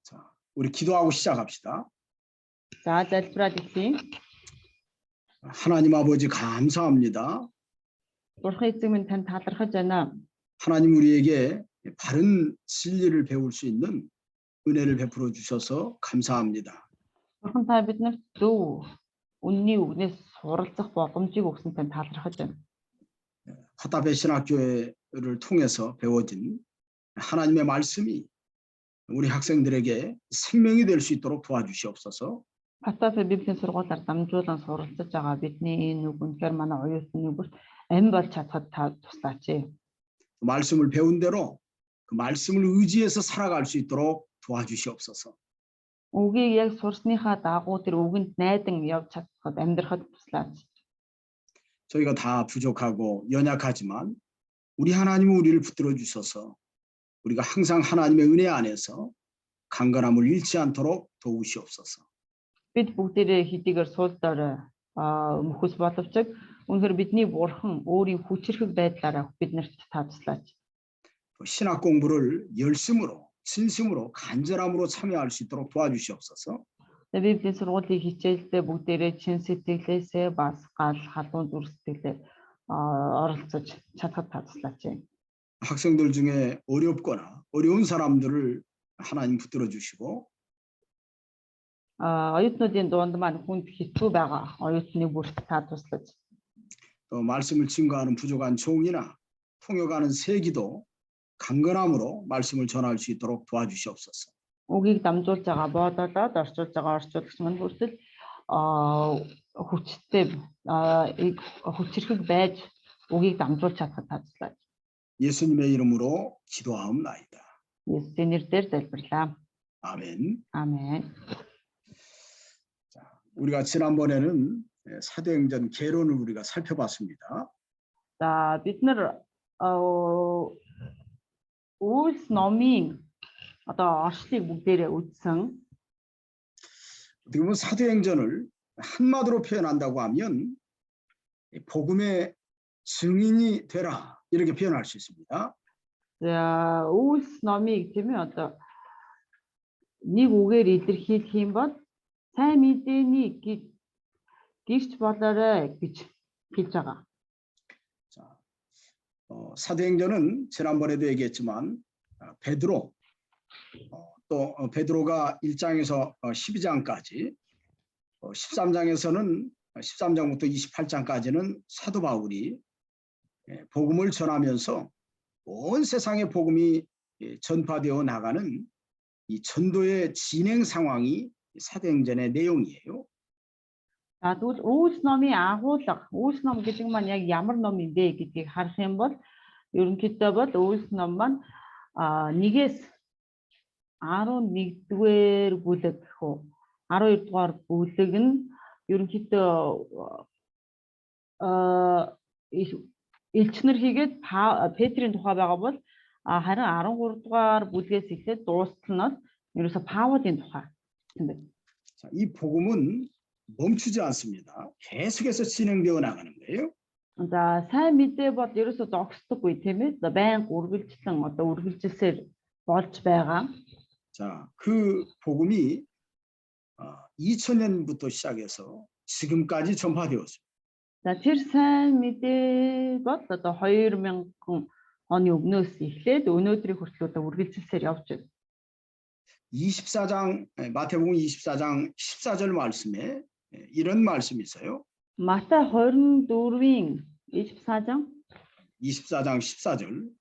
자, 우리 기도하고 시작합시다. За залбираад эхлэе. 하나님 아버지 감사합니다. Бурхан эзэн минь танд талархаж байна. 하나님 우리에게 바른 진리를 배울 수 있는 은혜를 베풀어 주셔서 감사합니다. Бурхан та биднэрт зөв үнний үгнээс суралцах боломжийг өгсөн танд талархаж байна. 화답의 신학교회를 통해서 배워진 하나님의 말씀이 우리 학생들에게 생명이 될 수 있도록 도와주시옵소서. Хатаасаа Библийн сургуулиар дамжуулан суралцаж байгаа бидний энэ үг үнэхээр манай оюутны бүрт амь болж чадхад та туслаач. 말씀을 배운 대로 그 말씀을 의지해서 살아갈 수 있도록 도와주시옵소서. Үгийг яг сурсныхаа дагуу тэр үгэнд найдан явж чадхад амьдрахад туслаач. 저희가 다 부족하고 연약하지만 우리 하나님은 우리를 붙들어 주셔서 우리가 항상 하나님의 은혜 안에서 강건함을 잃지 않도록 도우시옵소서. Бид бүгдээрээ хэдийгээр суулдаар мөхөс боловч үнэхээр бидний бурхан өөрийн хүчрхэг байдлаараа биднэрт та туслаач. 신학 공부를 열심으로 진심으로 간절함으로 참여할 수 있도록 도와주시옵소서. Библийн сургуулийн хичээлдээ бүгдээрээ чин сэтгэлээсээ бас гал халуун зүрх сэтгэлээр оролцож чадхад та туслаач. 학생들 중에 어렵거나 어려운 사람들을 하나님 붙들어 주시고 어유утнуудын дунд маань хүнд хэцүү байгаа 어유утны бүрт та туслаж. 또 말씀을 증거하는 부족한 종이나 통역하는 세기도 강건함으로 말씀을 전할 수 있도록 도와주시옵소서. Үгийг дамжуулж байгаа боодолоод орчуулж байгаа орчуулагч маань хүртэл хүчтэй хүчрхэг байж үгийг дамжуулж чадхад та туслаач. 예수님의 이름으로 기도하옵나이다. 예수의 нэрээр залбирлаа. 아멘. 아멘. 자, 우리가 지난번에는 사도행전 개론을 우리가 살펴봤습니다. За бид нар Үлс номын одоо оршлыг бүгдээрээ үзсэн. 어떻게 보면 사도행전을 한마디로 표현한다고 하면 복음의 증인이 되라 이렇게 표현할 수 있습니다. За Үлс номыг тийм ээ одоо нэг үгээр илэрхийлэх юм бол сайн мэдээний гэрч болоорой гэж хэлж байгаа. 자, 사도행전은 지난번에도 얘기했지만 베드로 또 베드로가 1장에서 12장까지 13장에서는 13장부터 28장까지는 사도 바울이 복음을 전하면서 온 세상에 복음이 전파되어 나가는 이 전도의 진행 상황이 사도행전의 내용이에요. За тэгвэл Үлс номын агуулга, Үлс ном гэдэг маань яг ямар ном юм бэ гэдгийг харах юм бол ерөнхийдөө бол Үлс ном маань 1-ээс 11-р бүлэг гэхүү 12-р бүлэг нь ерөнхийдөө элчнэр хийгээд Петрийн тухай байгаа бол харин 13-р бүлгээс эхлээд дуустал нь ерөөсө Паулын тухай юм байна. 자, 이 복음은 멈추지 않습니다. 계속해서 진행되어 나가는 거예요. За сайн мэдээ бол ерөөсө зогсдоггүй тийм ээ. Байнга үргэлжлэн одоо үргэлжилсээр болж байгаа. 자, 그 복음이 2000년부터 시작해서 지금까지 전파되었습니다. За тэр сайн мэдээ бол одоо 2000 оны өмнөөс эхлээд өнөөдрийн хүртэл одоо үргэлжилсээр явж байна. 24장 마태복음 24장 14절 말씀에 이런 말씀이 있어요. Матай 24-ийн 24장 24장 14절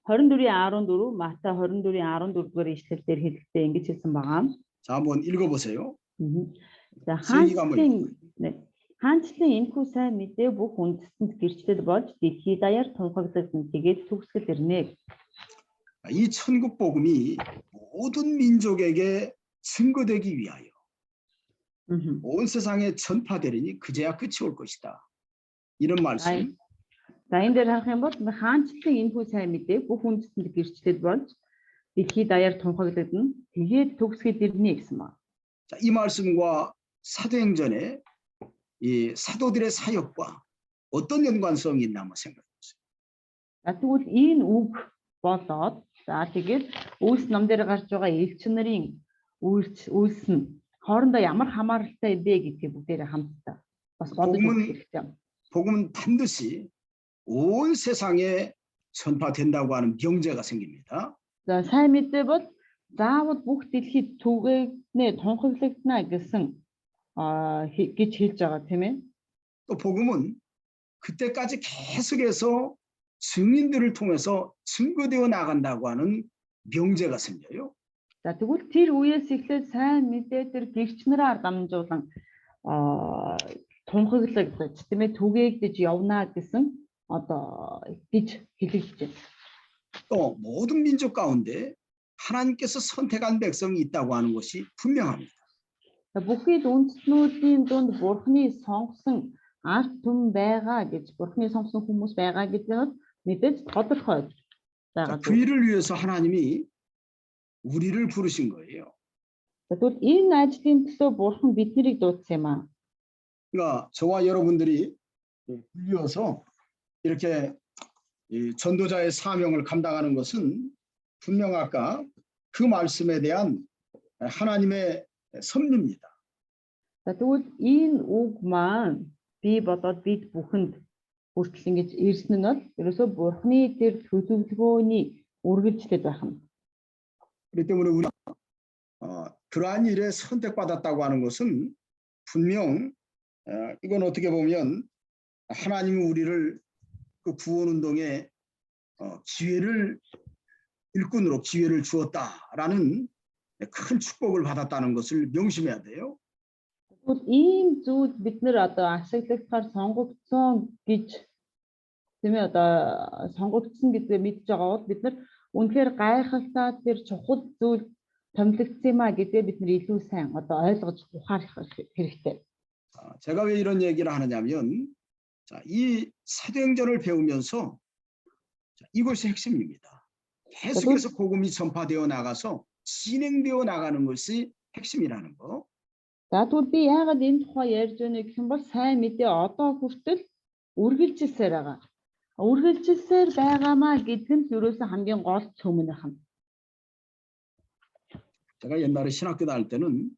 24-ийн 14 Матай 24-ийн 14-р ишлэлээр хэлэхдээ ингэж хэлсэн байгаа. 자, 한번 읽어보세요. За хаанчлан энэхүү сайн мэдээ бүх үндэстэнд гэрчлэл болж дэлхий даяар тунхаглагдана. Тэгээд төгсгөл ирнэ. 이 천국 복음이 모든 민족에게 증거되기 위하여 온 세상에 전파되리니 그제야 끝이 올 것이다. 이런 말씀. За энэ дээр харах юм бол хаанчлан энэхүү сайн мэдээ бүх үндэстэнд гэрчлэл болж дэлхий даяар тунхаглагдана. Тэгээд төгсгөл ирнэ гэсэн байна. 자, 이 말씀과 사도행전의 이 사도들의 사역과 어떤 연관성이 있나 한번 생각해 보세요. За тэгвэл энэ үг болоод за тэгээд Үлс ном дээр гарч байгаа элч нарын үйлснэ. Хоорондоо ямар хамааралтай бэ гэдгийг бүгдээрээ хамтдаа бас бодож үзэх хэрэгтэй. 복음은 반드시 온 세상에 전파된다고 하는 명제가 생깁니다. За сайн мэдээ бол заавал бүх дэлхийд түгээгнээ тунхаглагдана гэсэн гэж хэлж байгаа тийм ээ. 또 복음은 그때까지 계속해서 증인들을 통해서 증거되어 나간다고 하는 명제가 생겨요. За тэгвэл тэр үеэс эхлээд сайн мэдээ тэр гэгч нараар дамжуулан тунхаглагдаж тийм ээ түгээгдэж явна гэсэн одоо гэж хэлж байна. 또 모든 민족 가운데 하나님께서 선택한 백성이 있다고 하는 것이 분명합니다. Бүхий л үндэстнүүдийн дунд Бурхны сонгосон ард түмэн байгаа гэж Бурхны сонгосон хүмүүс байгаа гэдэг нь мэдээж тодорхой байгаа. 그 일을 위해서 하나님이 우리를 부르신 거예요. Тэгвэл энэ ажлын төлөө Бурхан биднийг дуудсан юм аа. 그러니까 저와 여러분들이 불려서 이렇게 이 전도자의 사명을 감당하는 것은 분명 아까 그 말씀에 대한 하나님의 섭리입니다. Тэгвэл энэ үг маань би бодоод бид бүхэнд хүртэл ингэж ирсэн нь бол ерөөсөө Бурхны тэр төлөвлөгөөний үргэлжлэл байх нь. 그렇기 때문에 우리 그러한 일에 선택받았다고 하는 것은 분명 이건 어떻게 보면 하나님이 우리를 그 구원 운동에 기회를 일꾼으로 기회를 주었다라는 큰 축복을 받았다는 것을 명심해야 돼요. Тэгвэл ийм зүйл бид нэр одоо ашиглагдахаар сонгогдсон гэж тийм ээ одоо сонгогдсон гэдгээ мэдж байгаа бол бид нар үнэхээр гайхалтай тэр чухал зүйл томилогдсон юм а гэдгээ бид нар илүү сайн одоо ойлгож ухаарах хэрэгтэй. 제가 왜 이런 얘기를 하느냐면 자, 이 사도행전을 배우면서 자, 이것이 핵심입니다. 계속해서 복음이 전파되어 나가서 진행되어 나가는 것이 핵심이라는 거. За тэгвэл би яагаад энэ тухай ярьж байна гэх юм бол сайн мэдээ одоо хүртэл үргэлжилсээр байгаа. Үргэлжилсээр байгаамаа гэдэг нь ерөөсөө хамгийн гол цөмөн байна. 제가 옛날에 신학교 다닐 때는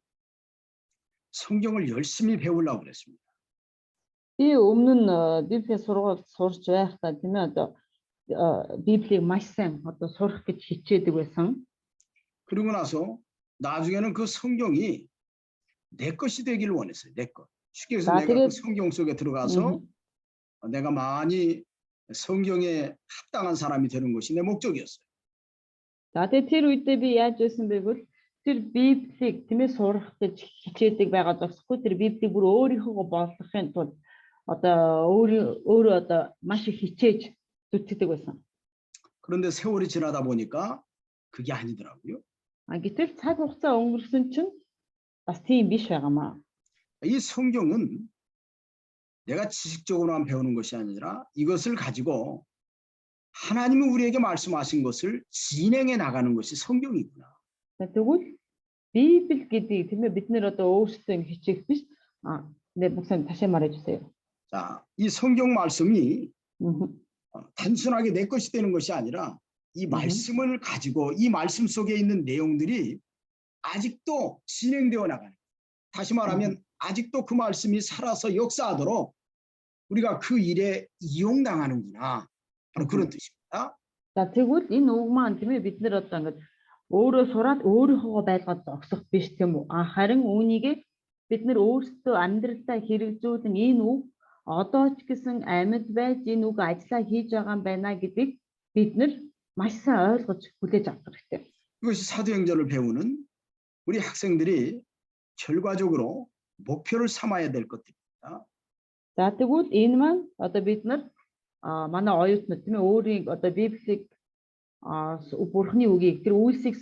성경을 열심히 배우려고 그랬습니다. Би өмнө нь Библийн сургууль сурч байхдаа тийм ээ одоо Библийг маш сайн одоо сурах гэж хичээдэг байсан. 그러고 나서 나중에는 그 성경이 내 것이 되기를 원했어요. 내 것. 쉽게 해서 내가 그 성경 속에 들어가서 내가 많이 성경에 합당한 사람이 되는 것이 내 목적이었어요. За тэгээд тэр үедээ би яаж байсан бэ гэвэл тэр Библийг тийм ээ сурах гэж хичээдэг байгаа зогсохгүй тэр Библийг бүр өөрийнхөө болгохын тулд одоо өөрөө одоо маш их хичээж зүтгэдэг байсан. 그런데 세월이 지나다 보니까 그게 아니더라고요. Гэтэл цаг хугацаа өнгөрсөн чинь бас тийм биш байгаамаа. 이 성경은 내가 지식적으로만 배우는 것이 아니라 이것을 가지고 하나님이 우리에게 말씀하신 것을 진행해 나가는 것이 성경이구나. Тэгвэл Библи гэдэг тийм ээ бид нэр одоо өөрсдөө хичээх биш. 네, 목사님 다시 말해 주세요. 자, 이 성경 말씀이 단순하게 내 것이 되는 것이 아니라 이 말씀을 가지고 이 말씀 속에 있는 내용들이 아직도 진행되어 나가는. 다시 말하면 아직도 그 말씀이 살아서 역사하도록 우리가 그 일에 이용당하는구나. 바로 그런 뜻입니다. За тэгвэл энэ үг маань тийм ээ бид нэр одоо ингээд өөрөө сураад өөрийнхөө байлгаад зогсох биш тийм үү? Харин үүнийг бид нэр өөрсдөө амьдралдаа хэрэгжүүлэн энэ үг одоо ч гэсэн амьд байж энэ үг ажиллаа хийж байгаа юм байна гэдгийг бид нэр маш сайн ойлгож хүлээж авах хэрэгтэй. 이것이 사도행전을 배우는 우리 학생들이 결과적으로 목표를 삼아야 될 것들입니다. За тэгвэл энэ маань одоо бид нар манай оюутнууд тийм ээ өөрийн одоо Библийг Бурхны үгийг тэр үйлсийг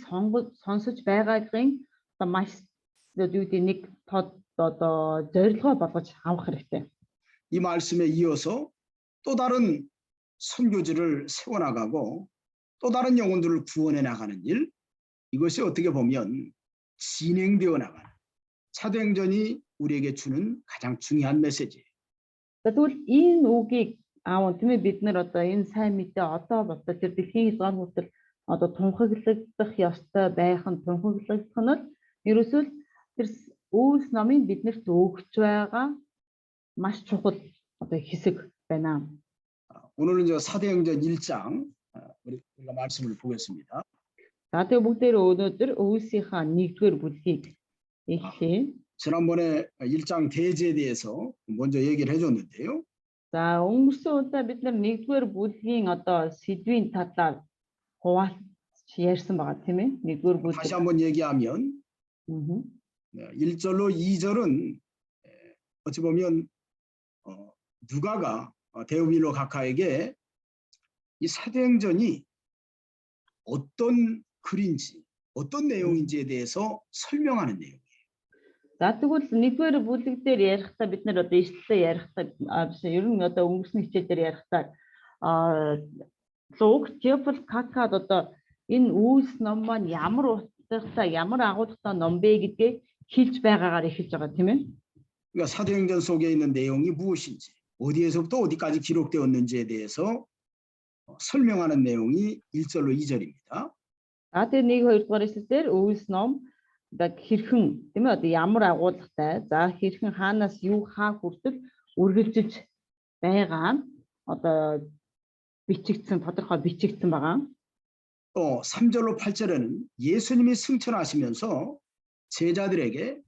сонсож байгаагийн одоо маш үүдийн нэг тод одоо зорилгоо болгож авах хэрэгтэй. 이 말씀에 이어서 또 다른 선교지를 세워나가고 또 다른 영혼들을 구원해 나가는 일, 이것이 어떻게 보면 진행되어 나가는 사도행전이 우리에게 주는 가장 중요한 메시지예요. Тэгвэл энэ үгийг аав тийм ээ бид нар одоо энэ сайн мэдээ одоо бодоо тэр дэлхийн хязгаар хүртэл одоо тунхаглагдах ёстой байх нь тунхаглагдах нь Ерөөсөө тэр Үлс номын биднэрт өгч байгаа маш чухал одоо хэсэг байна. 오늘은 저 사도행전 1장 우리가 말씀을 보겠습니다. За тэгээ бүгдээрээ өнөөдөр Үлсийнхаа 1-р бүлгийг эхлэе. 지난번에 1장 대제에 대해서 먼저 얘기를 해줬는데요. За өнгөрсөн удаа бид нар 1-р бүлгийн одоо сэдвийн талаар хуваалцж ярьсан байгаа тийм ээ. 1-р бүлэг. 다시 한번 얘기하면 1절로 2절은 어찌 보면 누가가 데오빌로 각하에게 이 사도행전이 어떤 글인지 어떤 내용인지에 대해서 설명하는 내용이에요. За тэгвэл 1-р бүлэг дээр ярихдаа бид нар одоо ишлэлээ ярихдаа ер нь одоо өнгөрсөн хичээл дээр ярихдаа Лук Теофил Какад одоо энэ Үлс ном маань ямар утгатай ямар агуулгатай ном бэ гэдгээ хэлж байгаагаар эхэлж байгаа тийм ээ. 그러니까 사도행전 속에 있는 내용이 무엇인지 어디에서부터 어디까지 기록되었는지에 대해서 설명하는 내용이 1절로 2절입니다. За тэгээ 1-2 дугаар ишлэлээр Үлс ном хэрхэн тийм ээ одоо ямар агуулгатай за хэрхэн хаанаас юу хаа хүртэл үргэлжилж байгаа одоо бичигдсэн тодорхой бичигдсэн байгаа. 또 3절로 8절에는 예수님이 승천하시면서 제자들에게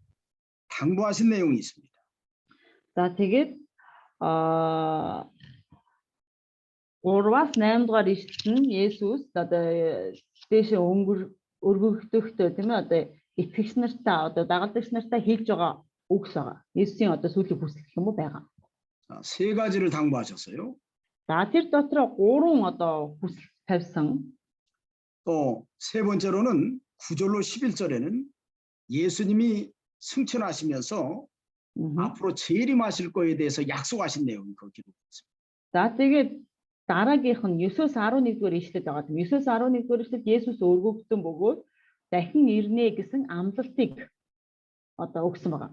당부하신 내용이 있습니다. За тэгээд 3-аас 8 дугаар ишлэл нь Есүс одоо дэше өргөгдөхдөө тийм ээ одоо итгэгч нартаа одоо дагалдагч нартаа хэлж байгаа үгс байгаа. Есүсийн одоо сүүлийн хүсэл гэх юм уу байгаа. 세 가지를 당부하셨어요. За тэр дотроо 3 одоо хүсэл тавьсан. 또 세 번째로는 9절로 11절에는 예수님이 승천하시면서 앞으로 재림하실 거에 대해서 약속하신 내용이 거기 기록됐습니다. За тэгээд дараагийнх нь 9-өөс 11-р ишлэл байгаа. 9-өөс 11-р ишлэл Есүс өргөгдсөн бөгөөд дахин ирнэ гэсэн амлалтыг одоо өгсөн байгаа.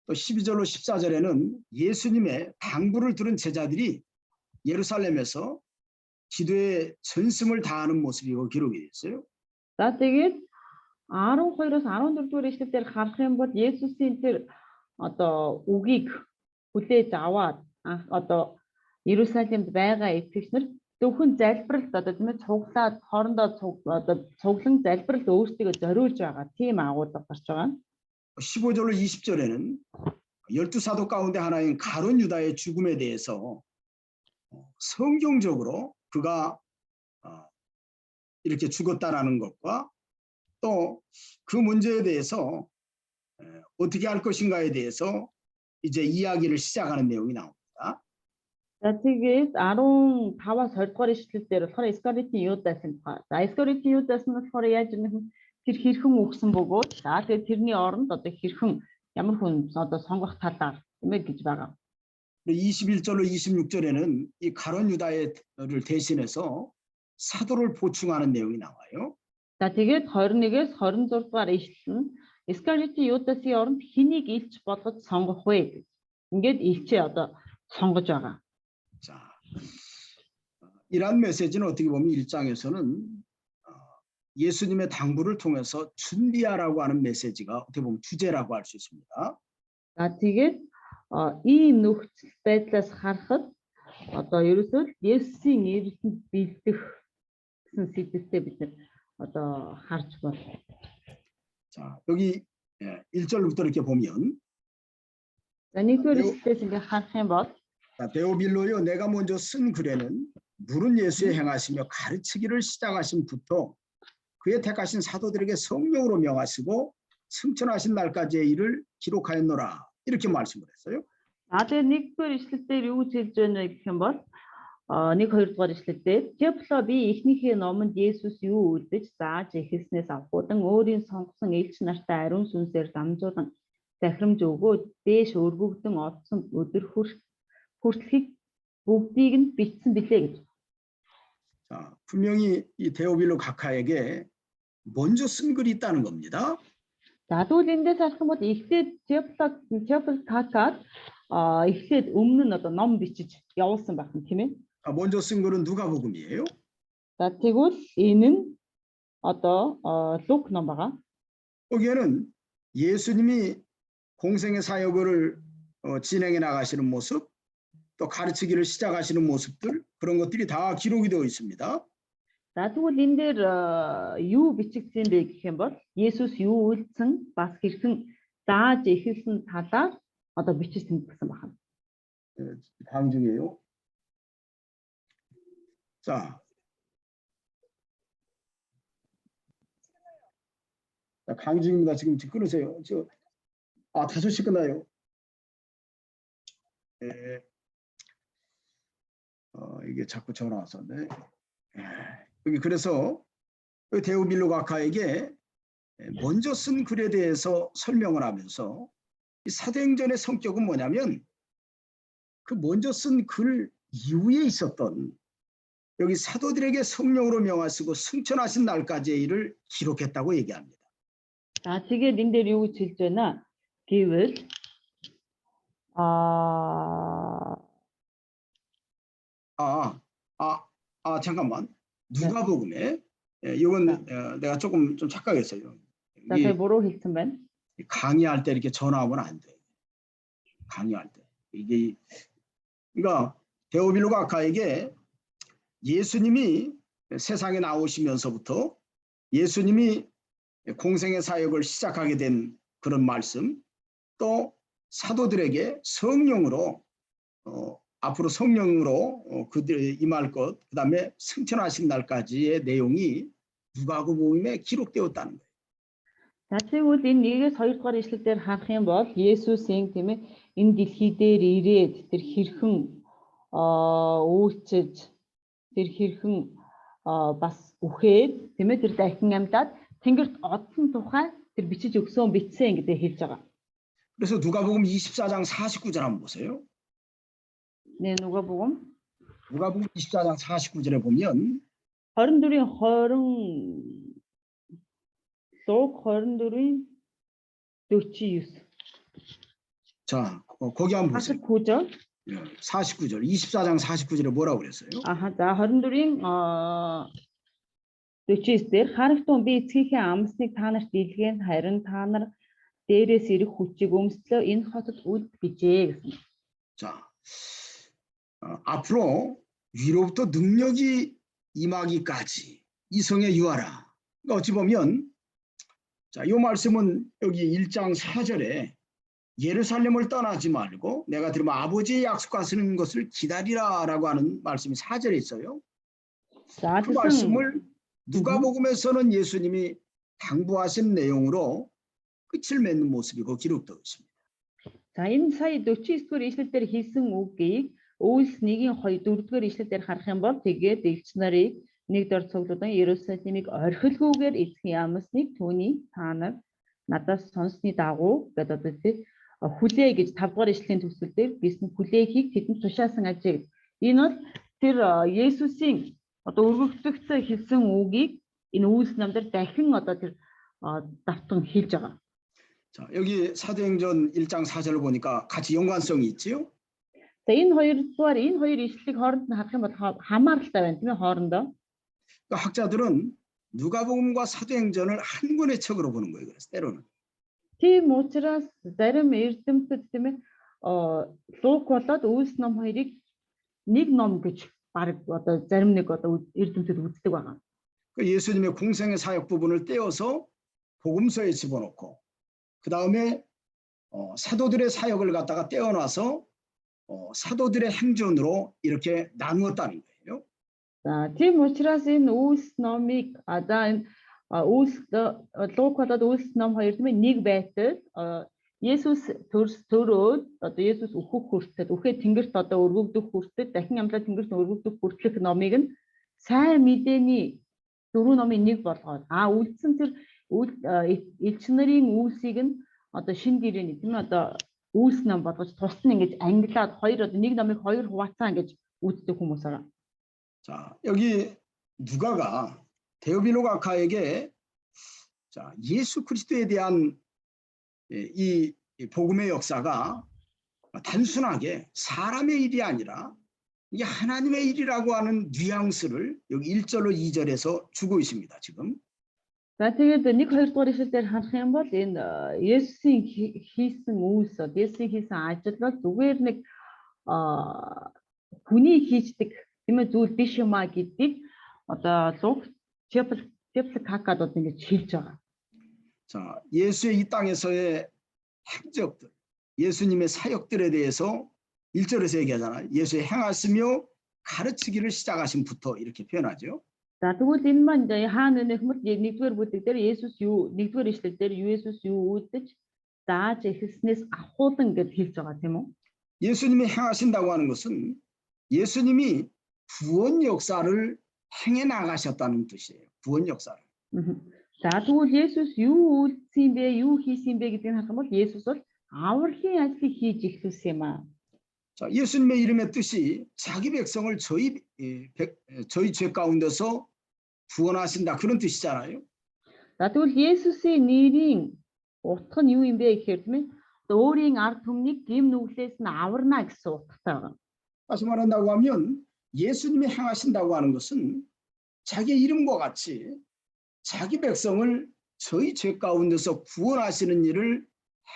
또 12절로 14절에는 예수님의 당부를 들은 제자들이 예루살렘에서 기도에 전심을 다하는 모습이 기록이 됐어요. За тэгээд 12-оос 14-р ишлэлээр харах юм бол Есүсийн тэр одоо үгийг хүлээж аваад одоо Иерусалимд байгаа итгэгч нар зөвхөн залбиралд одоо тийм ээ цуглаад хоорондоо одоо цуглан залбиралд өөрсдөө зориулж байгаа тийм агуулга гарч байгаа. 15절로 20절에는 12사도 가운데 하나인 가룟 유다의 죽음에 대해서 성경적으로 그가 이렇게 죽었다라는 것과 또 그 문제에 대해서 어떻게 할 것인가에 대해서 이제 이야기를 시작하는 내용이 나옵니다. За тэгээд 15-аас 20 дугаар ишлэл дээр болохоор Искариотын Юдас нь байгаа. За Искариотын Юдас нь болохоор яаж нэг тэр хэрхэн өгсөн бөгөөд за тэгээд тэрний оронд одоо хэрхэн ямар хүн одоо сонгох талаар тийм ээ гэж байгаа. 21절로 26절에는 이 가룟 유다를 대신해서 사도를 보충하는 내용이 나와요. За тэгээд 21-ээс 26 дугаар ишлэл нь Искариотын Юдасын оронд хэнийг илч болгож сонгох вэ гэж. Ингээд илчээ одоо сонгож байгаа. 자, 이러한 메시지는 어떻게 보면 1장에서는 예수님의 당부를 통해서 준비하라고 하는 메시지가 어떻게 보면 주제라고 할 수 있습니다. За тэгээд ийм нөхцөл байдлаас харахад одоо ерөөсөө Есүсийн ирэлтэнд бэлдэх гэсэн сэдвтэй бид нар одоо харж байна. 자, 여기 1절부터 이렇게 보면 За нэгдүгээр ишлэлээс ингээ харах юм бол 자, 데오빌로요 내가 먼저 쓴 글에는 물은 예수의 행하시며 가르치기를 시작하신부터 그의 택하신 사도들에게 성령으로 명하시고 승천하신 날까지의 일을 기록하였노라 이렇게 말씀을 했어요. За тэгээд нэгдүгээр ишлэлээр юу гэж хэлж байна гэх юм бол 1-2 дугаар ишлэлээр Теофило би эхнийхээ номонд Есүс юу үлдэж зааж эхэлснээс авахудан өөрийн сонгосон элч нартай ариун сүнсээр дамжуулан захирамж өгөөд дээш өргөгдөн одсон өдөр хүртэлхийг бүгдийг нь бичсэн билээ гэж. 자, 분명히 이 데오빌로 각하에게 먼저 쓴 글이 있다는 겁니다. За тэгвэл эндээс харах юм бол эхлээд Теофил Какад эхлээд өмнө нь одоо ном бичиж явуулсан байх юм тийм ээ. 먼저 쓴 글은 누가복음이에요. За тэгвэл энэ нь одоо Лук ном байгаа. 거기에는 예수님이 공생의 사역을 진행해 나가시는 모습, 또 가르치기를 시작하시는 모습들, 그런 것들이 다 기록이 되어 있습니다. За тэгвэл энэ дээр юу бичигдсэн бэ гэх юм бол Есүс юу үйлдсэн бас хэрхэн зааж эхэлсэн талаар одоо бичиж тэмдэглэсэн байна. 다음 중이에요. 자, 강중입니다. 지금 끊으세요. 5시 끝나요. 네. 이게 자꾸 전화 왔었네. 여기 그래서 데오빌로가카에게 먼저 쓴 글에 대해서 설명을 하면서 이 사도행전의 성격은 뭐냐면 그 먼저 쓴 글 이후에 있었던 여기 사도들에게 성령으로 명하 쓰고 승천하신 날까지의 일을 기록했다고 얘기합니다. За тэгээд энэ дээр юу гэж хэлж байна? Гэвэл 잠깐만. 누가복음에 이건 내가 조금 좀 착각했어요. За тэгээд буруу хэлсэн байна. 강의할 때 이렇게 전화하면 안 돼. 강의할 때. 이게 그러니까 데오빌로가 아카에게 예수님이 세상에 나오시면서부터 예수님이 공생의 사역을 시작하게 된 그런 말씀, 또 사도들에게 성령으로 앞으로 성령으로 그들이 임할 것, 그 다음에 승천하신 날까지의 내용이 누가복음에 기록되었다는 거예요. За тэгвэл энэ 1-2 дугаар ишлэл дээр харах юм бол Есүсийн тийм ээ энэ дэлхий дээр ирээд тэр хэрхэн үйлчиж тэр хэрхэн бас үхээд тийм ээ тэр дахин амьдаад Тэнгэрт одсон тухай тэр бичиж өгсөн бичсэн гэдэг хэлж байгаа. 그래서 누가복음 24장 49절 한번 보세요. 네, 누가복음 24장 49절에 보면 24-ийн 49. 자, 거기 한번 보세요. 49절. 49절. 24장 49절에 뭐라고 그랬어요? 아하, 자, 24-ийн 49 дээр харагтун би эцгийнхээ амсныг та нарт илгээн харин та нар дээрээс ирэх хүчийг өмслөө энэ хотод үд бижээ гэсэн. 자, 앞으로 위로부터 능력이 임하기까지 이 성에 유하라. 그러니까 어찌 보면 자, 이 말씀은 여기 1장 4절에 예루살렘을 떠나지 말고 내가 들으면 아버지의 약속하시는 것을 기다리라라고 하는 말씀이 4절에 있어요. 그 말씀을 누가복음에서는 예수님이 당부하신 내용으로 끝을 맺는 모습이 그 기록되어 있습니다. За энэ сая 49-р ишлэл дээр хэлсэн үгийг Үйлс 1-2 4-р ишлэл дээр харах юм бол тэгээд элч нарыг нэг дор цуглуулсан Иерусалимыг орхилгүйгээр эзэн ямсныг түүний та нар надаас сонссны дагуу гэдэг одоо тийм хүлээ гэж 5-р ишлэлийн төсөл дээр бисэн хүлээхийг тэдэнд тушаасан ажээ. Энэ бол тэр Есүсийн одоо өргөгдөгцөө хэлсэн үгийг энэ Үйлс намдар дахин одоо тэр давтан хэлж байгаа. 자, 여기 사도행전 1장 4절을 보니까 같이 연관성이 있지요? За энэ хоёр ишлэлийг хооронд нь харах юм бол хамааралтай байна тийм ээ хоорондоо. 그러니까 학자들은 누가복음과 사도행전을 한 권의 책으로 보는 거예요. 그래서 때로는. Тийм учраас зарим эрдэмтэд тийм ээ Лук болоод Үйлс ном хоёрыг нэг ном гэж баг одоо зарим нэг одоо эрдэмтэд үздэг байгаа. 그 예수님의 공생의 사역 부분을 떼어서 복음서에 집어넣고 그 다음에 사도들의 사역을 갖다가 떼어놔서 사도들의 행전으로 이렇게 나누었다는 거예요. За тийм учраас энэ Үйлс номыг одоо энэ Үйлс Лук болоод Үйлс ном хоёр тийм ээ нэг байтал Есүс төрөөд одоо Есүс өөхөх хүртэл үхээ тэнгэрт одоо өргөгдөх хүртэл дахин амлаад тэнгэрт өргөгдөх хүртэлх номыг нь сайн мэдээний 4 номын нэг болгоод үлдсэн тэр элч нарын үйлсийг нь одоо шин гэрээний тийм ээ одоо үйлс ном болгож тусна ингэж англиад хоёр одоо нэг номыг хоёр хуваацсан гэж үздэг хүмүүс аа. 자, 여기 누가가 데오빌로가카에게 자, 예수 그리스도에 대한 이 복음의 역사가 단순하게 사람의 일이 아니라 이게 하나님의 일이라고 하는 뉘앙스를 여기 1절로 2절에서 주고 있습니다. 지금. За тэгээд 1-2 дугаар ишлэлээр харах юм бол энэ Есүсийн хийсэн үйлс, Есүсийн хийсэн ажил бол зүгээр нэг хүний хийждэг тийм ээ зүйл биш юм а гэдгийг одоо Лук Теплакакад ингэж хэлж байгаа. 자, 예수의 이 땅에서의 행적들, 예수님의 사역들에 대해서 1절에서 얘기하잖아요. 예수의 행하시며 가르치기를 시작하신부터 이렇게 표현하죠. За тэгвэл энэ маань хаана нэх мэт 1-р бүлэг дээр Есүс юу 1-р ишлэл дээр Есүс юу үйлдэж зааж эхэлснээс ахуулан гэж хэлж байгаа тийм үү? 예수님이 행하신다고 하는 것은 예수님이 구원 역사를 행해 나가셨다는 뜻이에요. 구원 역사를. За тэгвэл Есүс юу үйлдсэн бэ, юу хийсэн бэ гэдгийг харах юм бол Есүс бол авралын ажлыг хийж эхлүүлсэн юм аа. 자, 예수님의 이름의 뜻이 자기 백성을 저희 죄 가운데서 구원하신다 그런 뜻이잖아요. За тэгвэл Есүсийн нэрийн утга нь юу юм бэ гэхээр тийм ээ өөрийн ард түмнийг гим нүглээс нь аварна гэсэн утгатай байна. 다시 말한다고 하면 예수님이 행하신다고 하는 것은 자기 이름과 같이 자기 백성을 저희 죄 가운데서 구원하시는 일을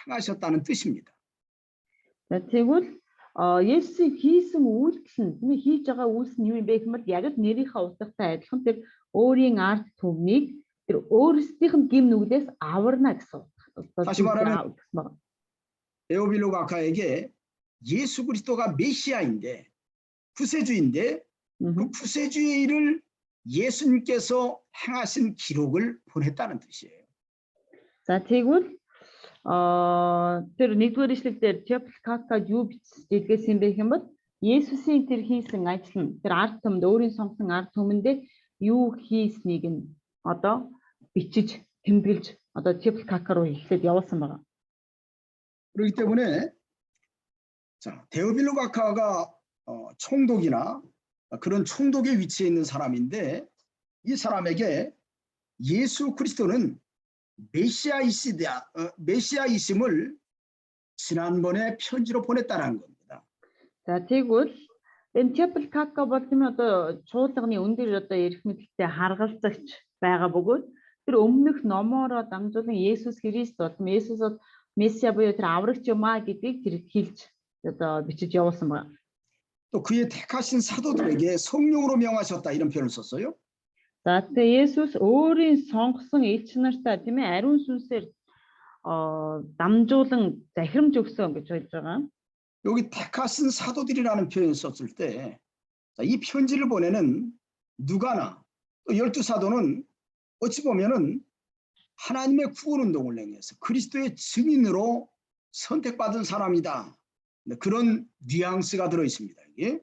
행하셨다는 뜻입니다. За тэгвэл Есүсийн хийсэн үйлдэл нь тийм ээ хийж байгаа үйлс нь юу юм бэ гэхмэл яг л нэрийнхээ утгатай адилхан тэр өөрийн ард түмнийг тэр өөрсдийнх нь гим нүглээс аварна гэсэн утгатай. 다시 말하면 데오빌로 가카에게 예수 그리스도가 메시아인데 구세주인데 그 구세주의 일을 예수님께서 행하신 기록을 보냈다는 뜻이에요. За тэгвэл тэр 1-р ишлэл дээр Теплакакад юу бичсэн бэ гэх юм бол Есүсийн тэр хийсэн ажил нь тэр ард түмэнд өөрийн сонгосон ард түмэндээ юу хийснийг нь одоо бичиж тэмдэглэж одоо Теплакак руу эхлээд явуулсан байна. 그렇기 때문에 자, 데오빌로 가카가 총독이나 그런 총독의 위치에 있는 사람인데 이 사람에게 예수 그리스도는 메시아이심을 지난번에 편지로 보냈다는 겁니다. За тэгвэл энэ Теплакак бол тийм одоо чуулганы өндөр одоо эрх мэдэлтэй харгалзагч байгаа бөгөөд тэр өмнөх номоороо дамжуулан Есүс Христ бол Есүс бол Месиа буюу тэр аврагч юм а гэдгийг тэр хэлж одоо бичиж явуулсан байна. 또 그의 택하신 사도들에게 성령으로 명하셨다 이런 표현을 썼어요. За тэгээ Есүс өөрийн сонгосон элч нартай тийм ээ ариун сүнсээр дамжуулан захирамж өгсөн гэж хэлж байгаа. 여기 택하신 사도들이라는 표현을 썼을 때 이 편지를 보내는 누가나 또 12사도는 어찌 보면은 하나님의 구원 운동을 행해서 그리스도의 증인으로 선택받은 사람이다. 그런 뉘앙스가 들어 있습니다. 이게.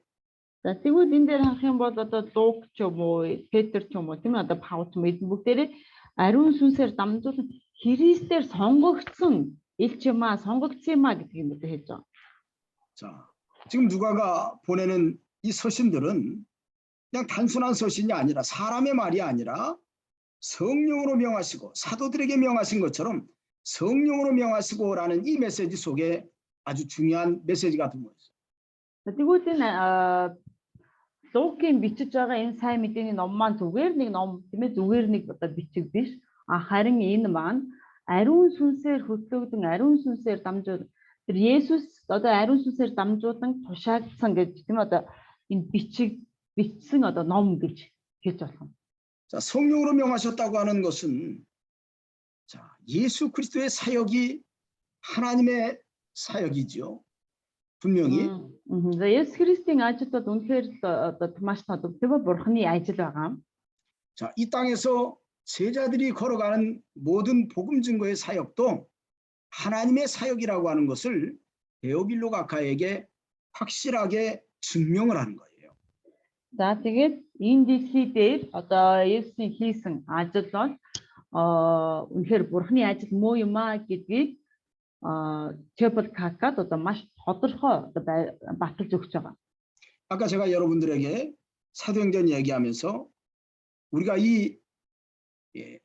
За тэгвэл энэ дээр харах юм бол одоо Лук ч юм уу, Петр ч юм уу тийм ээ одоо Паул ч юм уу бүгдээрээ ариун сүнсээр дамжуулан Христээр сонгогдсон элч юм а, сонгогдсон юм а гэдгийг мэдээ хэлж байгаа. 자, 지금 누가가 보내는 이 서신들은 그냥 단순한 서신이 아니라 사람의 말이 아니라 성령으로 명하시고 사도들에게 명하신 것처럼 성령으로 명하시고라는 이 메시지 속에 아주 중요한 메시지가 들어 있어요. Тэгвэл энэ Лукийн бичиж байгаа энэ сайн мэдээний ном маань зүгээр нэг ном тийм ээ зүгээр нэг одоо бичиг биш. Харин энэ маань ариун сүнсээр хөтлөгдөн ариун сүнсээр дамжуулан тэр Есүс одоо ариун сүнсээр дамжуулан тушаагдсан гэж тийм ээ одоо энэ бичиг бичсэн одоо ном гэж хэлж болох юм. 자, 성령으로 명하셨다고 하는 것은 자, 예수 그리스도의 사역이 하나님의 사역이지요. 분명히. За Есүс Христийн ажил бол үнэхээр одоо маш тодорхой бурхны ажил байгаа. 자, 이 땅에서 제자들이 걸어가는 모든 복음 증거의 사역도 하나님의 사역이라고 하는 것을 데오빌로 가카에게 확실하게 증명을 하는 거예요. За тэгээд энэ дэлхий дээр одоо Есүсийн хийсэн ажил бол үнэхээр бурхны ажил муу юм а гэдгийг Теплакакад одоо маш тодорхой баталж өгч байгаа. 아까 제가 여러분들에게 사도행전 얘기하면서 우리가 이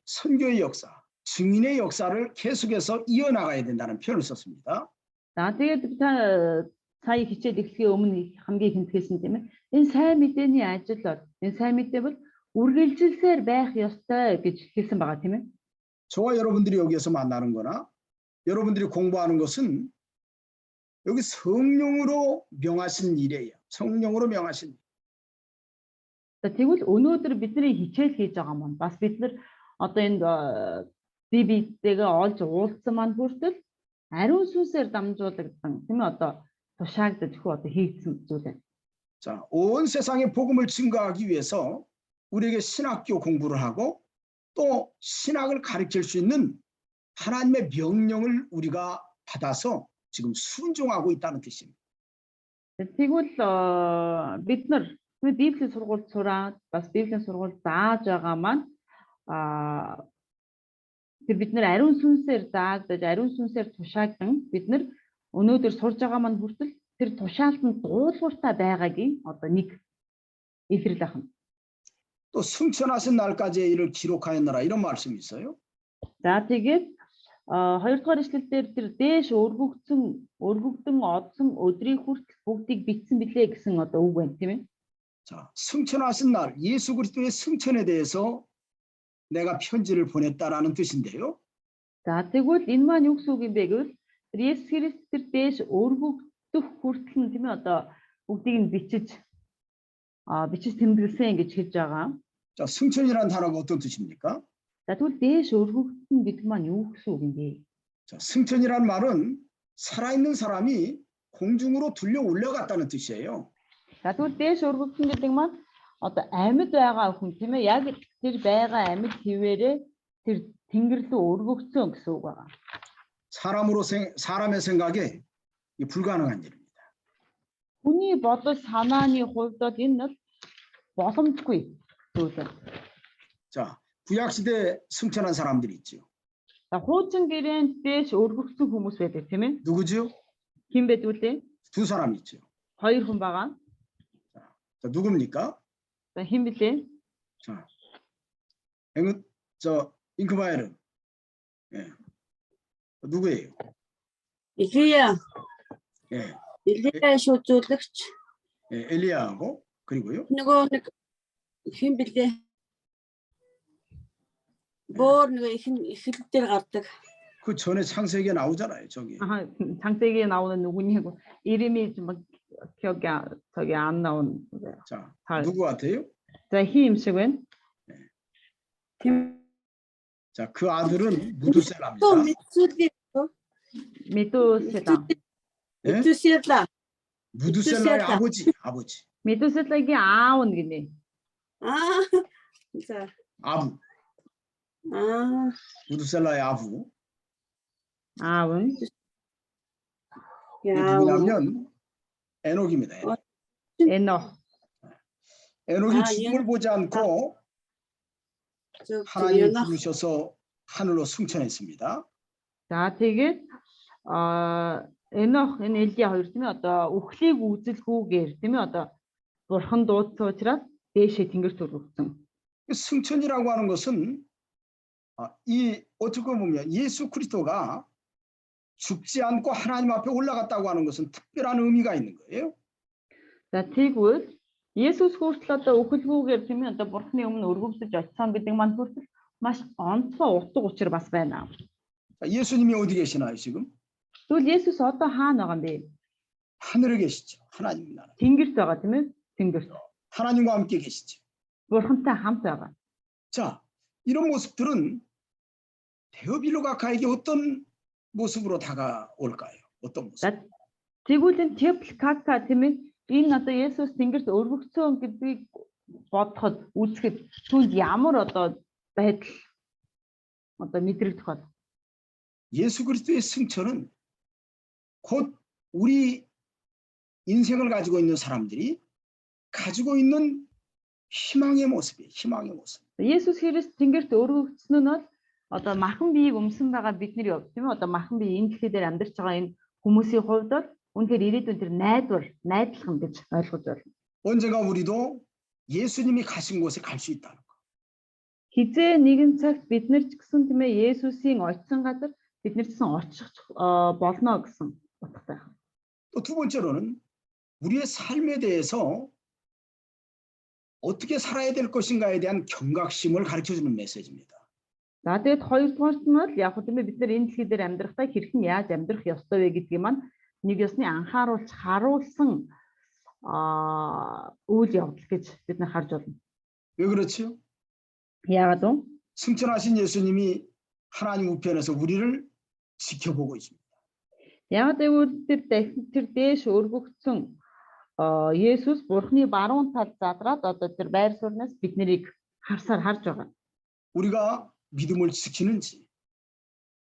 선교의 역사, 증인의 역사를 계속해서 이어나가야 된다는 표현을 썼습니다. За тэгээд та сая хичээл эхлэхийн өмнө хамгийн ихэнд хэлсэн тийм ээ. Энэ сайн мэдээний ажил бол энэ сайн мэдээ бол үргэлжилсээр байх ёстой гэж хэлсэн байгаа тийм ээ. 저와 여러분들이 여기에서 만나는 거나 여러분들이 공부하는 것은 여기 성령으로 명하신 일이에요. 성령으로 명하신 일. За тэгвэл өнөөдөр бидний хичээл хийж байгаа маань бас бид нар одоо энд бие биетэйгээ олж уулзсан маань хүртэл ариун сүнсээр дамжуулагдсан тийм ээ одоо тушаагдаж хөө одоо хийгдсэн зүйл байна. 자, 온 세상에 복음을 증거하기 위해서 우리에게 신학교 공부를 하고 또 신학을 가르칠 수 있는 하나님의 명령을 우리가 받아서 지금 순종하고 있다는 뜻입니다. Тэгвэл бид нар Библийн сургууль сураад бас Библийн сургууль зааж байгаа маань тэр бид нар ариун сүнсээр заагдаж ариун сүнсээр тушаагдан бид нар өнөөдөр сурж байгаа маань хүртэл тэр тушаалтанд дуулууртай байгаагийн одоо нэг илрэл ахна. 또 승천하신 날까지의 일을 기록하였노라 이런 말씀이 있어요. За тэгээд хоёрдугаар ишлэлдэр тэр дээш өргөгдөн одсон өдрийн хүртэл бүгдийг бичсэн билээ гэсэн одоо үг байна тийм ээ. 자, 승천하신 날 예수 그리스도의 승천에 대해서 내가 편지를 보냈다라는 뜻인데요. За тэгвэл энэ маань юу гэсэн үг юм бэ гэвэл Есүс Христ тэр дээш өргөгдөх хүртэл нь тийм ээ одоо бүгдийг нь бичиж тэмдэглэсэн гэж хэлж байгаа. 자, 승천이라는 단어가 어떤 뜻입니까? За тэгвэл дээш өргөгдөн гэдэг маань юу гэсэн үг юм бэ? 자, 승천이라는 말은 살아있는 사람이 공중으로 들려 올라갔다는 뜻이에요. За тэгвэл дээш өргөгдөн гэдэг маань одоо амьд байгаа хүн тийм ээ яг тэр байгаа амьд хിവэрээ тэр тэнгэр рүү өргөгдсөн гэсэн үг байна. 사람의 생각에 이 불가능한 일입니다. Хүний бодол санааны хувьд бол энэ нь боломжгүй зүйл байна. 자, 구약 시대에 승천한 사람들이 있죠. За хуучин гэрээнд дээш өргөгдсөн хүмүүс байдаг тийм ээ. 누구죠? Хэн байдгүй лээ? 두 사람 있죠. Хоёр хүн байгаа. 자, 누굽니까? За хэн блэ? 자, 잉크바엘은 예. 누구예요? Илия. 예. Илия шүүжүүлэгч. 예, 엘리야하고 그리고요. Нөгөө нэг хэн блэ? Боор нэг ихэл дээр гардаг. 그 전에 창세기에 나오잖아요, 저기. 창세기에 나오는 누구냐고 이름이 좀 기억이 저기 안 나오는 거예요. 자, 누구 같아요? 자, 힘식은 자, 그 아들은 무두셀라입니다. 또 메두셀라. 예? 미투셀라. 무두셀라의 아버지. 메두셀라의 아원이네. 아, 자. 아부. 아. 무두셀라의 아부. 아원. 누구냐면 에녹입니다. 에녹. 에녹이 죽음을 보지 않고 하나님이 부르셔서 하늘로 승천했습니다. За тэгээд Энох энэ Элия хоёр тийм ээ одоо үхлийг үзэлгүйгээр тийм ээ одоо бурхан дуудсан учраас дээшээ тэнгэрт өргөгдсөн. 승천이라고 하는 것은 이 어떻게 보면 예수 그리스도가 죽지 않고 하나님 앞에 올라갔다고 하는 것은 특별한 의미가 있는 거예요. За тэгвэл Есүс хүртэл одоо үхэлгүйгээр тийм ээ одоо бурханы өмнө өргөгдөж очсон гэдэг маань хүртэл маш онцгой утга учир бас байна. 예수님이 어디 계시나요 지금? Тэгвэл Есүс одоо хаана байгаа юм бэ? 하늘에 계시죠. 하나님 나라. Тэнгэрт байгаа тийм ээ? Тэнгэрт. 하나님과 함께 계시죠. Бурхантай хамт байгаа. 자, 이런 모습들은 데오빌로가카에게 어떤 모습으로 다가올까요? 어떤 모습? Тэгвэл энэ Теплкака тийм ээ? Энэ одоо Есүс тэнгэрт өргөгдсөн гэдгийг бодоход үзэхэд түнд ямар одоо байдал одоо мэдрэгдэх вэ? 예수 그리스도의 승천은 곧 우리 인생을 가지고 있는 사람들이 가지고 있는 희망의 모습이에요. 희망의 모습. Есүс Христ тэнгэрт өргөгдсөн нь бол одоо махан биеийг өмсөн байгаа бидний хувьд тийм ээ одоо махан бие энэ дэлхий дээр амьдарч байгаа энэ хүмүүсийн хувьд бол үнэхээр ирээдүйн тэр найдварлах гэж ойлгож байна. 언젠가 우리도 예수님이 가신 곳에 갈 수 있다는 거. Хизээ нэгэн цагт бид нар ч гэсэн тийм ээ Есүсийн очсон газар бид нар ч гэсэн очих болно гэсэн утгатай байна. 또 두 번째로는 우리의 삶에 대해서 어떻게 살아야 될 것인가에 대한 경각심을 가르쳐 주는 메시지입니다. За тэгээд хоёрдугаарт нь л яг хөө тийм ээ бид нар энэ дэлхий дээр амьдрахдаа хэрхэн яаж амьдрах ёстой вэ гэдгийг маань нэг ёсны анхааруулж харуулсан үйл явдал гэж бид нар харж байна. 왜 그렇지요? Яагаад вэ? 승천하신 예수님이 하나님 우편에서 우리를 지켜보고 있습니다. Яагаад гэвэл тэр дээш өргөгдсөн Есүс Бурхны баруун талд задраад одоо тэр байр сууриас бид нарыг харж байгаа. 우리가 믿음을 지키는지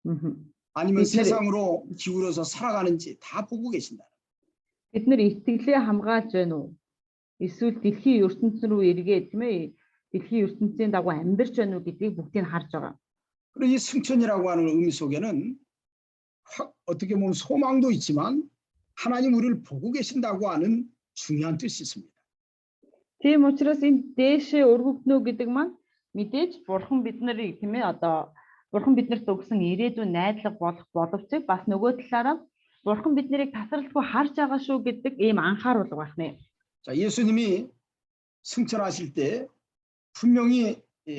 Мгм. 아니면 믿음을- 세상으로 기울어서 살아가는지 다 보고 계신다. Бид нар итгэлээ хамгаалж байна уу? Эсвэл дэлхийн ертөнцийн рүү эргээд тийм ээ дэлхийн ертөнцийн дагуу амьдарч байна уу гэдгийг бүгдийг харж байгаа. 그리고 이 승천이라고 하는 의미 속에는 어떻게 보면 소망도 있지만 하나님 우리를 보고 계신다고 하는 중요한 뜻이 있습니다. Тийм учраас энэ дээшээ өргөгднө гэдэг маань мэдээж Бурхан бид нарыг тийм ээ одоо Бурхан биднэрт өгсөн ирээдүйн найдлага болох боловч бас нөгөө талаараа Бурхан бид нарыг тасралтгүй харж байгаа шүү гэдэг ийм анхааруулга байх нэ. 자, 예수님이 승천하실 때 분명히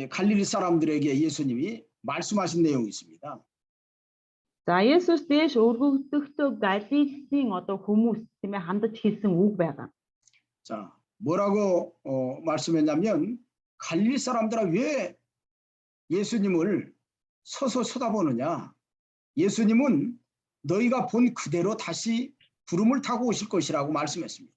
갈릴리 사람들에게 예수님이 말씀하신 내용이 있습니다. За Есүс дээш өргөгдөхдөө Галилийн одоо хүмүүс тийм ээ хандаж хэлсэн үг байгаа. 자, 뭐라고 말씀했냐면 갈릴리 사람들아 왜 예수님을 서서 쳐다보느냐? 예수님은 너희가 본 그대로 다시 구름을 타고 오실 것이라고 말씀했습니다.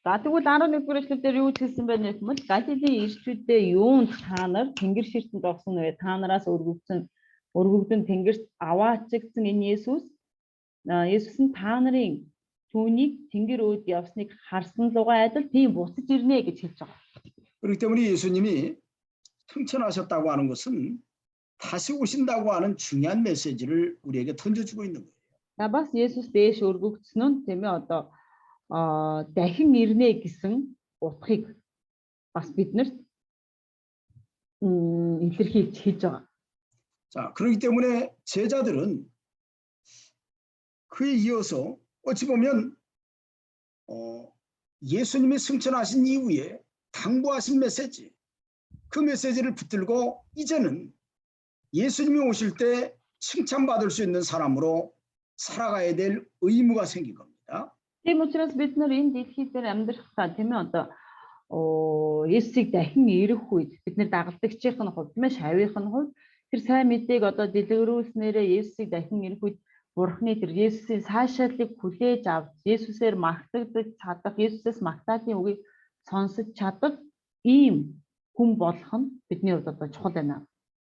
За тэгвэл 11-р эшлэлдэр юу хэлсэн бэ гэвэл Галилийн ирчүүдээ юунд та нар тэнгэр ширтэнд орсон вэ? Та нараас өргөгдөн тэнгэрт аваачигдсан энэ Есүс нь та нарын түүнийг тэнгэр өөд явсныг харсан лугай адил тийм буцаж ирнэ гэж хэлж байгаа. 그렇기 때문에 예수님이 승천하셨다고 하는 것은 다시 오신다고 하는 중요한 메시지를 우리에게 던져주고 있는 거예요. За бас Есүс дээш өргөгдсөн нь тийм ээ одоо дахин ирнэ гэсэн утгыг бас биднэрт илэрхийлж хэлж байгаа. 자, 그렇기 때문에 제자들은 그에 이어서 어찌 보면 예수님이 승천하신 이후에 당부하신 메시지, 그 메시지를 붙들고 이제는 예수님이 오실 때 칭찬받을 수 있는 사람으로 살아가야 될 의무가 생긴 겁니다. Тийм учраас бид нар энэ дэлхий дээр амьдрахтаа тийм ээ одоо Есүсийг дахин ирэх үед бид нар дагалдагчийн хувьд тийм ээ шавийн хувьд тэр сайн мэдээг одоо дэлгэрүүлснээрээ Есүсийг дахин ирэх үед Бурхны тэр Есүсийн сайшааллыг хүлээж авч Есүсээр магтагдаж чадах, Есүсээс магтаалын үгийг сонсож чадах ийм хүн болох нь бидний хувьд одоо чухал байна.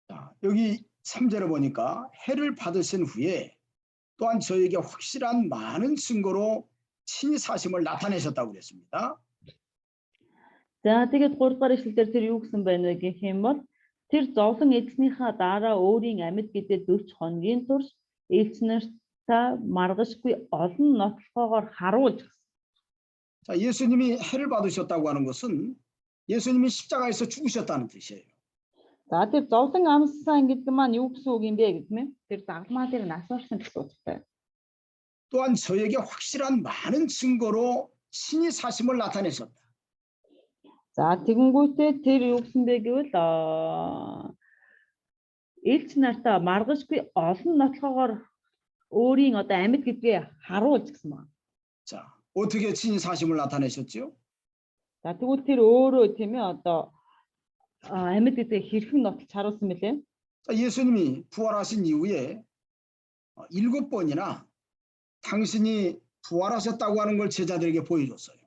자, 여기 3절에 보니까 해를 받으신 후에 또한 저에게 확실한 많은 증거로 친히 사심을 나타내셨다고 그랬습니다. За тэгээд 3 дугаар ишлэлээр тэр юу гэсэн байна вэ гэх юм бол тэр зовлон эзснийхаа дараа өөрийн амьд гэдэг 40 хоногийн турш элч нартай маргашгүй олон нотлохоогоор харуулж гисэн. 자, 예수님이 해를 받으셨다고 하는 것은 예수님이 십자가에서 죽으셨다는 뜻이에요. За тэр зовлон амссан гэдэг маань юу гэсэн үг юм бэ гэхмээ? Тэр загламаа дээр насварсан гэсэн утгатай. 또한 저에게 확실한 많은 증거로 신이 사심을 나타내셨다. За тэгэнгүүтээ тэр юу гэсэн бэ гэвэл элч нартай маргашгүй олон нотлохоогоор өөрийн одоо амьд гэдгээ харуулж гисэн байна. 자, 어떻게 친히 사심을 나타내셨죠? За тэгвэл тэр өөрөө тийм ээ одоо амьд гэдгээ хэрхэн нотлож харуулсан мөлий? 자, 예수님이 부활하신 이후에 7번이나 당신이 부활하셨다고 하는 걸 제자들에게 보여줬어요.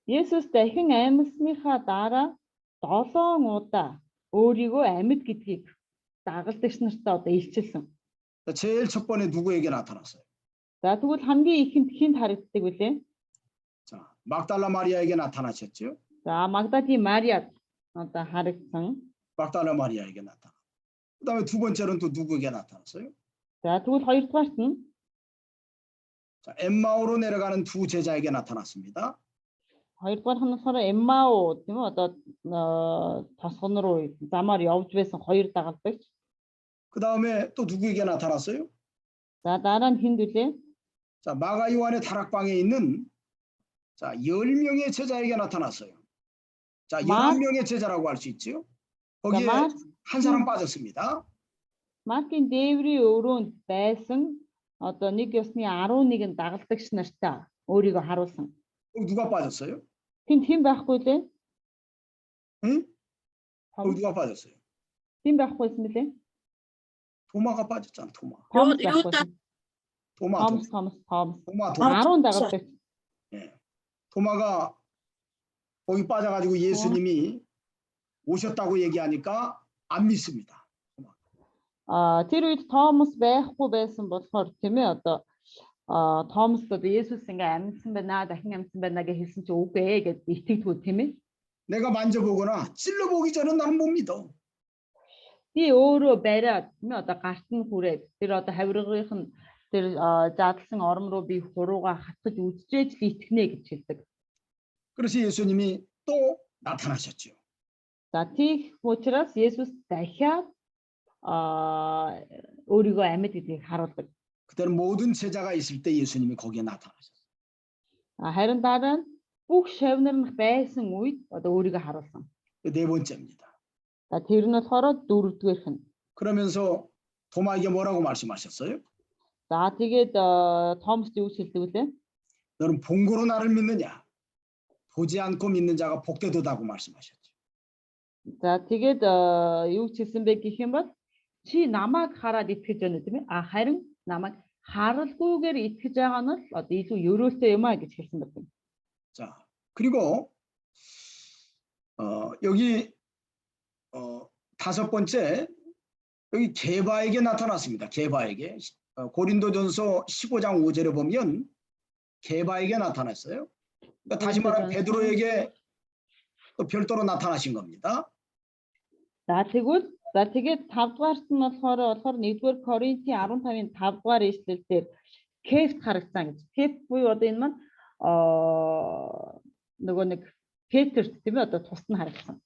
Есүс дахин амьсныхаа дараа 7 удаа өөрийгөө амьд гэдгийг дагалдагч нартай одоо илчилсэн. 자, 제일 첫 번에 누구에게 나타났어요? За тэгвэл хамгийн ихэнд хэн харагддаг вүлээ? 자, 막달라 마리아에게 나타나셨죠? За Магдалийн Мариад одоо харагдсан. 막달라 마리아에게 나타나. 그다음에 두 번째는 또 누구에게 나타났어요? За тэгвэл хоёрдугаарт нь 자, 엠마오로 내려가는 두 제자에게 나타났습니다. хоёрдугаарх нь болохоор Эммау тийм үү одоо тосгон руу замаар явж байсан хоёр дагалдагч. 그다음에 또 누구에게 나타났어요? За дараа нь хэн вүлээ? 자, 마가 요한의 다락방에 있는 자, 10명의 제자에게 나타났어요. 자, 11명의 제자라고 할 수 있죠. 거기에 Мар- 한 사람 빠졌습니다. Маркийн дээврийн өрөөнд байсан одоо нэг ёсны 11 дагалдагч нартай өөрийгөө харуулсан. 거기 누가 빠졌어요? Тэнд хэн байхгүй лээ? 응? 거기 누가 빠졌어요? Хэн байхгүйсэн бэлээ? 도마가 빠졌잖아. 도마. Томс Юутай? байхгүйсэн. 도마. Томс. 도마. 10 дагалдагч. 예. 도마가 거기 빠져가지고 예수님이 오셨다고 얘기하니까 안 믿습니다. Тэр үед Томс байхгүй байсан болохоор тийм ээ одоо Томс одоо Есүс ингээ амьдсан байна, дахин амьдсан байна гэж хэлсэн чи үгүй ээ гэж итгэдэггүй тийм ээ. 내가 만져보거나 찔러보기 전에 나는 못 믿어. Би өөрөө бариад тийм ээ одоо гарт нь хүрээд тэр одоо хавиргынх нь тэр задлсан ором руу би хурууга хатгаж үзчихэж л итгэнэ гэж хэлдэг. 그래서 예수님이 또 나타나셨죠. За тийх учраас Есүс дахиад өөрийгөө амьд гэдгийг харуулдаг. 그때는 모든 제자가 있을 때 예수님이 거기에 나타나셨어요. Харин дараа нь бүх шавнарнах байсан үед одоо өөрийгөө харуулсан. 네 번째입니다. За тэр нь болохоор дөрөвдүгээрх нь. 그러면서 도마에게 뭐라고 말씀하셨어요? За тэгээд Томс юу гэж хэлдэг вүлээ? 너는 본고로 나를 믿느냐? 보지 않고 믿는 자가 복되도다고 말씀하셨죠. За тэгээд юу гэж хэлсэн бэ гэх юм бол чи намайг хараад итгэж байна тийм ээ. Харин намайг харалгүйгээр итгэж байгаа нь л одоо илүү ерөөлтэй юм а гэж хэлсэн байна. 자, 그리고 여기 다섯 번째 여기 게바에게 나타났습니다. 게바에게 고린도전서 15장 5절에 보면 게바에게 나타났어요. 그러니까 다시 말하면 베드로에게 또 별도로 나타나신 겁니다. За тэгээд 5 дугаарт нь болохоор 1-р Коринтын 15-ын 5 дугаар ишлэл дээр Кефт харагдсан гэж. Кефт буюу одоо энэ маань нөгөө нэг Петерт тийм ээ одоо тусад нь харагдсан.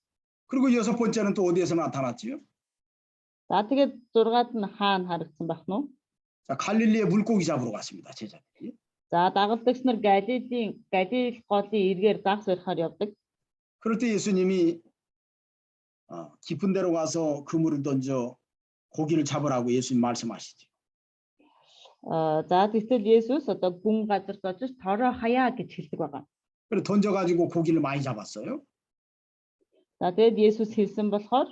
그리고 여섯 번째는 또 어디에서 나타났지요? За тэгээд 6-ад нь хаана харагдсан байх нь вэ? 자, 갈릴리에 물고기 잡으러 갔습니다. 제자들이. За дагалдагч нар Галил голын эргээр загс барихаар явдаг. 그럴 때 예수님이 깊은 데로 가서 그물을 던져 고기를 잡으라고 예수님 말씀하시죠. За тэгвэл Есүс одоо гүн газарт очиж тороо хаяа гэж хэлдэг байгаа. 그래서 던져가지고 고기를 많이 잡았어요. За тэгээд Есүс хэлсэн болохоор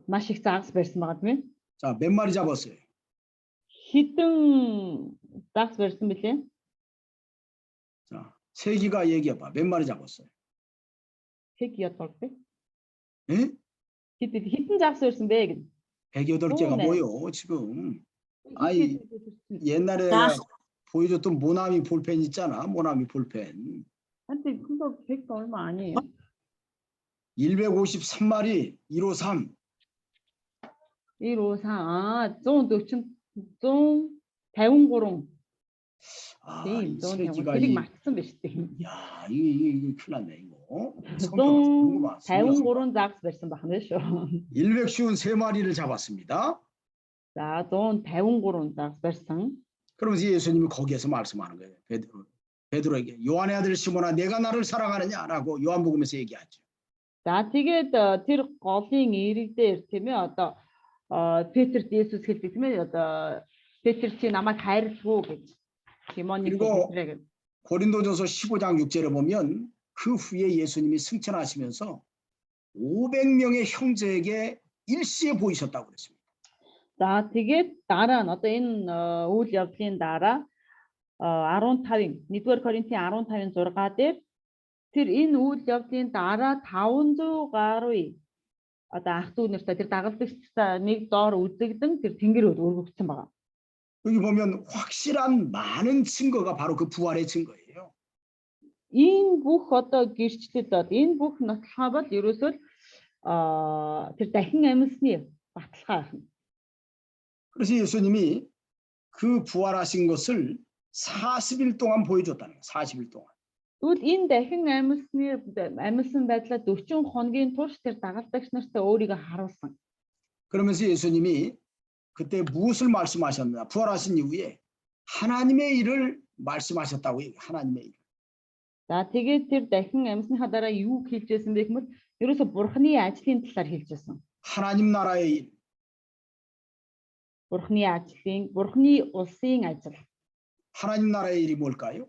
маш их загс барьсан байгаа тийм ээ. 자, 몇 마리 잡았어요? Хэдэн загс барьсан бэлээ? 자, 세기가 얘기해봐. 몇 마리 잡았어요? Тэг яддаг. 예? Хэдэн загс барьсан бэ гэж. 108개가 네. 뭐요 지금? 아이, 옛날에 보여줬던 모나미 볼펜 있잖아. 모나미 볼펜. 한테 큰거 100도 얼마 아니에요. 153마리 153. 153 153 아, тийм 이 150 세기가 тэрийг 이, мартсан биз дээ. 야, 이게 큰일 났네 이거. 성경 153 загс барьсан байна шүү. 153마리를 잡았습니다. За 153 загс барьсан. 그러면서 예수님이 거기에서 말씀하는 거예요. 베드로에게 요한의 아들 시몬아 내가 나를 사랑하느냐라고 요한복음에서 얘기하죠. За тэгээд тэр голын эрэг дээр тийм ээ одоо Петерт Есүс хэлдэг тийм ээ одоо Петр чи намайг хайрлгүй гэж Симоны 그리고 Петр에게. 고린도전서 15장 6절에 보면 그 후에 예수님이 승천하시면서 500명의 형제에게 일시에 보이셨다고 그랬습니다. За тэгээд дараа нь одоо энэ үйл явдлын дараа 15-ын 1-р Коринтын 15-ын 6 дээр тэр энэ үйл явдлын дараа 500 гаруй одоо ах дүү нартай тэр дагалдагчтай нэг доор үзэгдэн тэр тэнгэр өргөгдсөн байгаа. 여기 보면 확실한 많은 증거가 바로 그 부활의 증거예요. Энэ бүх одоо гэрчлэлд энэ бүх нотлохоо бол ерөөсөө тэр дахин амьсны баталгаа байна. 그래서 예수님이 그 부활하신 것을 40일 동안 보여줬다는 거예요. 40일 동안. Тэгвэл энэ дахин амьсан байдлаа 40 хоногийн турш тэр дагалдагч нартай өөрийгөө харуулсан. 그러면서 예수님이 그때 무엇을 말씀하셨나? 부활하신 이후에 하나님의 일을 말씀하셨다고 얘기해요. 하나님의 일. За тэгээд тэр дахин амьсныхаа дараа юу хэлж байсан бэ гэвэл ерөөсө бурхны ажлын талаар хэлж байсан. 하나님 나라의 일, Бурхны улсын ажил. 하나님 나라의 일이 뭘까요?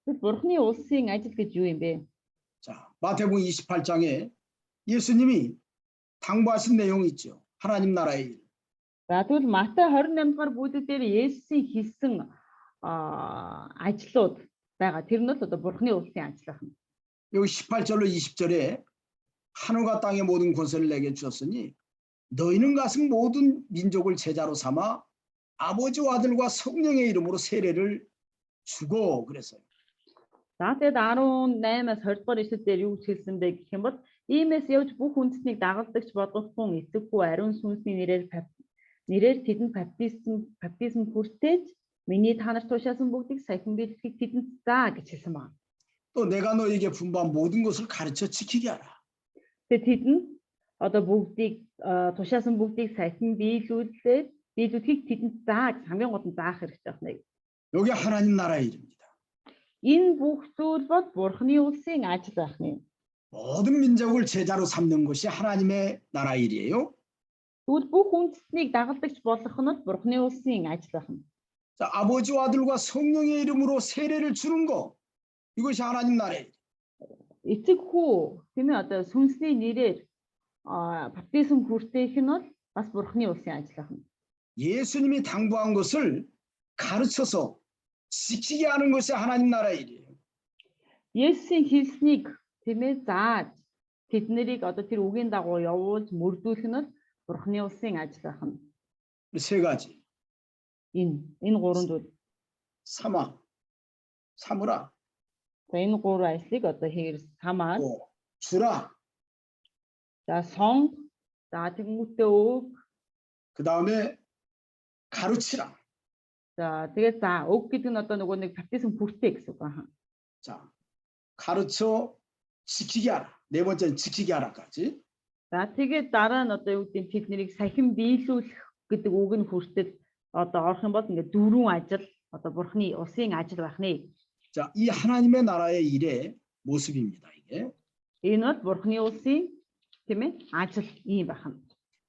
Бурхны улсын ажил гэж юу юм бэ? 자, 마태복음 28장에 예수님이 당부하신 내용이 있죠. 하나님 나라의 일. За тэгвэл Матай 28 дугаар бүлэг дээр Есүсийн хийсэн ажлууд байгаа. Тэр нь л одоо Бурхны улсын ажил байна. 여기 18절로 20절에 하늘과 땅의 모든 권세를 내게 주셨으니 너희는 가서 모든 민족을 제자로 삼아 아버지와 아들과 성령의 이름으로 세례를 주고 그랬어요. За тэгээд 18-аас 20 дугаар ишлэлээр юу хэлсэн бэ гэх юм бол иймээс явж бүх үндэснийг дагалдагч болгох хүн эцэггүй ариун сүнсний нэрээр тэдэнд баптизм хүртээж миний та нарт тушаасан бүгдийг сахин бэлтгэх тэдэнд заа гэж хэлсэн байна. 또 내가 너에게 분부한 모든 것을 가르쳐 지키게 하라. Тэгээд тэдэнд одоо бүгдийг тушаасан бүгдийг сахин биелүүлэхийг тэдэнд заа гэж хамгийн гол нь заах хэрэгтэй байна. 여기 하나님 나라의 일입니다. Энэ бүх зүйл бол Бурхны улсын ажил байх нь. 모든 민족을 제자로 삼는 것이 하나님의 나라의 일이에요. Тэгвэл бүх үндэстнийг дагалдагч болгох нь Бурхны улсын ажил байх нь. 자, 아버지와 아들과 성령의 이름으로 세례를 주는 거 이것이 하나님 나라의 일. Эцэг хүү тийм ээ одоо сүнсний нэрээр баптизм хүртээх нь бол бас Бурхны улсын ажил байна. 예수님이 당부한 것을 가르쳐서 지키게 하는 것이 하나님 나라의 일이에요. Есүсийн хэлснийг тийм ээ зааж тэднийг одоо тэр үгийн дагуу явуулж мөрдүүлэх нь бол Бурхны улсын ажил байна. 세 가지. Энэ гурван зүйл. 삼으라. За энэ гурван ажлыг одоо хамаад 또 주라. за сон за тэгмүтээ өг 그 다음에 가르치라. за тэгээд за өг гэдэг нь одоо нөгөө нэг баптизм хүртээ гэсэн үг байна. 자, 가르쳐 지키게 하라. 네 번째는 지키게 하라까지. За тэгээд дараа нь одоо юу гэдэг тэд нарыг сахин биелүүлэх гэдэг үг нь хүртэл одоо орох юм бол ингээд дөрвөн ажил одоо Бурхны улсын ажил байх нэ. 자, 이 하나님의 나라의 일의 모습입니다. 이게. Энэ бол Бурхны улсын тийм ээ ажил ийм байх нь.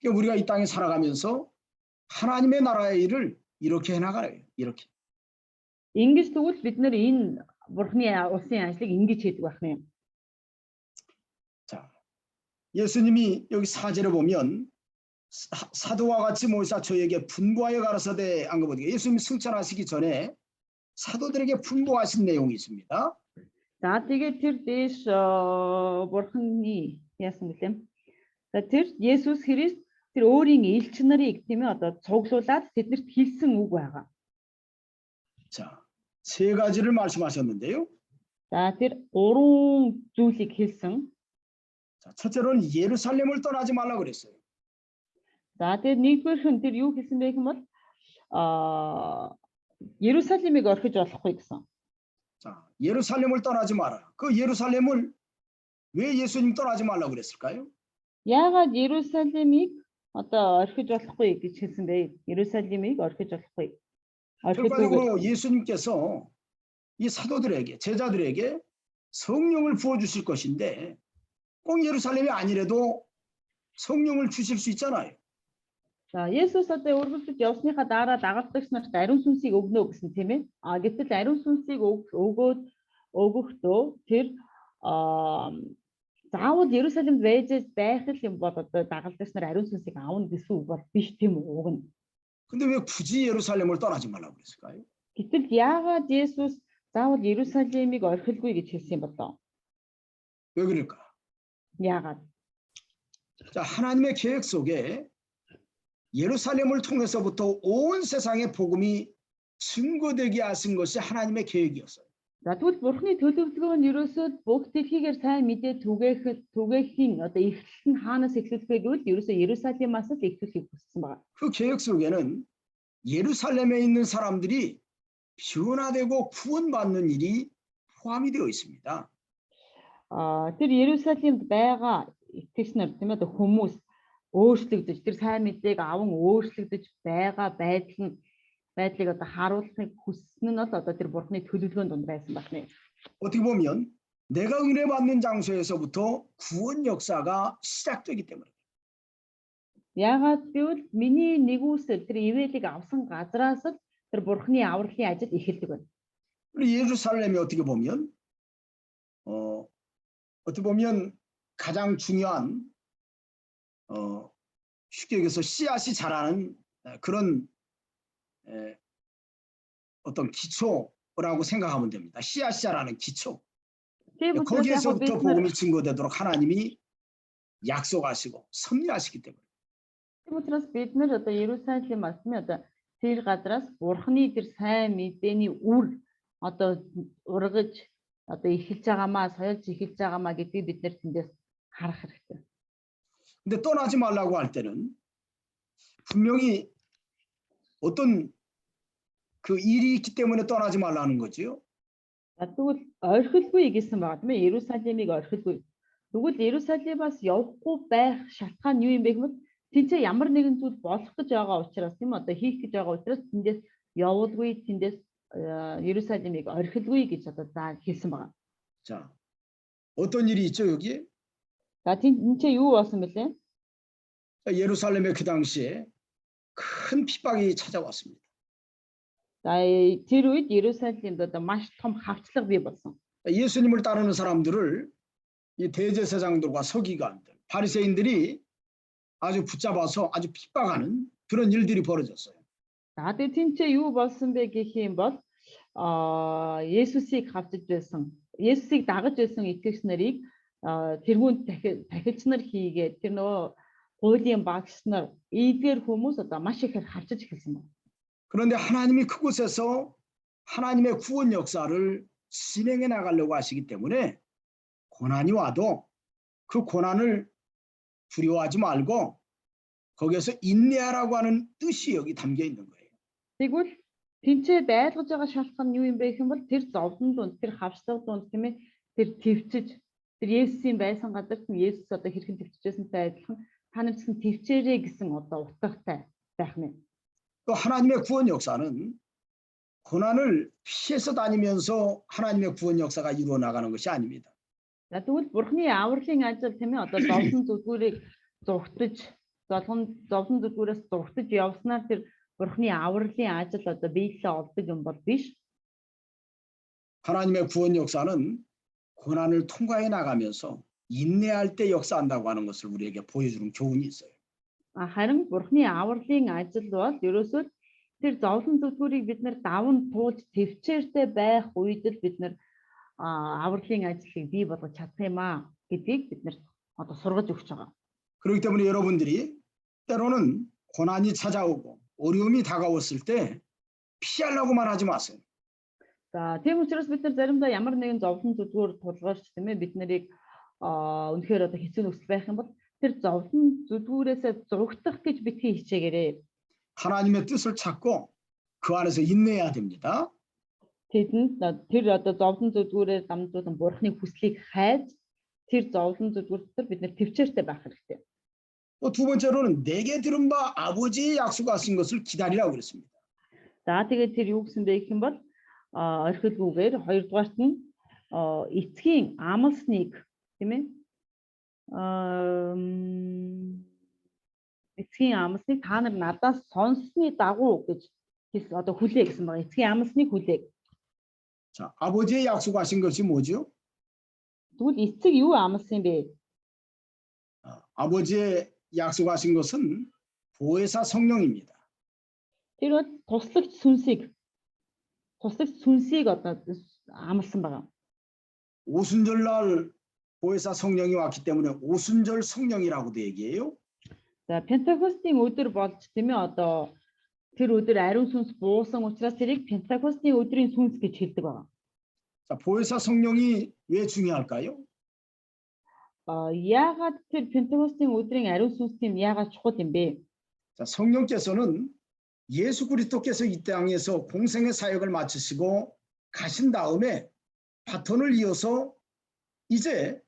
그러니까 우리가 이 땅에 살아가면서 하나님의 나라의 일을 이렇게 해나가요. 이렇게. Ингэж тэгвэл бид нэр энэ Бурхны улсын ажлыг ингэж хийдэг байх нэ. 자, 예수님이 여기 4절에 보면 사도와 같이 모이사 저에게 분부하여 가라사대 한 거 보니까 예수님이 승천하시기 전에 사도들에게 분부하신 내용이 있습니다. За тэгээд тэр дээш Бурхны яасан гэлээ. За тэр Есүс Христ тэр өөрийн элч нарыг тийм ээ одоо цуглуулад тэднэрт хэлсэн үг байгаа. 자, 세 가지를 말씀하셨는데요. За тэр гурван зүйлийг хэлсэн. 자, 첫째로는 예루살렘을 떠나지 말라고 그랬어요. За тэгээд нэгдүгээр хүн тэр юу хэлсэн бэ гэвэл Иерусалимыг орхиж болохгүй гэсэн. 자, 예루살렘을 떠나지 마라. 그 예루살렘을 왜 예수님 떠나지 말라고 그랬을까요? Яагаад Иерусалимыг одоо орхиж болохгүй гэж хэлсэн бэ? Иерусалимыг орхиж болохгүй. 결과적으로 예수님께서 이 사도들에게 제자들에게 성령을 부어 주실 것인데 꼭 예루살렘이 아니래도 성령을 주실 수 있잖아요. За Есүс одоо өргөлдөж явсныхаа дараа дагалдагч нарт ариун сүнсийг өгнө гэсэн тийм ээ. Гэтэл ариун сүнсийг өгөхдөө тэр заавал Иерусалимд байх юм бол одоо дагалдагч нар ариун сүнсийг аавна гэсэн үг бол биш тийм үү уг нь. 근데 왜 굳이 예루살렘을 떠나지 말라고 그랬을까요? Гэтэл яагаад Есүс заавал Иерусалимыг орхилгүй гэж хэлсэн юм бол? 왜 그럴까? яагаад? 자, 하나님의 계획 속에 예루살렘을 통해서부터 온 세상의 복음이 증거되게 하신 것이 하나님의 계획이었어요. За тэгвэл Бурхны төлөвлөгөө нь ерөөсөө бүх дэлхийгээр сайн мэдээ түгээхийн одоо эхлэл нь хаанаас эхлэх вэ гэвэл ерөөсөө Иерусалимаас л эхлэхийг хүссэн байна. 그 계획 속에는 예루살렘에 있는 사람들이 변화되고 구원받는 일이 포함이 되어 있습니다. Тэр Иерусалимд байгаа итгэгч нар тийм ээ хүмүүс өөрчлөгдөж тэр сайн мэдээг аван өөрчлөгдөж байгаа байдлыг одоо харуулахыг хүссэн нь бол одоо тэр Бурхны төлөвлөгөөнд дунд байсан байна. 어떻게 보면 내가 은혜 받는 장소에서부터 구원 역사가 시작되기 때문에. Яагаад гэвэл миний нэгүсэл тэр ивэлийг авсан газраас л тэр бурхны авралын ажил эхэлдэг байна. 우리 예루살렘이 어떻게 보면 어떻게 보면 가장 중요한 쉽게 얘기해서 씨앗이 자라는 그런 어떤 기초라고 생각하면 됩니다. 씨앗이 자라는 기초. Тийм учраас яг 거기에서부터 бид нар 복음이 증거되도록 하나님이 약속하시고 섭리하시기 때문에. тийм учраас бид нар одоо Иерусалим албаны одоо тэр газраас бурхны тэр сайн мэдээний үр одоо ургаж одоо эхэлж байгаамаа, соёлж эхэлж байгаамаа гэдгийг бид нар тэндээс харах хэрэгтэй. 근데 떠나지 말라고 할 때는 분명히 어떤 그 일이 있기 때문에 떠나지 말라는 거지요. Тэгвэл орхилгүй гэсэн байгаа тийм ээ. Иерусалимыг орхилгүй. Тэгвэл Иерусалимаас явахгүй байх шалтгаан юу юм бэ гэвэл тэнцээ ямар нэгэн зүйл болох гэж байгаа учраас тийм одоо хийх гэж байгаа учраас тэндээс явуулгүй, тэндээс Иерусалимыг орхилгүй гэж одоо хэлсэн байгаа. 자, 어떤 일이 있죠 여기? За тэнцээ юу болсон бэлээ? 예루살렘에 그 당시에 큰 핍박이 찾아왔습니다. За тэр үед Иерусалимд одоо маш том хавчлага бий болсон. 예수님을 따르는 사람들을 이 대제사장들과 서기관들, 바리새인들이 아주 붙잡아서 아주 핍박하는 그런 일들이 벌어졌어요. За тэгээ тэнцээ юу болсон бэ гэх юм бол Есүсийг хавчиж байсан, Есүсийг дагаж байсан итгэгч нарыг тэргүүнд тахилч нар хийгээд тэр нөгөө хуулийн багш нар ийдгээр хүмүүс одоо маш ихээр хавчиж эхэлсэн байна. 그런데 하나님이 그곳에서 하나님의 구원 역사를 진행해 나가려고 하시기 때문에 고난이 와도 그 고난을 두려워하지 말고 거기에서 인내하라고 하는 뜻이 여기 담겨 있는 거예요. Тэгвэл тэнцээ байлгаж байгаа шалтгаан нь юу юм бэ гэх юм бол тэр зовлон донд, тэр хавчлага донд тийм ээ, тэр төвчж, тэр Есүсийн байсан газар нь Есүс одоо хэрхэн төвчжсэнтэй адилхан та нар гэсэн төвчээрээ гэсэн одоо утгатай байх нэ. 또 하나님의 구원 역사는 고난을 피해서 다니면서 하나님의 구원 역사가 이루어 나가는 것이 아닙니다. За тэгвэл бурхны авралын ажил тийм ээ одоо зовлон зүдгүүрийг зугтаж, зовлон зүдгүүрээс зугтаж явснаар тэр бурхны авралын ажил одоо биелэлээ олдог юм бол биш. 하나님의 구원 역사는 고난을 통과해 나가면서 인내할 때 역사한다고 하는 것을 우리에게 보여주는 교훈이 있어요. Харин бурхны авралын ажил бол ерөөсөө тэр зовлон зүдгүүрийг бид нар даван туулж төвчээртэй байх үед л бид нар авралын ажлыг бий болгож чадах юм аа гэдгийг бид нар одоо сургаж өгч байгаа. 그렇기 때문에 여러분들이 때로는 고난이 찾아오고 어려움이 다가왔을 때 피하려고만 하지 마세요. За тийм учраас бид нар заримдаа ямар нэгэн зовлон зүдгүүр тулгарч тийм ээ бид нарыг үнэхээр одоо хэцүү нөхцөл байх юм бол тэр зовлон зүдгүүрээс зугтах гэж битгий хичээгээрэй. 하나님의 뜻을 찾고 그 안에서 인내해야 됩니다. Тэдэнд тэр одоо зовлон зүдгүүрээр дамжуулан бурхны хүслийг хайж тэр зовлон зүдгүүр дотор бид нар төвчээртэй байх хэрэгтэй. 또 두 번째로는 내게 들은 바 아버지의 약속하신 것을 기다리라고 그랬습니다. За тэгээд тэр юу гэсэн бэ гэх юм бол орхилгүйгээр хоёрдугаарт нь эцгийн амлсныг тийм ээ эцгийн амлсныг та нар надаас сонссны дагуу гэж одоо хүлээ гэсэн байгаа. Эцгийн амлсныг хүлээг. 자, 아버지의 약속하신 것이 뭐죠? Тэгвэл эцэг юу амлсан бэ? 아버지의 약속하신 것은 보혜사 성령입니다. Тэр бол туслагч сүнсийг одоо амлсан байгаа. 오순절날 보혜사 성령이 왔기 때문에 오순절 성령이라고도 얘기해요. За Пентекостийн өдөр болж тийм ээ одоо тэр өдөр ариун сүнс буусан учраас тэрийг Пентекостийн өдрийн сүнс гэж хэлдэг байгаа. 자, 보혜사 성령이 왜 중요할까요? Яагаад тэр Пентекостийн өдрийн ариун сүнс тийм яагаад чухал юм бэ? 자, 성령께서는 예수 그리스도께서 이 땅에서 공생의 사역을 마치시고 가신 다음에 바톤을 이어서 이제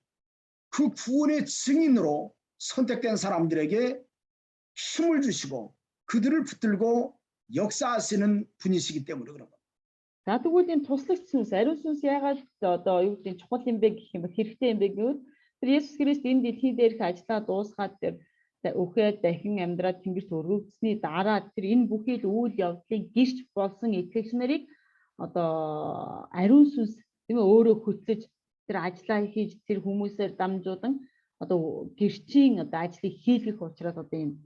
그 구원의 증인으로 선택된 사람들에게 힘을 주시고 그들을 붙들고 역사하시는 분이시기 때문에 그런 겁니다. За тэгвэл энэ туслагч сүнс, ариун сүнс яагаад одоо юу гэдэг нь чухал юм бэ гэх юм бол хэрэгтэй юм бэ гэвэл тэр Есүс Христ энэ дэлхий дээрх ажлаа дуусгаад тэр өхөө дахин амьдраад Тэнгэрт өргөгдсөний дараа тэр энэ бүхий л үйл явдлыг гэрч болсон итгэгч нарыг одоо ариун сүнс тийм ээ өөрөө хөтлөж тэр ажлаа хийж тэр хүмүүсээр дамжуулан одоо гэрчийн одоо ажлыг хийлгэх учраас одоо энэ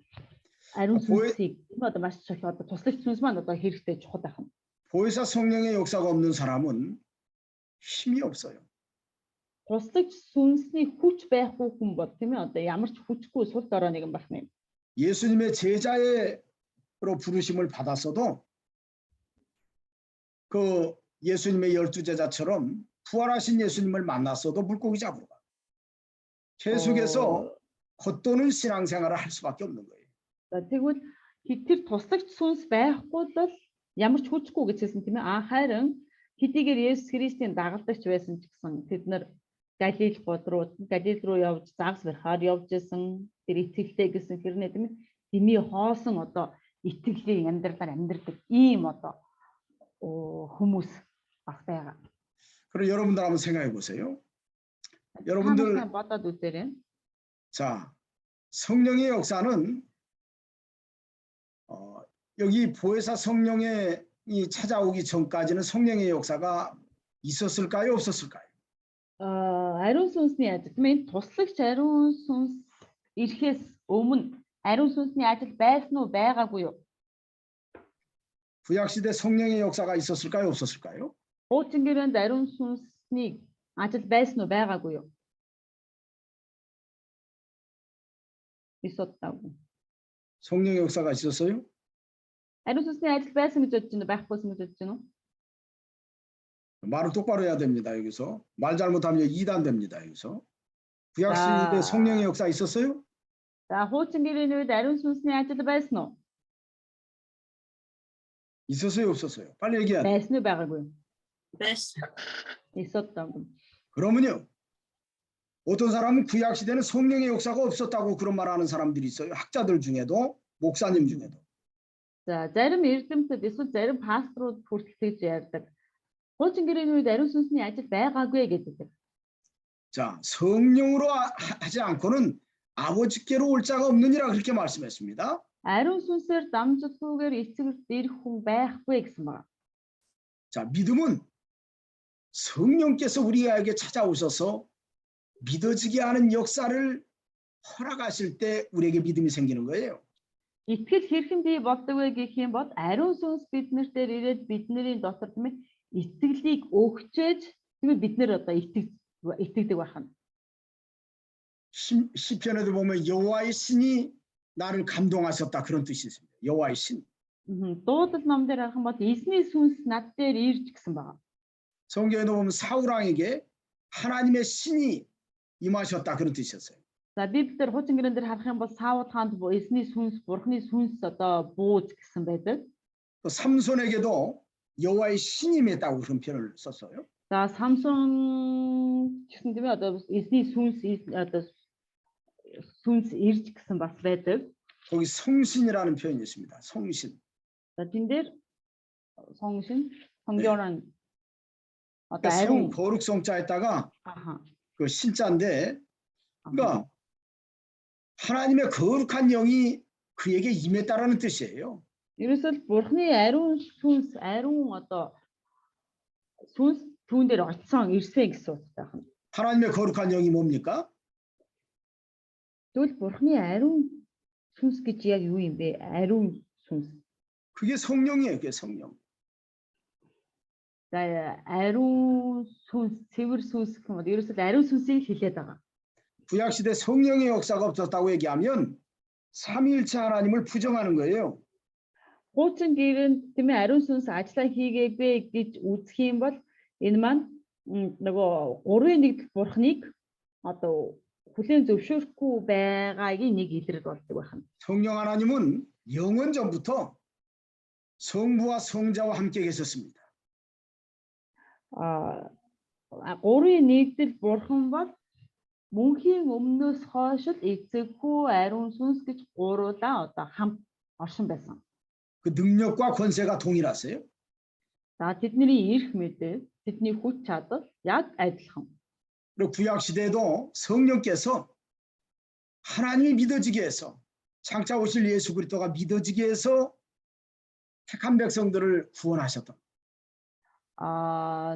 ариун сүнсийг тийм ээ одоо маш их одоо туслагч сүнс маань одоо хэрэгтэй чухал байна. 보혜사 성령의 역사가 없는 사람은 힘이 없어요. Туслагч сүнсний хүч байхгүй хүн бол тийм ээ одоо ямар ч хүчгүй сул дорой нэгэн байх юм. 예수님의 제자로 부르심을 받았어도 그 예수님의 12제자처럼 부활하신 예수님을 만났어도 물고기 잡으러 가. 계속해서 겉도는 신앙생활을 할 수밖에 없는 거예요. За тэгвэл тэр туслагч сүнс байхгүй бол ямар ч хүчгүй гэж хэлсэн тийм ээ. Харин хэдийгээр Есүс Христийн дагалдагч байсан ч гэсэн тэд нар Галил руу явж загас барихаар явж исэн тэр итгэлтэй гэсэн хэрнээ тийм ээ. Дими хоосон одоо итгэлийн амьдралаар амьдардаг ийм одоо хүмүүс баг байгаа. 그럼 여러분들 한번 생각해 보세요. 여러분들 бодоод үзээрэй. 자, 성령의 역사는 여기 보혜사 성령의 이 찾아오기 전까지는 성령의 역사가 있었을까요, 없었을까요? Ариун сүнсний ажил тийм ээ туслагч ариун сүнс ирэхээс өмнө ариун сүнсний ажил байсан уу байгаагүй юу? 구약 시대 성령의 역사가 있었을까요, 없었을까요? Хуучин гэрээнд ариун сүнсний ажил байсан уу байгаагүй юу? 있었다고. 성령의 역사가 있었어요? 아리ун сүнсний ажил байсан гэж бодож байна, байхгүйсэн гэж бодож байна уу? 말을 똑바로 해야 됩니다. 여기서 말 잘못하면 이단 됩니다. 여기서 구약 시대 성령의 역사 있었어요? За хуучин гэрээний үед ариун сүнсний ажил байсан уу? 있었어요, 없었어요? 빨리 얘기해야 돼. Байсан уу байгаагүй юу? байсан. 있었다고. 그러면요. 어떤 사람은 구약 시대는 성령의 역사가 없었다고 그런 말하는 사람들이 있어요. 학자들 중에도 목사님 중에도. За зарим эрдэмтэд эсвэл зарим пасторууд хүртэл тэгж ярьдаг. Хуучин гэрээний үед ариун сүнсний ажил байгаагүй гэдэг. 자, 성령으로 하지 않고는 아버지께로 올 자가 없느니라 그렇게 말씀했습니다. Ариун сүнсээр дамжуулгүйгээр эцэгт ирэх хүн байхгүй гэсэн байна. 자, 믿음은 성령께서 우리에게 찾아오셔서 믿어지게 하는 역사를 허락하실 때 우리에게 믿음이 생기는 거예요. Итгэл хэрхэн бий болдог вэ гэх юм бол ариун сүнс биднэртээр ирээд бидний дотор тийм ээ итгэлийг өгчээж тийм ээ бид нэр одоо итгэдэг байна. 시편에도 보면 여호와의 신이 나를 감동하셨다 그런 뜻이 있습니다. 여호와의 신. Дуудлал ном дээр харах юм бол эзний сүнс над дээр ирж гэсэн байна. 성경에도 보면 사울 왕에게 하나님의 신이 임하셨다 그런 뜻이었어요. За Библиэр хуучин гэрэн дээр харах юм бол Саул хаанд эзний сүнс, бурхны сүнс одоо бууз гэсэн байдаг. 또 삼손에게도 여호와의 신이 임했다고 그런 표현을 썼어요. За Самсон гэсэн тийм ээ одоо эзний сүнс одоо сүнс ирж гэсэн бас байдаг. 거기 성신이라는 표현이 있습니다. 성신. За тэн дээр 성신, 성결한 одоо 성 ариун 거룩성자에다가 그 신자인데 그러니까 하나님의 거룩한 영이 그에게 임했다라는 뜻이에요. ерөөсөл бурхны ариун сүнс, ариун одоо сүнс түүн дээр очсон ирсэн гэсэн утгатай байна. 하나님의 거룩한 영이 뭡니까? Тэгвэл бурхны ариун сүнс гэж яг юу юм бэ? Ариун сүнс. 그게 성령이에요. 그게 성령. За ариун сүнс, цэвэр сүнс гэх юм бол ерөөсөл ариун сүнсийг хэлээд байгаа. 구약 시대 성령의 역사가 없었다고 얘기하면 삼위일체 하나님을 부정하는 거예요. Хуучин гэрээнд тийм ээ ариун сүнс ажиллаа хийгээгүй гэж үзэх юм бол энэ маань нөгөө гурван нэг бурхныг одоо хүлээн зөвшөөрөхгүй байгаагийн нэг илрэл болдог байна. 성령 하나님은 영원 전부터 성부와 성자와 함께 계셨습니다. Гурван нэгдэл бурхан бол мөнхийн өмнөөс хойш л эцэгхүү ариун сүнс гэж гуруулаа одоо хамт оршин байсан. 그 능력과 권세가 동일하세요. За тэдний эрх мэдээ, тэдний хүч чадал яг адилхан. 그리고 구약 시대에도 성령께서 하나님이 믿어지게 해서 장차 오실 예수 그리스도가 믿어지게 해서 택한 백성들을 구원하셨다.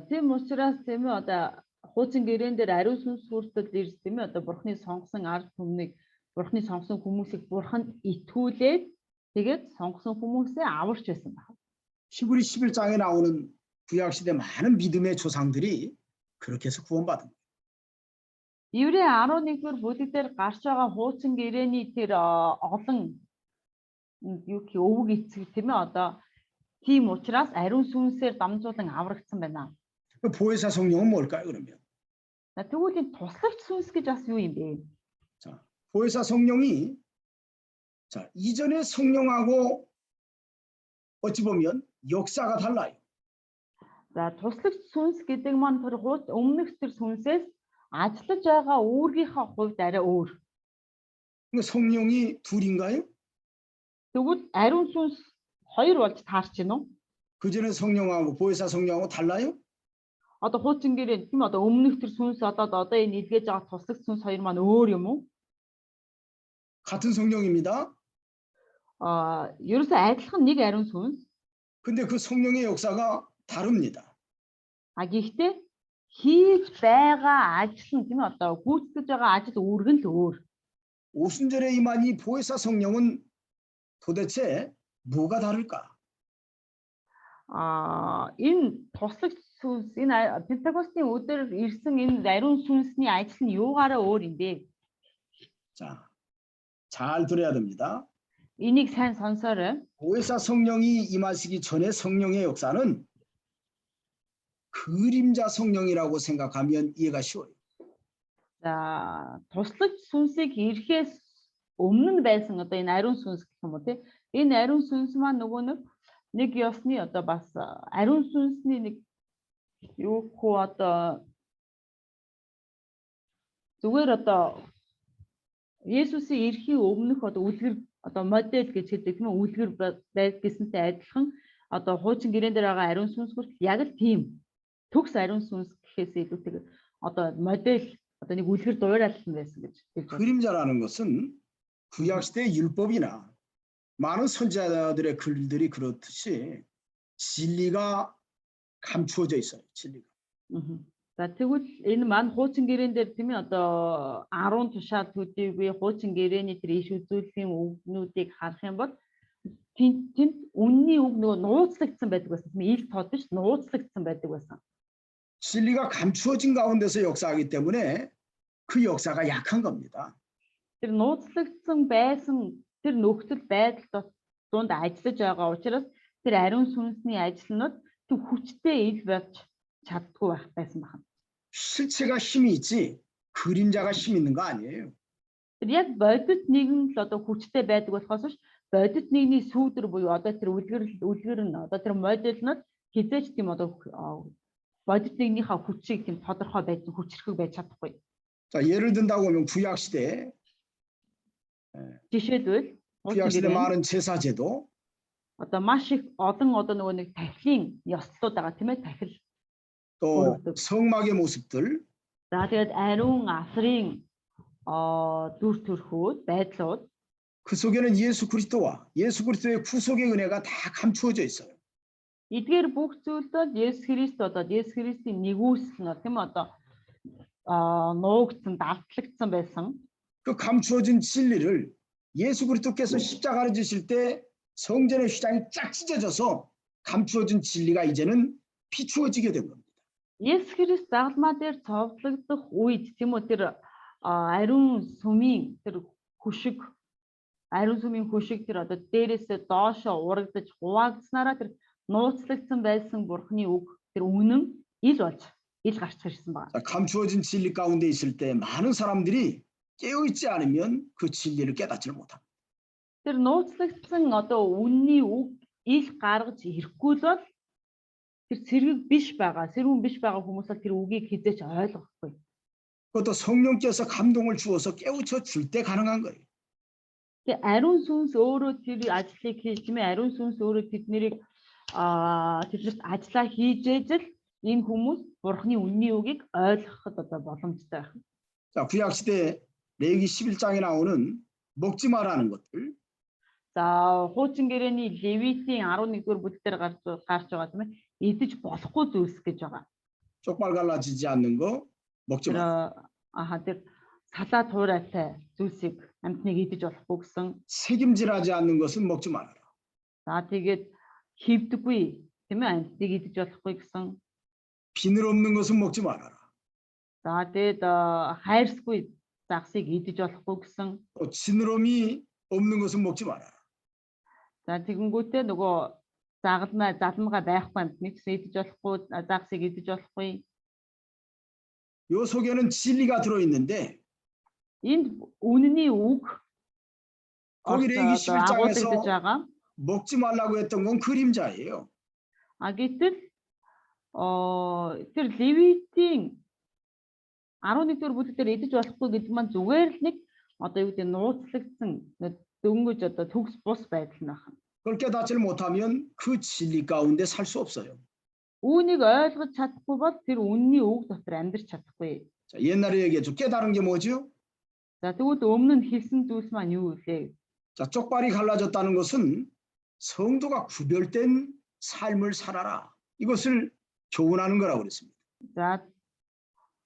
Тийм учраас тийм ээ одоо хуучин гэрээн дээр ариун сүнс хүртэл ирс тийм ээ одоо бурхны сонгосон ард түмнийг бурхны сонгосон хүмүүсийг бурханд итгүүлээд тэгээд сонгосон хүмүүсээ аварч байсан байна. 히브리 11장에 나오는 구약 시대 많은 믿음의 조상들이 그렇게 해서 구원받은 거예요. Еврей 11-р бүлэг дээр гарч байгаа хуучин гэрээний тэр олон юу гэх өвөг эцэг тийм ээ одоо тийм учраас ариун сүнсээр дамжуулан аврагдсан байна. 그 보혜사 성령은 뭘까요, 그러면? Тэгвэл энэ туслагч сүнс гэж бас юу юм бэ? 자, 보혜사 성령이 자, 이전의 성령하고 어찌 보면 역사가 달라요. За туслагч сүнс гэдэг маань тэр өмнөх тэр сүнсээс ажиллаж байгаа үүргийнхаа хувьд арай өөр. 그 성령이 둘인가요? Тэгвэл ариун сүнс хоёр болж таарч байна уу? 그전의 성령하고 보혜사 성령하고 달라요? Одоо хуучин гэрээ тийм одоо өмнөх тэр сүнс одоо энэ илгээж байгаа туслагч сүнс хоёр маань өөр юм уу? 같은 성령입니다. ерөөсөө адилхан нэг ариун сүнс. 근데 그 성령의 역사가 다릅니다. Гэхдээ хийж байгаа ажил нь тийм одоо гүйцэтгэж байгаа ажил үүрэг нь л өөр. 오순절에 임한 이 보혜사 성령은 도대체 뭐가 다를까? Энэ туслагч сүнс энэ Пентекостийн өдөр ирсэн энэ ариун сүнсний ажил нь юугаараа өөр юм бэ? 자, 잘 들어야 됩니다. Энийг сайн сонсоорой. 보혜사 성령이 임하시기 전에 성령의 역사는 그림자 성령이라고 생각하면 이해가 쉬워요. За туслагч сүнсийг ирэхээс өмнө байсан одоо энэ ариун сүнс гэх юм уу те. Энэ ариун сүнс маань нөгөө нэг ёсны одоо бас ариун сүнсний нэг юу хөө одоо зүгээр одоо Есүсийн ирэхийн өмнөх одоо үлгэр одоо модель гэж хэлдэг юм уу үлгэр байд гэсэнтэй адилхан одоо хуучин гэрээн дээр байгаа ариун сүнс хүртэл яг л тийм төгс ариун сүнс гэхээс илүүтэйгээр одоо модель одоо нэг үлгэр дуурайлсан байсан гэж хэлж байна. 그림자라는 것은 구약 시대 율법이나 많은 선지자들의 글들이 그렇듯이 진리가 감추어져 있어요. 진리가. За тэгвэл энэ маань хуучин гэрээн дээр тийм ээ одоо 10 тушаал төдийгүй хуучин гэрээний тэр иш үзүүлэхийн үгнүүдийг харах юм бол тэнд үнний үг нөгөө нууцлагдсан байдаг байсан. Тийм ил тод биш нууцлагдсан байдаг байсан. 진리가 감추어진 가운데서 역사하기 때문에 그 역사가 약한 겁니다. Тэр нууцлагдсан байсан тэр нөхцөл байдал донд ажиллаж байгаа учраас тэр ариун сүнсний ажилнууд төв хүчтэй ил болж чаддгүй байх байсан байна. 실체가 힘이 있지 그림자가 힘 있는 거 아니에요. Тэр яг бодит нэгэн л одоо хүчтэй байдаг болохоос биш бодит нэгний сүүдэр буюу одоо тэр үлгэр нь одоо тэр модельнууд хизээч тийм одоо бодит нэгнийхээ хүчийг тийм тодорхой байсан хүчрхэг байж чадахгүй. 자, 예를 든다고 하면 구약 시대 Жишээлбэл 구약 시대 많은 제사제도 одоо маш их олон одоо нөгөө нэг тахилын ёслолууд байгаа тийм ээ тахил. 또 성막의 모습들 За тэгээд ариун асрын дүр төрхүүд байдлууд 그 속에는 예수 그리스도와 예수 그리스도의 구속의 은혜가 다 감추어져 있어요. эдгээр бүх зүйлд Есүс Христ одоо Есүс Христийн нэгүсэл нь тийм одоо нуугдсан давтлагдсан байсан. 그 감추어진 진리를 예수 그리스도께서 십자가를 지실 때 성전의 휘장이 쫙 찢어져서 감추어진 진리가 이제는 비추어지게 된 겁니다. Есүс Христ загалмаа дээр цовдлогдох үед тийм үү тэр ариун сүмийн тэр хөшиг тэр одоо дээрээсээ доошоо урагдаж хуваагдсанараа тэр нууцлагдсан байсан бурхны үг тэр үнэн ил гарч ирсэн байна. 감추어진 진리 가운데 있을 때 많은 사람들이 깨어있지 않으면 그 진리를 깨닫지 못합니다. Тэр нууцлагдсан одоо үнний үг ил гаргаж ирэхгүй л бол тэр сэрүүн биш байгаа хүмүүс бол тэр үгийг хизээч ойлгохгүй. 그것도 성령께서 감동을 주어서 깨우쳐 줄 때 가능한 거예요. Тэгээ ариун сүнс өөрөө тэр ажлыг хийж ариун сүнс өөрөө тэднийг тэднэрт ажиллаа хийж ээж л энэ хүмүүс Бурхны үнний үгийг ойлгоход одоо боломжтой байх. 자, 구약 시대 레위기 11장에 나오는 먹지 마라는 것들. За хуучин гэрээний Левитийн 11-р бүлэг дээр гарч байгаа тийм ээ. Идэж болохгүй зүйлс гэж байгаа. 쪽발 갈라지지 않는 거 먹지 마. Тэр салаа туурайтай зүйлсийг амьтныг идэж болохгүй гэсэн. 책임질하지 않는 것은 먹지 말아라. За тэгээд хийвдэггүй тийм ээ амьтныг идэж болохгүй гэсэн. 비늘 없는 것은 먹지 말아라. За тэгээд хайрсгүй загсыг идэж болохгүй гэсэн. 또 지느러미 없는 것은 먹지 말아라. За тэгэнгүүтээ нөгөө залмага байхгүй амьтныг идэж болохгүй, загсыг идэж болохгүй. 요 속에는 진리가 들어 있는데 Энд үнний үг 거기 레위기 11장에서 агуулгадж байгаа. 먹지 말라고 했던 건 그림자예요. Гэтэл тэр Левитийн 11-р бүлэг дээр идэж болохгүй гэдэг маань зүгээр л нэг одоо юу гэдэг нууцлагдсан дөнгөж одоо төгс бус байдал нь байна. 그걸 깨닫지 못하면 그 진리 가운데 살 수 없어요. Үүнийг ойлгож чадахгүй бол тэр үнний үг дотор амьдрч чадахгүй. 자, 옛날에 얘기했죠. 깨달은 게 뭐죠? За тэгвэл өмнө нь хэлсэн зүйлс маань юу вэ? 자, 쪽발이 갈라졌다는 것은 성도가 구별된 삶을 살아라. 이것을 교훈하는 거라고 그랬습니다. За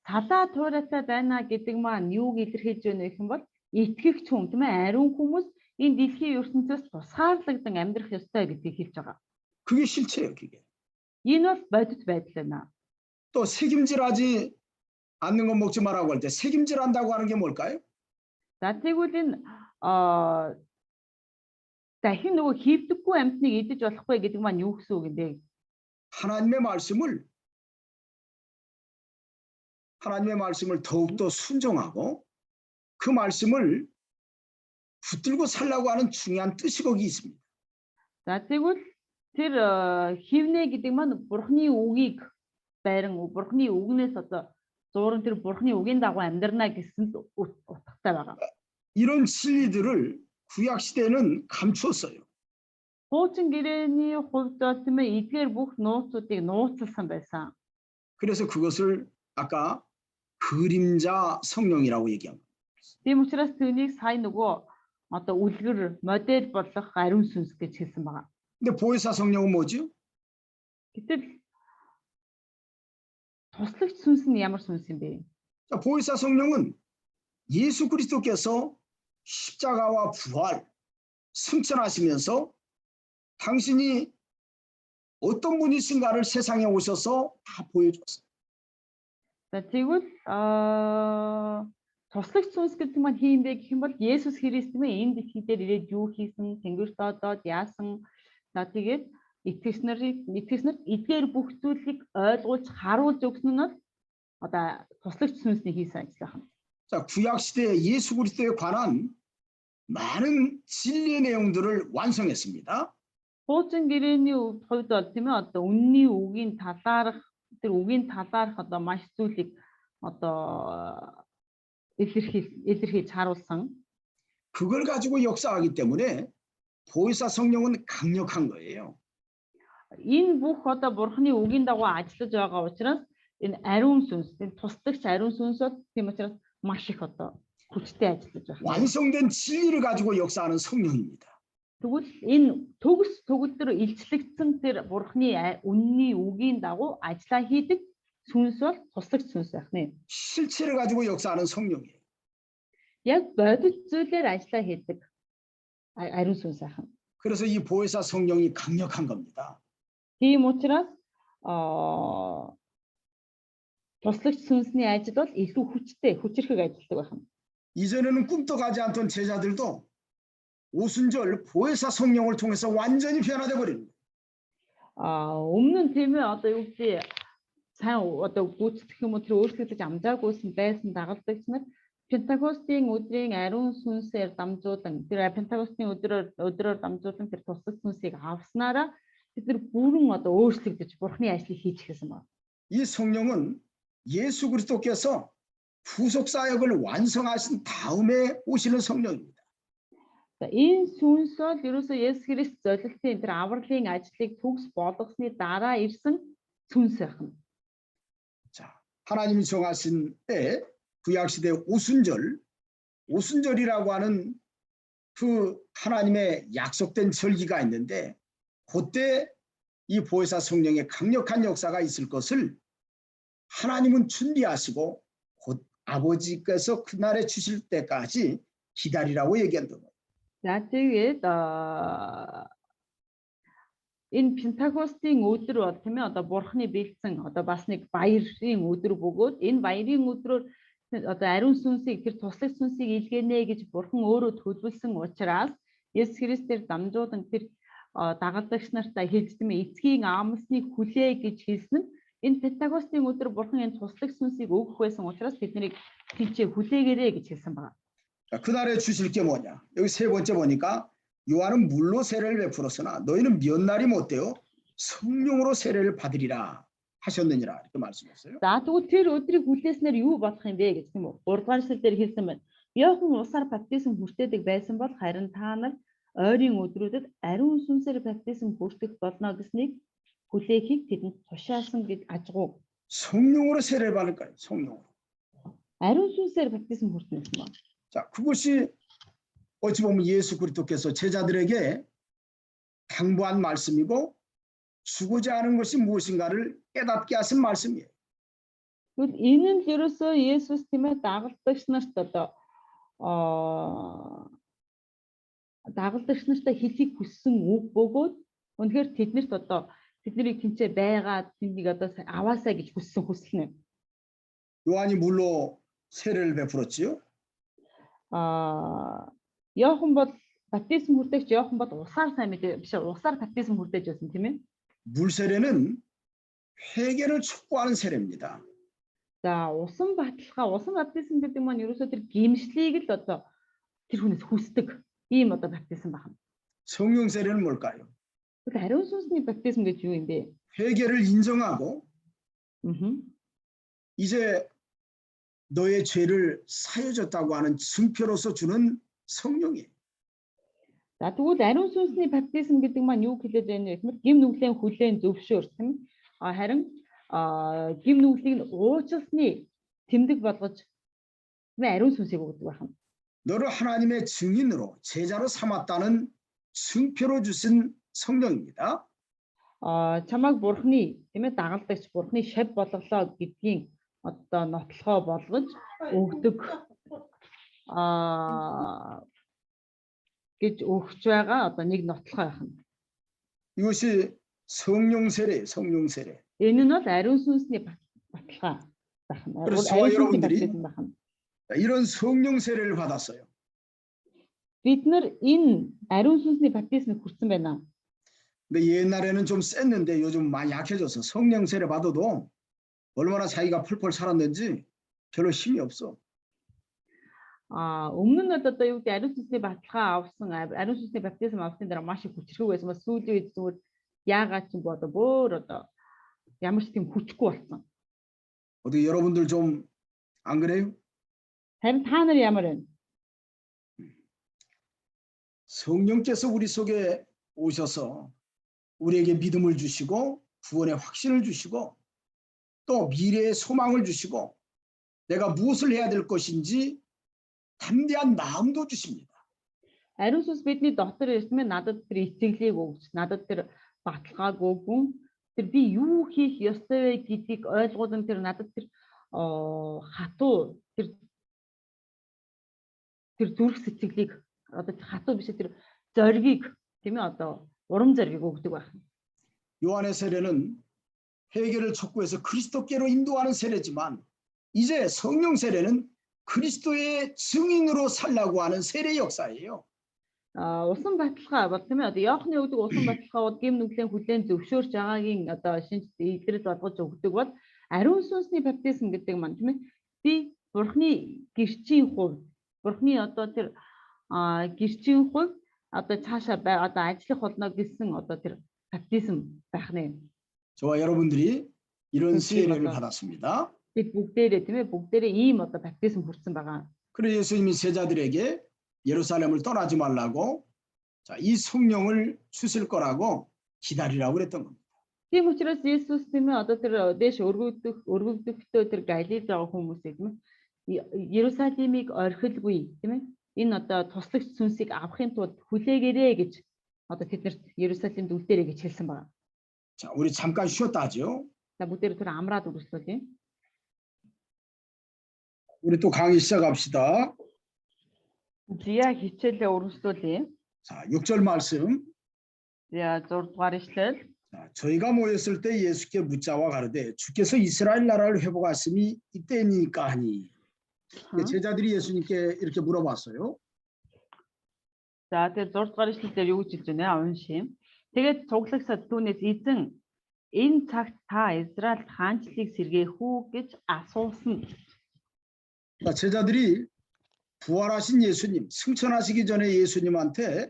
салаа туурайтай байна гэдэг маань юуг илэрхийлж байна вэ гэх юм бол итгэгч хүн тийм ээ ариун хүмүүс энэ дэлхийн ертөнцөөс тусгаарлагдсан амьдрах ёстой гэдгийг хэлж байгаа. 그게 실체예요, 그게. Энэ бол бодит байдал байна. 또 책임질하지 않는 거 먹지 말라고 할 때 책임질한다고 하는 게 뭘까요? За тэгвэл энэ дахин нөгөө хийвдэггүй амьтныг идэж болохгүй гэдэг маань юу гэсэн үг юм бэ? 하나님의 말씀을 더욱더 순종하고 그 말씀을 붙들고 살라고 하는 중요한 뜻이 거기 있습니다. За тэгвэл тэр хивнэ гэдэг маань Бурхны үгийг байран Бурхны үгнээс одоо зуран тэр Бурхны үгийн дагуу амьдрна гэсэн утгатай байгаа. 이런 진리들을 구약 시대는 감추었어요. Хуучин гэрээний хувьд тийм ээ эдгээр бүх нууцуудыг нууцлсан байсан. 그래서 그것을 아까 그림자 성령이라고 얘기합니다. Тийм учраас түүнийг сая нөгөө одоо үлгэр модель болох ариун сүнс гэж хэлсэн байгаа. 근데 보혜사 성령은 뭐죠? Гэтэл туслагч сүнс нь ямар сүнс юм бэ? 자, 보혜사 성령은 예수 그리스도께서 십자가와 부활 승천하시면서 당신이 어떤 분이신가를 세상에 오셔서 다 보여줬어요. За тэгвэл туслагч сүнс гэдэг маань хийм бэ гэх юм бол Есүс Христ тийм ээ энэ дэлхий дээр ирээд юу хийсэн, тэнгэрт одоод яасан. За тэгээд итгэгч нарт эдгээр бүх зүйлийг ойлгуулж харуулж өгсөн нь бол одоо туслагч сүнсний хийсэн ажил байна. 자, 구약 시대 예수 그리스도에 관한 많은 진리의 내용들을 완성했습니다. Хуучин гэрээний хувьд бол тийм ээ одоо үнний үгийн талаарх одоо маш зүйлийг одоо илэрхийлж харуулсан. 그걸 가지고 역사하기 때문에 보혜사 성령은 강력한 거예요. Энэ бүх одоо Бурхны үгийн дагуу ажиллаж байгаа учраас энэ ариун сүнс, энэ туслагч ариун сүнс тийм учраас маш их одоо хүчтэй ажиллаж байна. 완성된 진리를 가지고 역사하는 성령입니다. Тэгвэл энэ төгөлдөр илчлэгдсэн тэр Бурхны үнний үгийн дагуу ажиллаа хийдэг сүнс бол туслагч сүнс байх нэ. 실체를 가지고 역사하는 성령이에요. Яг бодит зүйлээр ажиллаа хийдэг ариун сүнс байх. 그래서 이 보혜사 성령이 강력한 겁니다. Тийм учраас туслагч сүнсний ажил бол илүү хүчрхэг ажилладаг байх. 이전에는 꿈도 가지 않던 제자들도 오순절 보혜사 성령을 통해서 완전히 변화돼 버립니다. Өмнө нь тийм ээ одоо юу гэдэг сайн одоо гүйцэтгэх юм уу тэр өөрчлөгдөж амжаагүйсэн байсан дагалдагч нар Пентакостийн өдрийн ариун сүнсээр дамжуулан тэр Пентакостийн өдрөөр дамжуулан тэр туслагч сүнсийг авснараа тэр бүрэн одоо өөрчлөгдөж Бурхны ажлыг хийж эхэлсэн байна. 이 성령은 예수 그리스도께서 후속 사역을 완성하신 다음에 오시는 성령입니다. За энэ сүнс бол ерөөсөө Есүс Христ золилтын тэр авралын ажлыг төгс болгосны дараа ирсэн сүнс байна. 자, 하나님이 정하신 때 구약 시대 오순절이라고 하는 그 하나님의 약속된 절기가 있는데 그때 이 보혜사 성령의 강력한 역사가 있을 것을 하나님은 준비하시고 곧 아버지께서 그날에 주실 때까지 기다리라고 얘기한다. За тэгээд энэ Пентакостын өдөр бол тийм ээ одоо Бурхны бэлдсэн одоо бас нэг баярын өдөр бөгөөд энэ баярын өдрөөр одоо ариун сүнсийг тэр туслах сүнсийг илгээнэ гэж Бурхан өөрөө төлөвлөсөн учраас Есүс Христээр дамжуулан тэр дагалдагч нартай хэлдэмээ эцгийн амлсныг хүлээ гэж хэлсэн нь энэ Пентакостын өдөр Бурхан энэ туслах сүнсийг өгөх байсан учраас тэднийг тийчээ хүлээгээрэй гэж хэлсэн байна. 자, 그날에 주실 게 뭐냐? 여기 세 번째 보니까 요한은 물로 세례를 베풀었으나 너희는 몇 날이 못 되어 성령으로 세례를 받으리라 하셨느니라 이렇게 말씀했어요. За тэгвэл тэр өдрийг хүлээснээр юу болох юм бэ гэж тийм үү? 3 дугаар эшлэл дээр хэлсэн байна. Йохан усаар баптизм хүртээдэг байсан бол харин та нар ойрын өдрүүдэд ариун сүнсээр баптизм хүртэх болно гэснийг хүлээхийг тэдэнд тушаасан гэж ажгуу. 성령으로 세례를 받을 거예요. 성령으로. Ариун сүнсээр баптизм хүртэнэ гэсэн байна. 자, 그것이 어찌 보면 예수 그리스도께서 제자들에게 당부한 말씀이고 주고자 하는 것이 무엇인가를 깨닫게 하신 말씀이에요. Тэгвэл энэ нь л ерөөсөө Есүс тийм ээ дагалдагч нарт одоо дагалдагч нартай хэлхийг хүссэн үг бөгөөд үнэхээр тэднэрт одоо тэднийг тэнцээ байгаа тэднийг одоо аваасаа гэж хүссэн хүсэл нь. 요한이 물로 세례를 베풀었지요. Йохан бол баптизм хүртээгч Йохан бол усаар сайн мэдээ биш усаар баптизм хүртээж байсан тийм ээ. 물 세례는 회개를 촉구하는 세례입니다. За усан баптизм гэдэг маань ерөөсөө тэр гимшлийг л одоо тэр хүнээс хүсдэг ийм одоо баптизм байна. 성령 세례는 뭘까요? Тэгэхээр ариун сүнсний баптизм гэж юу юм бэ? 회개를 인정하고 이제 너의 죄를 사여졌다고 하는 증표로서 주는 성령이에요. За тэгвэл ариун сүнсний баптизм гэдэг маань юу хэлээд байна вэ гэхээр гим нүглийн хүлээн зөвшөөр тийм харин гим нүглийг уучлалны тэмдэг болгож ариун сүнсийг өгдөг байна. 너를 하나님의 증인으로 제자로 삼았다는 증표로 주신 성령입니다. Чамайг Бурхны тийм ээ дагалдагч Бурхны шав болголоо гэдгийн одоо нотлохоо болгож өгдөг гэж өгч байгаа одоо нэг нотлохоо байна. 이것이 성령 세례, 성령 세례. Энэ нь бол ариун сүнсний баталгаа байна. Ариун сүнсний баптизм байна. 이런 성령 세례를 받았어요. Бид нар энэ ариун сүнсний баптизмыг хүртсэн байна. 근데 옛날에는 좀 셌는데 요즘 많이 약해져서 성령 세례 받아도 얼마나 자기가 펄펄 살았는지 별로 힘이 없어. Өмнө нь одоо юу гэдэг ариун сүнсний баталгаа авсан ариун сүнсний баптизм авсны дараа маш их хүчрэг байсан ба сүүлийн үед зүгээр яагаад ч юм боо одоо бүр одоо ямар ч тийм хүчгүй болсон. 어떻게 여러분들 좀 안 그래요? харин та нар ямар вэ? 성령께서 우리 속에 오셔서 우리에게 믿음을 주시고 구원의 확신을 주시고 또 미래의 소망을 주시고 내가 무엇을 해야 될 것인지 담대한 마음도 주십니다. Ариун сүнс бидний дотор ирсмээ надад тэр итгэлийг өгч, надад тэр баталгааг өгөн, тэр би юу хийх ёстой вэ гэдгийг ойлгуулан тэр надад тэр хатуу тэр зүрх сэтгэлийг одоо хатуу биш тэр зоригийг тийм ээ одоо урам зоригийг өгдөг байна. 요한의 세례는 회개를 촉구해서 그리스도께로 인도하는 세례지만 이제 성령 세례는 그리스도의 증인으로 살라고 하는 세례 역사예요. Усан баталгаа бол тийм ээ одоо Иохны өгдөг усан баталгаа бол гим нүглийн хүлээн зөвшөөрч байгаагийн одоо шинж илрэл болгож өгдөг бол ариун сүнсний баптизм гэдэг маань тийм ээ би Бурхны гэрчийн хувь Бурхны одоо тэр гэрчийн хувь одоо цаашаа одоо ажиллах болно гэсэн одоо тэр баптизм байх нэ. 저와 여러분들이 이런 세례를 받았습니다. Бид бүгдээрээ тийм ээ бүгдээрээ ийм одоо баптизм хүрсэн байгаа. 그래서 예수님이 제자들에게 예루살렘을 떠나지 말라고 자, 이 성령을 주실 거라고 기다리라고 그랬던 겁니다. Тийм учраас Есүс тийм ээ одоо тэр дээш өргөгдөхдөө тэр Галилед байгаа хүмүүсийг тийм ээ Иерусалимыг орхилгүй тийм ээ энэ одоо туслагч сүнсийг авахын тулд хүлээгээрэй гэж одоо тэднэрт Иерусалимд үлдээрэй гэж хэлсэн байна. 자, 우리 잠깐 쉬었다 하죠. За бүгдээр тэр амраад үргэлжлүүлье. 우리 또 강의 시작합시다. Зя хичээлээ үргэлжлүүлье. 자, 6절 말씀. За 6 дугаар ишлэл. 자, 저희가 모였을 때 예수께 묻자와 가로되 주께서 이스라엘 나라를 회복하심이 이때니까 하니. 제자들이 예수님께 이렇게 물어봤어요. За тэр 6 дугаар ишлэл дээр юу гэж хэлж байна аа уншия. Тэгээд цуглагсад түүнээс эзэн энэ цагт та Израильд хаанчлалыг сэргээх үү гэж асуусан. 자, 제자들이 부활하신 예수님, 승천하시기 전에 예수님한테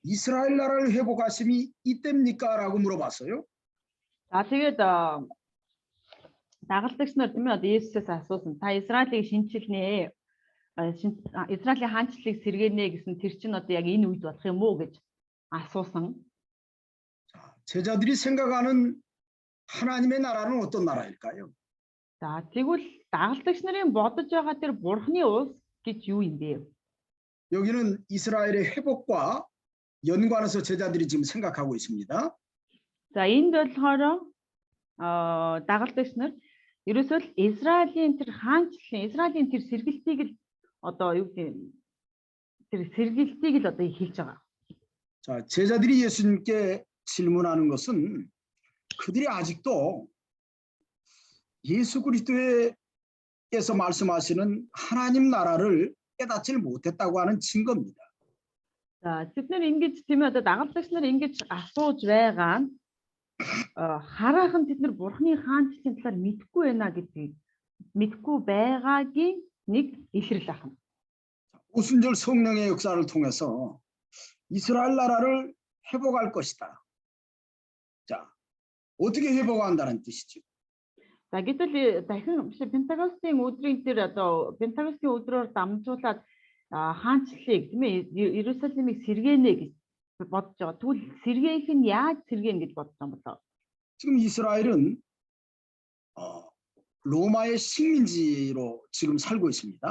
이스라엘 나라를 회복하심이 이때입니까? 라고 물어봤어요. За тэгээд дагалдагч нар тийм ээ одоо Есүсээс асуусан. Та Израилийг шинчилнэ. Израилийн хаанчлалыг сэргээнэ гэсэн тэр чинь одоо яг энэ үед болох юм уу гэж асуусан. 자, 제자들이 생각하는 하나님의 나라는 어떤 나라일까요? За тэгвэл дагалдагч нарын бодож байгаа тэр Бурхны улс гэж юу юм бэ? 여기는 이스라엘의 회복과 연관해서 제자들이 지금 생각하고 있습니다. За энд болохоор дагалдагч нар ерөөсөө л Израилийн тэр хаанчлалын Израилийн тэр сэргэлтийг л одоо юу гэдэг тэр сэргэлтийг л одоо хэлж байгаа. 자, 제자들이 예수님께 질문하는 것은 그들이 아직도 예수 그리스도께서 말씀하시는 하나님 나라를 깨닫지 못했다고 하는 증거입니다. За бид нар ингэж тийм ээ одоо дагалдагч нар ингэж асууж байгаа нь хараахан бид нар Бурхны хаанчлалын талаар мэдэхгүй байна гэдгийг мэдэхгүй байгаагийн нэг илрэл ахна. 오순절 성령의 역사를 통해서 이스라엘 나라를 회복할 것이다. 자, 어떻게 회복한다는 뜻이죠? За гэтэл дахин Пентакостын өдрийн тэр одоо Пентакостын өдрөөр дамжуулаад хаанчлалыг тийм ээ Иерусалимыг сэргээнэ гэж бодож байгаа. Тэгвэл сэргээх нь яаж сэргээнэ гэж бодож байгаа юм болоо? 지금 이스라엘은 로마의 식민지로 지금 살고 있습니다.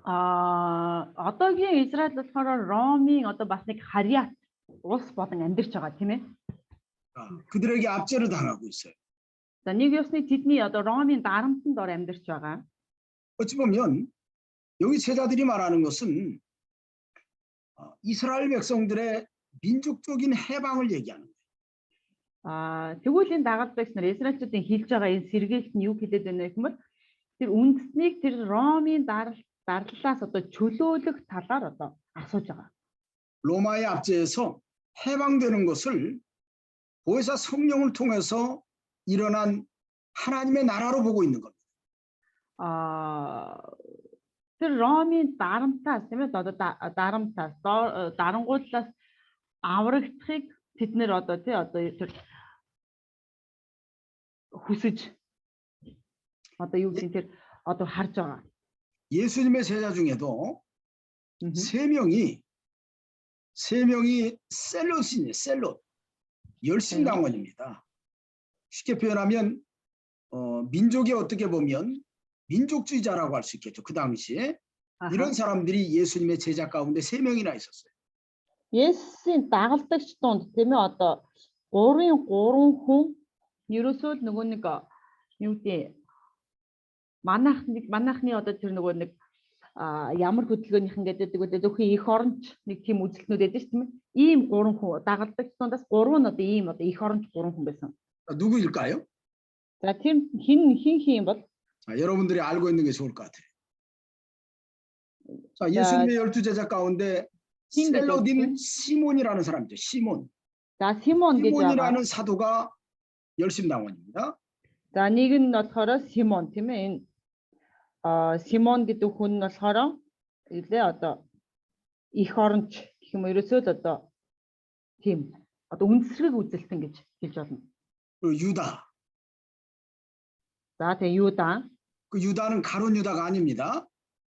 одоогийн Израиль болохоор Ромын одоо бас нэг харьяат улс болон амьдарч байгаа тийм ээ. 그들에게 압제를 당하고 있어요. За нэг ёсны тэдний одоо Ромын дарамтанд ор амьдарч байгаа. 어찌 보면 여기 제자들이 말하는 것은 이스라엘 백성들의 민족적인 해방을 얘기하는 거예요. Тэгвэл энэ дагалдагч нар Израильчуудын хэлж байгаа энэ сэргээлт нь юу хэлээд байна вэ гэвэл тэр үндэснийг тэр Ромын дарлалаас одоо чөлөөлөх талаар одоо асууж байгаа. 로마의 압제에서 해방되는 것을 보혜사 성령을 통해서 일어난 하나님의 나라로 보고 있는 겁니다. Тэр Ромын дарамтаас тийм ээ одоо дарамтаас дарангууллаас аврагдахыг тэд нэр одоо тий одоо тэр хүсэж одоо юу гэдэг тэр одоо харж байгаа. 예수님의 제자 중에도 세 명이 셀롯이에요. 셀롯. 열심당원입니다. 쉽게 표현하면 민족이 어떻게 보면 민족주의자라고 할 수 있겠죠. 그 당시에 이런 사람들이 예수님의 제자 가운데 3명이나 있었어요. Есүсийн дагалдагч донд тийм ээ одоо 3 хүн ерөөсөө нөгөө нэг юу гэдэг манайхны одоо тэр нөгөө нэг ямар хөдөлгөөнийхэн гэдэг үү зөвхөн их оронч нэг тийм үзэлтнүүд байдаг шүү дээ. Ийм 3 хүн дагалдагч дондаас 3 нь одоо ийм одоо их оронч 3 хүн байсан. 누구일까요? За тийм хин бол 자, 여러분들이 알고 있는 게 좋을 것 같아요. 자, 예수님의 12제자 가운데 셀롯인 시몬이라는 사람이죠. 시몬. За Симон гэж байгаа. 시몬이라는 사도가 열심당원입니다. За нэг нь болохоор Симон тийм ээ энэ Симон гэдэг хүн нь болохоор илээ одоо их оронч гэх юм ерөөсөө л одоо тийм одоо үндэслэг үзэлтэн гэж хэлж болно. 유다. За тэгээ Юда. 그 유다는 가룟 유다가 아닙니다.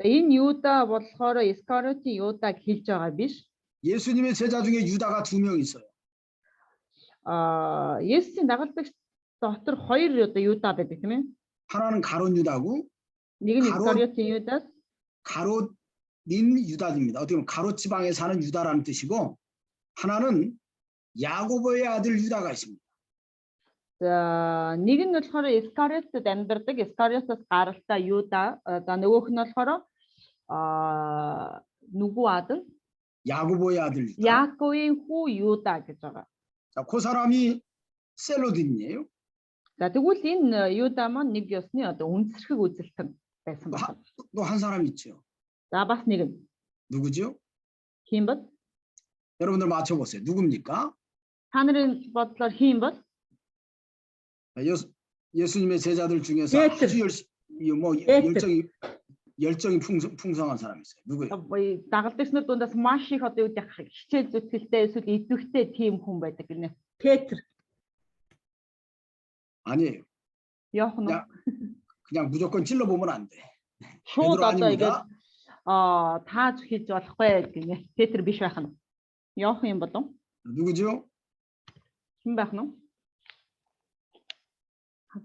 Энэ Юда болохоор Искариотын Юдаг хэлж байгаа биш. 예수님의 제자 중에 유다가 2명 있어요. Есүсийн дагалдагч дотор 2 одоо Юда байдаг тийм ээ. 하나는 가롯 유다고 Нэг нь 가롯- Искариотын Юдас, 가롯인 유다입니다. 어떻게 보면 가롯 지방에 사는 유다라는 뜻이고 하나는 야고보의 아들 유다가 있습니다. за нэг нь болохоор Искариотод амьдардаг, Искариотоос гаралтай Юда, за нөгөөх нь болохоор 누구 아들? 야고보의 아들 유다. 야고의 후 Юда гэж байгаа. 자, 그 사람이 셀로딘이에요. За тэгвэл энэ Юда маань нэг ёсны одоо үндэсрэг үзэлтэн байсан байна. 또 한 사람 있죠. За бас нэг нь 누구죠? хин бод? 여러분들 맞춰보세요. 누굽니까? Та нарын бодлоор хин бод? 예수님의 제자들 중에서 베트르. 아주 뭐 베트르. 열정이 풍성한 사람이 있어요. 누구예요? Дагалдагч нар дундаас маш их одоо юу гэх хичээл зүтгэлтэй эсвэл идэвхтэй тийм хүн байдаг гинэ. Петр, 아니에요. Йохан уу? 그냥 무조건 찔러보면 안 돼. Шууд 베드로 одоо ингэж 아닙니다. тааж хийж болохгүй гинэ. Петр биш байх нь. Йохан юм болов? 누구죠? Хэн байх нь?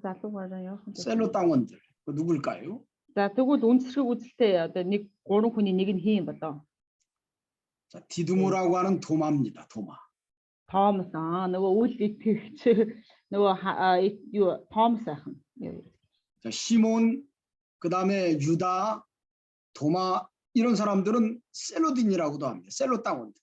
Залуугаараа Йохан. 셀로 땅원들. 그 누굴까요? За тэгвэл үндэсрэг үзэлтэй одоо нэг 3 хүний нэг нь хин болов? 자, 디두모라고 하는 도마입니다. 도마. Томас нөгөө үл итгэгч нөгөө юу Томас байх нь. 자, 시몬, 그다음에 유다, 도마 이런 사람들은 셀로딘이라고도 합니다. 셀로 땅원들.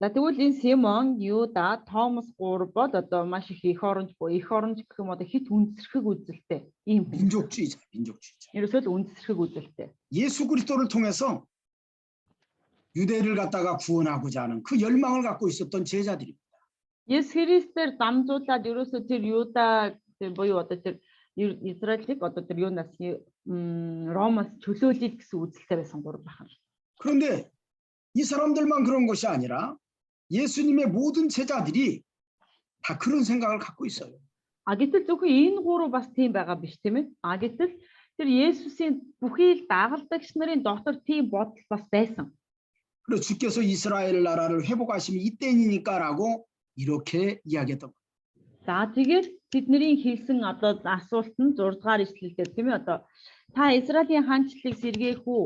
За тэгвэл энэ Симон, Юда, Томас 3 бол одоо маш их эх оронж гэх юм одоо хит үндэсрэг үзэлтэй ийм хүн. 민족주의자, 민족주의자. Ерөөсөө л үндэсрэг үзэлтэй. 예수 그리스도를 통해서 유대를 갖다가 구원하고자 하는 그 열망을 갖고 있었던 제자들입니다. Есүс Христээр дамжуулаад ерөөсөө тэр Юда буюу одоо тэр Израилийг одоо тэр юунаас Ромоос чөлөөлж гэсэн үзэлтэй байсан 3 бахан. 그런데 이 사람들만 그런 것이 아니라 예수님의 모든 제자들이 다 그런 생각을 갖고 있어요. Гэтэл зөвхөн энэ 3 бас тийм байгаа биш тийм ээ. Гэтэл тэр Есүсийн бүхий л дагалдагч нарын дотор тийм бодол бас байсан. 그래서 주께서 이스라엘 나라를 회복하심이 이때니까라고 이렇게 이야기했던 거예요. За тэгээд тэдний хэлсэн одоо асуулт нь 6 дугаар ишлэлдэр тийм ээ одоо та Израилийн хаанчлалыг сэргээх үү?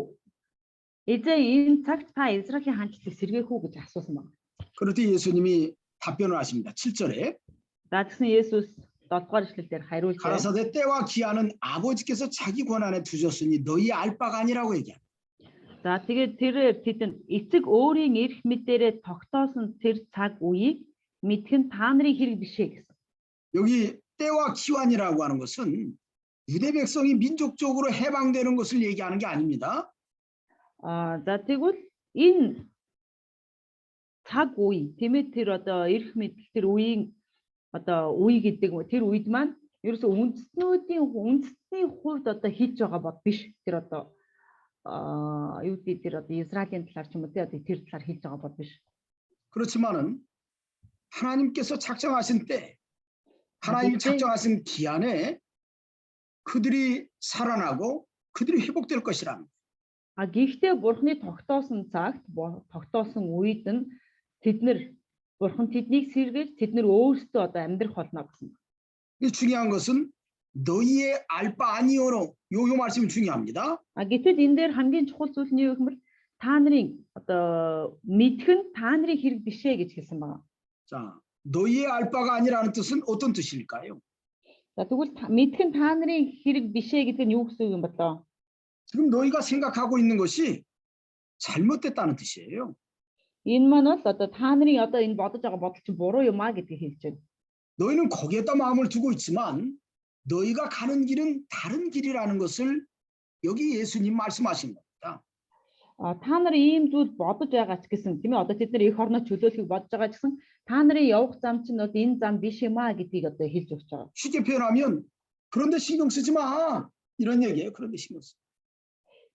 Эзэн энэ цагт та Израилийн хаанчлалыг сэргээх үү гэж асуусан байна. 그랬더니 예수님이 답변을 하십니다. 7절에 За тэгсэн Есүс 7 дугаар ишлэлдэр хариулж 가라사대 때와 기한은 아버지께서 자기 권한에 두셨으니 너희 알 바가 아니라고 얘기합니다. За тэгээд тэр тэдэнд эцэг өөрийн эрх мэдээрээ тогтоосон тэр цаг үеийг мэдэх нь та нарын хэрэг биш ээ гэсэн. 여기 때와 기한이라고 하는 것은 유대 백성이 민족적으로 해방되는 것을 얘기하는 게 아닙니다. За тэгвэл энэ цаг үе тийм ээ тэр одоо эрх мэдэл тэр үеийн одоо үе гэдэг тэр үед маань ерөөсөө үндэстний хувьд одоо хийж байгаа бод биш. Тэр одоо юу гэдэг тэр одоо Израилийн талаар ч юм уу тэр талаар хийж байгаа бод биш. 그렇지만은 하나님께서 작정하신 때, 하나님이 작정하신 기한에 그들이 살아나고 그들이 회복될 것이랍니다. Гэхдээ Бурхны тогтоосон цагт тогтоосон үед нь тэднэр Бурхан тэднийг сэргээж тэднэр өөрсдөө одоо амьдрах болно гэсэн. 이 중요한 것은 너희의 알 바 아니오로 요 말씀이 중요합니다. Гэтэл энэ дээр хамгийн чухал зүйл нь юу гэх юм бол та нарын одоо мэдэх нь та нарын хэрэг биш ээ гэж хэлсэн байна. 자, 너희의 알 바가 아니라는 뜻은 어떤 뜻일까요? За тэгвэл мэдэх нь та нарын хэрэг биш ээ гэдэг нь юу гэсэн үг юм болоо? 지금 너희가 생각하고 있는 것이 잘못됐다는 뜻이에요. Энэ маань бол одоо та нарын одоо энэ бодож байгаа бодол чинь буруу юм а гэдгийг хэлж байна. 너희는 거기에다 마음을 두고 있지만 너희가 가는 길은 다른 길이라는 것을 여기 예수님 말씀하신 겁니다. Та нар ийм зүйл бодож байгаа ч гэсэн тийм ээ одоо тэд нар эх орноо чөлөөлөхийг бодож байгаа ч гэсэн та нарын явах зам чинь одоо энэ зам биш юм а гэдгийг одоо хэлж өгч байгаа. 쉽게 표현하면 그런데 신경 쓰지 마 이런 얘기예요. 그런데 신경 쓰.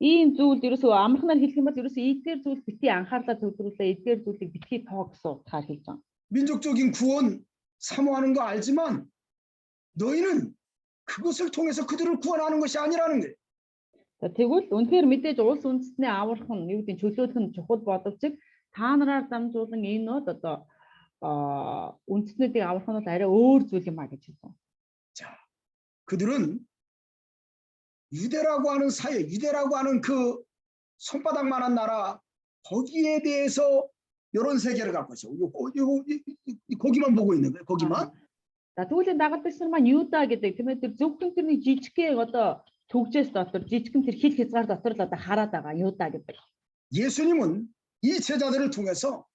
Ийм зүйл ерөөсөө амархнаар хэлэх юм бол ерөөсөө эдгээр зүйл битгий анхаарлаа төвлөрүүлээ эдгээр зүйлийг битгий тоо гэсэн утгаар хэлж байгаа. 민족적인 구원 사모하는 거 알지만 너희는 그것을 통해서 그들을 구원하는 것이 아니라는 거예요. Тэгвэл үнэхээр мэдээж улс үндэстний аврах нь юу гэдэг чөлөөлөх нь чухал боловч та нараар дамжуулан энэ бол одоо үндэстнүүдийг аврах нь бол арай өөр зүйл юм а гэж хэлсэн. 자, 그들은 유대라고 하는 사회, 유대라고 하는 그 손바닥만한 나라 거기에 대해서 이런 세계를 갖고 있어. 거기만 보고 있는 거예요. 거기만. За тэгвэл дагалдагч нар маань Юда гэдэг тийм ээ тэр зөвхөн тэрний жижигхэн одоо төгжээс дотор жижигхэн тэр хил хязгаар дотор л одоо хараад байгаа Юда гэдэг. 예수님은 이 제자들을 통해서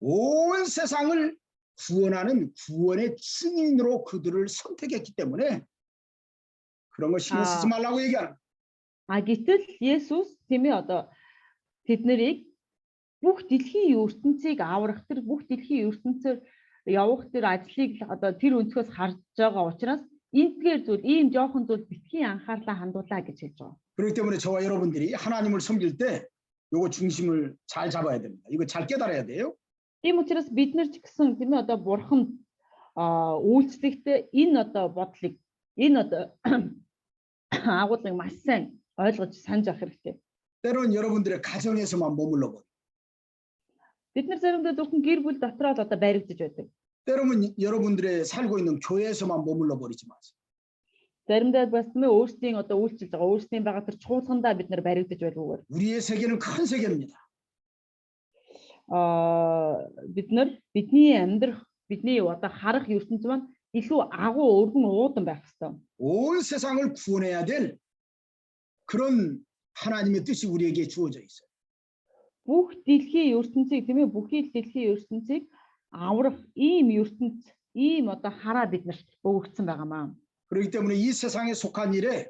온 세상을 구원하는 구원의 증인으로 그들을 선택했기 때문에 그런 거 신경 쓰지 말라고 얘기하는. Гэтэл Есүс тийм ээ одоо тэднийг бүх дэлхийн ертөнцийг аврах тэр бүх дэлхийн ертөнцөөр явах тэр ажлыг одоо тэр өнцгөөс харж байгаа учраас энэгээр зүйл ийм жоохон зүйл битгий анхаарлаа хандуулаа гэж хэлж байгаа. 그렇기 때문에 저와 여러분들이 하나님을 섬길 때 요거 중심을 잘 잡아야 됩니다. 이거 잘 깨달아야 돼요. Тийм учраас бид нар ч гэсэн тийм ээ одоо бурхан үйлчлэхдээ энэ одоо бодлыг энэ одоо агуулгыг маш сайн ойлгож санаж авах хэрэгтэй. 때로는 여러분들의 가정에서만 머물러 버려. Бид нар заримдаа зөвхөн гэр бүл дотроо л одоо баригдаж байдаг. 때로는 여러분들의 살고 있는 교회에서만 머물러 버리지 마세요. Заримдаа бас тийм ээ өөрсдийн одоо үйлчлж байгаа өөрсдийн байгаа тэр чуулгандаа бид нар баригдаж байлгүйгээр. 우리의 세계는 큰 세계입니다. Бид нар бидний амьдрах бидний одоо харах ертөнц маань илүү агуу өргөн уудан байх хэрэгтэй. 온 세상을 구원해야 될 그런 하나님의 뜻이 우리에게 주어져 있어요. Бүх дэлхийн ертөнцийг тийм ээ бүхий дэлхийн ертөнцийг аврах ийм ертөнц ийм одоо хараа биднэрт өгөгдсөн байгаамаа. 그렇기 때문에 이 세상에 속한 일에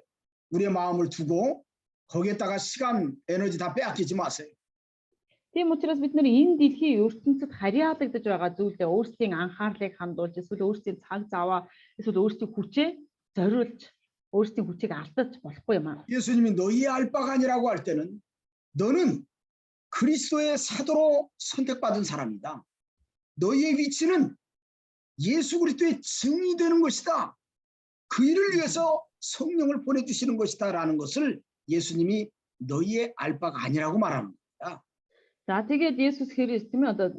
우리의 마음을 두고 거기에다가 시간, 에너지 다 빼앗기지 마세요. Тийм учраас бид нар энэ дэлхийн ертөнцид харьяалагдаж байгаа зүйлдээ өөрсдийн анхаарлыг хандуулж эсвэл өөрсдийн цаг заваа эсвэл өөрсдийн хүчээ зориулж өөрсдийн хүчийг алдаж болохгүй юм аа. 예수님이 너희의 알바가 아니라고 할 때는 너는 그리스도의 사도로 선택받은 사람이다. 너희의 위치는 예수 그리스도의 증이 되는 것이다. 그 일을 위해서 성령을 보내주시는 것이다 라는 것을 예수님이 너희의 알바가 아니라고 말합니다. За тэгээд Есүс Христ тийм ээ одоо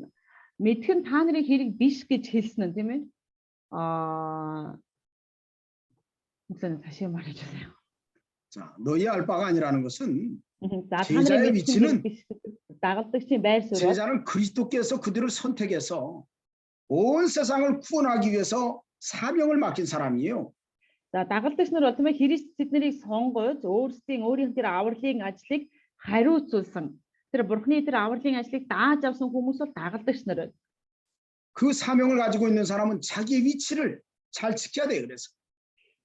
мэдхэн та нарын хэрэг биш гэж хэлсэн нь тийм ээ. 무슨 다시 말해 주세요. 자, 너희의 알바가 아니라는 것은 자, 제자의 위치는 дагалдагчийн байр суурь 제자는 그리스도께서 그들을 선택해서 온 세상을 구원하기 위해서 사명을 맡긴 사람이에요. За дагалдагч нар бол тийм ээ Христ тэднийг сонгож өөрийн тэр авралын ажлыг хариуцуулсан. Тэр бурхны тэр авралын ажлыг дааж авсан хүмүүс бол дагалдагч нар байна. 그 사명을 가지고 있는 사람은 자기의 위치를 잘 지켜야 돼요. 그래서.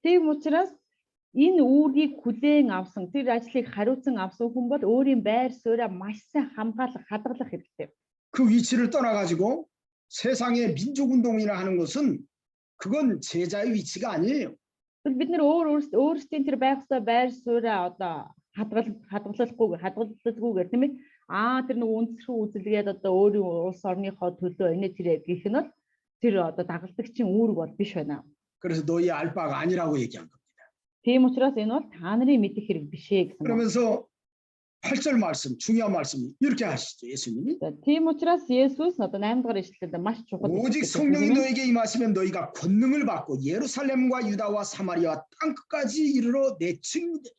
Тийм учраас энэ үүргийг хүлээн авсан тэр ажлыг хариуцсан авсан хүн бол өөрийн байр суурьаа маш сайн хамгаалах, хадгалах хэрэгтэй. 그 위치를 떠나 가지고 세상의 민족 운동이라 하는 것은 그건 제자의 위치가 아니에요. Бид нар өөрсдийн тэр байх ёстой байр суурьаа одоо хадгалахгүйгээр тийм ээ. Тэр нэг үндэсрүү үзэлгээд одоо өөрийн улс орныхоо төлөө энэ тэр гэх нь бол тэр одоо дагалдагчийн үүрэг бол биш байна. 그래서 너희 알바가 아니라고 얘기한 겁니다. Тийм учраас энэ бол та нарын мэдэх хэрэг биш ээ гэсэн. 그러면서 8절 말씀, 중요한 말씀 이렇게 하시죠. 예수님이. Тийм учраас Есүс одоо 8 дугаар ишлэлд маш чухал. 오직 성령이 너에게 임하시면 너희가 권능을 받고 예루살렘과 유다와 사마리아 땅 끝까지 이르러 내 증인이 되리라.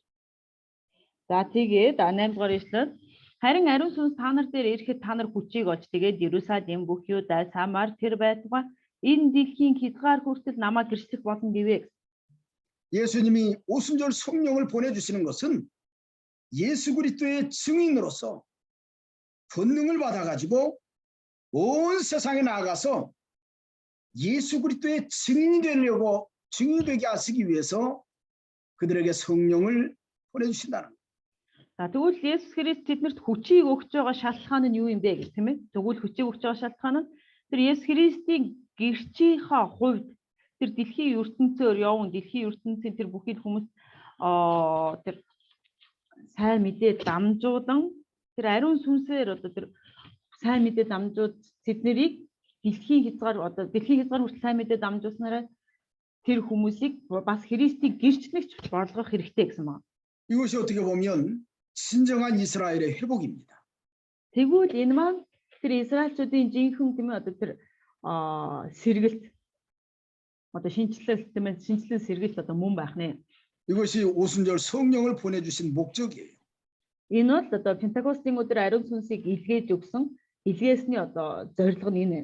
За тэгээд 8 дугаар ишлэл харин ариун сүнс та нар дээр ирэхэд та нар хүчийг олж тэгээд Ерүсалим бүх Юда, Самар тэр байтугай энэ дэлхийн хязгаар хүртэл намайг гэрчлэх болно гэвэ. 예수님이 오순절 성령을 보내주시는 것은 예수 그리스도의 증인으로서 권능을 받아가지고 온 세상에 나아가서 예수 그리스도의 증인이 되려고 증인이 되게 하시기 위해서 그들에게 성령을 보내주신다는 거예요. За тэгвэл Есүс Христ тэднэрт хүчийг өгч байгаа шалтгаан нь юу юм бэ гэх тийм ээ. Тэгвэл хүчийг өгч байгаа шалтгаан нь тэр Есүс Христийн гэрчийнхаа хувьд тэр дэлхийн ертөнцөөр явсан дэлхийн ертөнцийн тэр бүхий хүмүүс тэр сайн мэдээ дамжуулан тэр ариун сүнсээр одоо тэр сайн мэдээ дамжууд тэднийг дэлхийн хязгаар хүртэл сайн мэдээ дамжуулснараа тэр хүмүүсийг бас Христийг гэрчлэгч болгох хэрэгтэй гэсэн байна. 이것이 어떻게 보면 진정한 이스라엘의 회복입니다. Тэгвэл энэ маань тэр Израильчүүдийн жинхэнэ тийм ээ одоо тэр сэргэлт одоо шинжилэл тийм ээ шинжилэн сэргэлт одоо мөн байх нэ. 이것이 오순절 성령을 보내주신 목적이에요. Энэ бол одоо Пентекостийн өдөр ариун сүнсийг илгээж өгсөн илгээсний одоо зорилго нь энэ.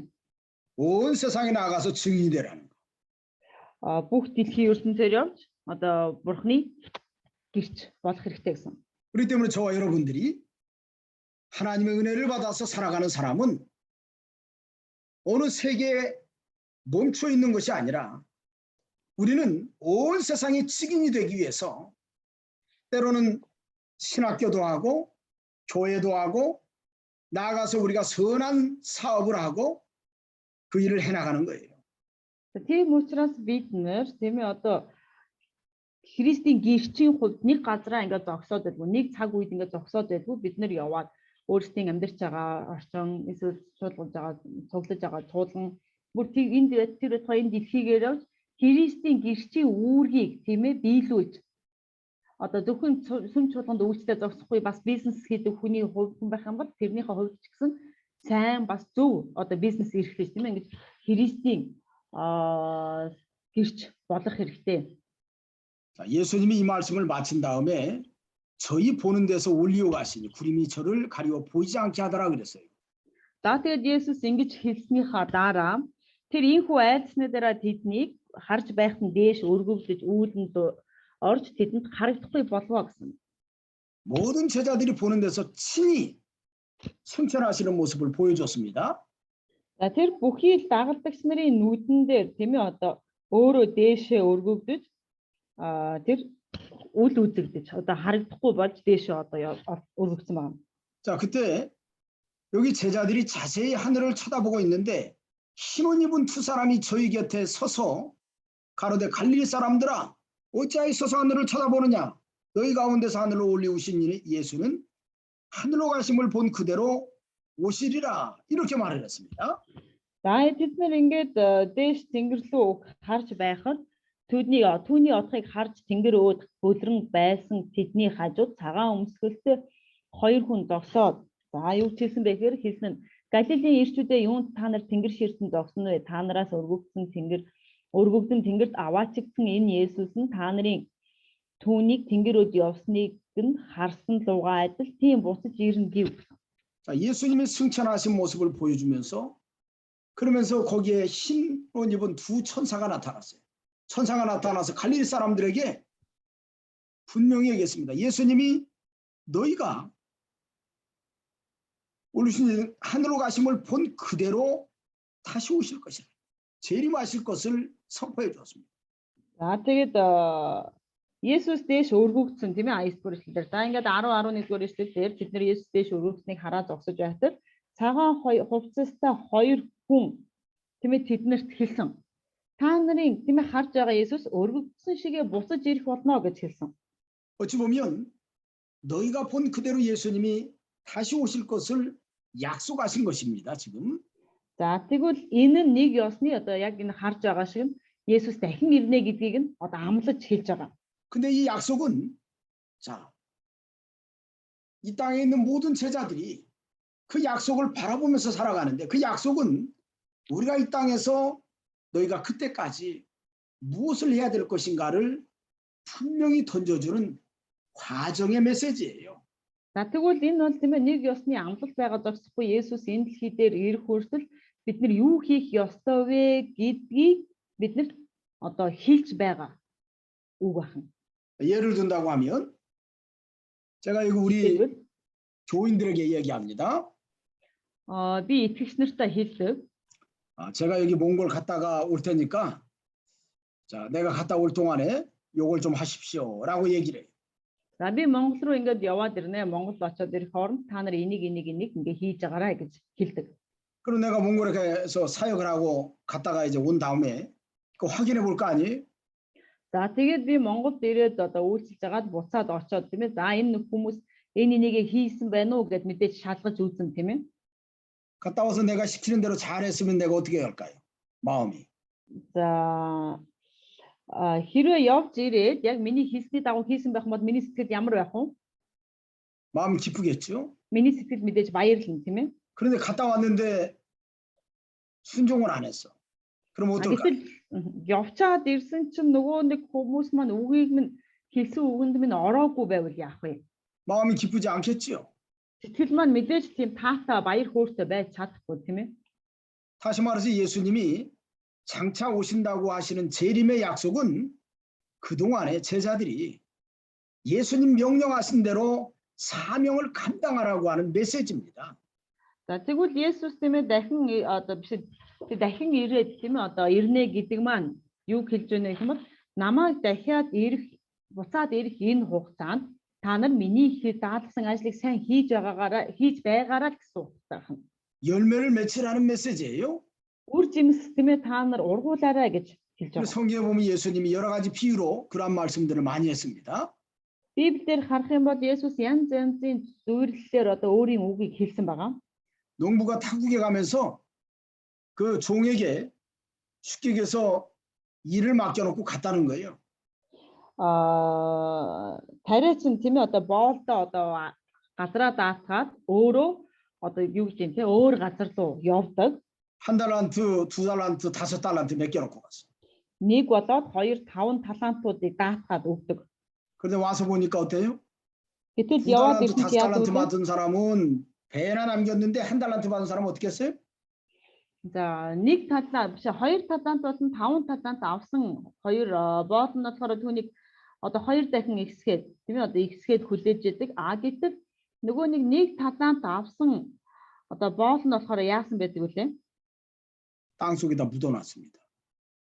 온 세상에 나가서 증인이 되라는 거. Бүх дэлхийн ертөнцөөр явж одоо Бурхны гэрч болох хэрэгтэй гэсэн. 그렇기 때문에 저와 여러분들이 하나님의 은혜를 받아서 살아가는 사람은 어느 세계에 멈춰 있는 것이 아니라 우리는 온 세상의 증인이 되기 위해서 때로는 신학교도 하고 교회도 하고 나아가서 우리가 선한 사업을 하고 그 일을 해나가는 거예요. Тийм учраас бид нэр тийм ээ одоо Христийн гэрчийн хувьд нэг газараа ингээд зогсоод байлгүй нэг цаг үед ингээд зогсоод байлгүй бид нар яваад өөрсдийн амьдарч байгаа орчин эсвэл цуглаж байгаа туулган бүр тийм энэ тэр энэ дэлхийгээр явж Христийн гэрчийн үүргийг тийм ээ биелүүлж одоо зөвхөн сүм чуулганд үйлчлээ зогсохгүй бас бизнес хийдэг хүний хувьд байх юм бол тэрнийхээ хувьд ч гэсэн сайн бас зөв одоо бизнес эрхлэж тийм ээ ингээд Христийн гэрч болох хэрэгтэй. 자, 예수님이 이 말씀을 마친 다음에 저희 보는 데서 올리오 가시니 구름이 저를 가리워 보이지 않게 하더라 그랬어요. За тэгээд Есүс ингэж хэлснийхаа дараа тэр инхүү айлсны дараа тэднийг харж байхад дээш өргөвлөж үүлэнд орж тэдэнд харагдахгүй болов гэсэн. 모든 제자들이 보는 데서 친히 승천하시는 모습을 보여줬습니다. За тэр бүхий л дагалдагч нарын нүдэн дээр тийм ээ одоо өөрөө дээшээ өргөвдөж тэр үл үзэгдэж одоо харагдахгүй болж дээшээ одоо өргөгдсөн байна. 자, 그때 여기 제자들이 자세히 하늘을 쳐다보고 있는데 흰옷 입은 두 사람이 저희 곁에 서서 가로되 갈릴리 사람들아 어찌하여 서서 하늘을 쳐다보느냐 너희 가운데서 하늘로 올리우신 예수는 하늘로 가심을 본 그대로 오시리라 이렇게 말을 했습니다. За тэд нэр ингээд дээш тэнгэр рүү харж байхад түүний одохыг харж тэнгэр өөд бөлрөн байсан тэдний хажууд цагаан өмсгөлтэй хоёр хүн зогсоод за юу ч хэлсэн бэ гэхээр хэлсэн нь Галилийн ирчүүдээ юунд та нар тэнгэр ширтэн зогсно вэ? Та нараас өргөгдөн тэнгэрт аваачигдсан энэ Есүс нь та нарын түүнийг тэнгэрүүд явсныг нь харсан лугаа адил тийм буцаж ирнэ гэв. 자, 예수님의 승천하신 모습을 보여주면서 그러면서 거기에 흰 옷 입은 두 천사가 나타났어요. 천사가 나타나서 갈릴리 사람들에게 분명히 얘기했습니다. 예수님이 너희가 올리신 하늘로 가심을 본 그대로 다시 오실 것이라. 재림하실 것을 선포해 주었습니다. За тэгээд Есүс дээш өргөгдсөн тийм ээ 9 дугаар эшлэлээр. За ингээд 10 11 дугаар эшлэлээр бид нэр Есүс дээш өргөгдсөнийг хараад зогсож байхад цагаан хувцастай хоёр хүн тийм ээ тэднэрт хэлсэн. Та нарын тийм ээ харж байгаа Есүс өргөгдсөн шигээ буцаж ирэх болно гэж хэлсэн. 어찌 보면 너희가 본 그대로 예수님이 다시 오실 것을 약속하신 것입니다. 지금. За тэгвэл энэ нь нэг ёсны одоо яг энэ харж байгаа шиг нь Есүс дахин ирнэ гэдгийг нь одоо амлаж хэлж байгаа. 근데 이 약속은 자, 이 땅에 있는 모든 제자들이 그 약속을 바라보면서 살아가는데 그 약속은 우리가 이 땅에서 너희가 그때까지 무엇을 해야 될 것인가를 분명히 던져주는 과정의 메시지예요. За тэгвэл энэ бол тийм ээ нэг ёсны амлалт байгаа зогсохгүй Есүс энэ дэлхий дээр ирэх хүртэл бид нар юу хийх ёстой вэ гэдгийг биднэрт одоо хэлж байгаа үг байна. 예를 든다고 하면 제가 여기 우리 교인들에게 얘기합니다. Би итгэгч нартай хэлдэг. 제가 여기 몽골 갔다가 올 테니까 자, 내가 갔다 올 동안에 요걸 좀 하십시오라고 얘기를 해요. За би Монгол руу ингээд яваад ирнэ. Монгол очоод ирэх хооронд та нар энийг ингээд хийж байгаарай гэж хэлдэг. 그럼 내가 몽골에 가서 사역을 하고 갔다가 이제 온 다음에 그 확인해 볼 거 아니에요? За тэгээд би Монголд ирээд одоо үйлчилж байгаад буцаад очоод тийм ээ. За энэ хүмүүс энийг хийсэн байна уу гэд мэдээж шалгаж үзэн тийм ээ. 갔다 와서 내가 시키는 대로 잘했으면 내가 어떻게 할까요? 마음이. За хэрвээ явж ирээд яг миний хийсний дагуу хийсэн байх юм бол миний сэтгэл ямар байх вэ? 마음이 기쁘겠죠. Миний сэтгэл мэдээж баярлна тийм ээ. 그런데 갔다 왔는데 순종을 안 했어. 그럼 어떨까? Гэтэл явчаад ирсэн чинь нөгөө нэг хүмүүс маань үгийг минь хэлсэн үгэнд минь ороогүй байвал яах вэ? 마음이 기쁘지 않겠지요. Сэтгэл маань мэдээж тийм таатай баяр хөөртэй байж чадахгүй тийм ээ. 다시 말해서 예수님이 장차 오신다고 하시는 재림의 약속은 그동안에 제자들이 예수님 명령하신 대로 사명을 감당하라고 하는 메시지입니다. За тэгвэл Есүс тийм ээ дахин одоо биш дахин ирээд тийм ээ одоо ирнэ гэдэг маань юу хэлж байна гэх юм бол намайг дахиад буцаад ирэх энэ хугацаанд та нар миний их даалгасан ажлыг сайн хийж байгаараа гэсэн утгатай байна. 열매를 맺으라는 메시지예요. Үр жимс тийм ээ та нар ургуулаарай гэж хэлж 그래서 байгаа. 성경에 보면 예수님이 여러 가지 비유로 그런 말씀들을 많이 했습니다. Библиэр харах юм бол Есүс янз янзын зөвлөлөөр одоо өөрийн үгийг хэлсэн байгаа. 농부가 타국에 가면서 그 종에게 쉽게 얘기해서 일을 맡겨놓고 갔다는 거예요. Тариачин тийм ээ одоо боолдоо одоо газраа даатгаад өөрөө одоо юу гэж юм те өөр газар руу явдаг. 한 달란트, 두 달란트, 다섯 달란트 맡겨놓고 갔어. Нэг болоод 2, 5 талантуудыг даатгаад өгдөг. 그런데 와서 보니까 어때요? Гэтэл 두 яваад 달란트, ирсэн 다섯 чинь яг 달란트 үгүй. 받은 사람은 배나 남겼는데 한 달란트 받은 사람은 어떻게 했어요? За нэг талаа биш 2 талаант болон 5 талаант авсан 2 боол нь болохоор түүнийг одоо 2 дахин ихсгээд тийм ээ одоо ихсгээд хүлээж яадаг. Гэтэл нөгөө нэг талаант авсан одоо боол нь болохоор яасан байдаг вүлээ? 땅 속에다 묻어놨습니다.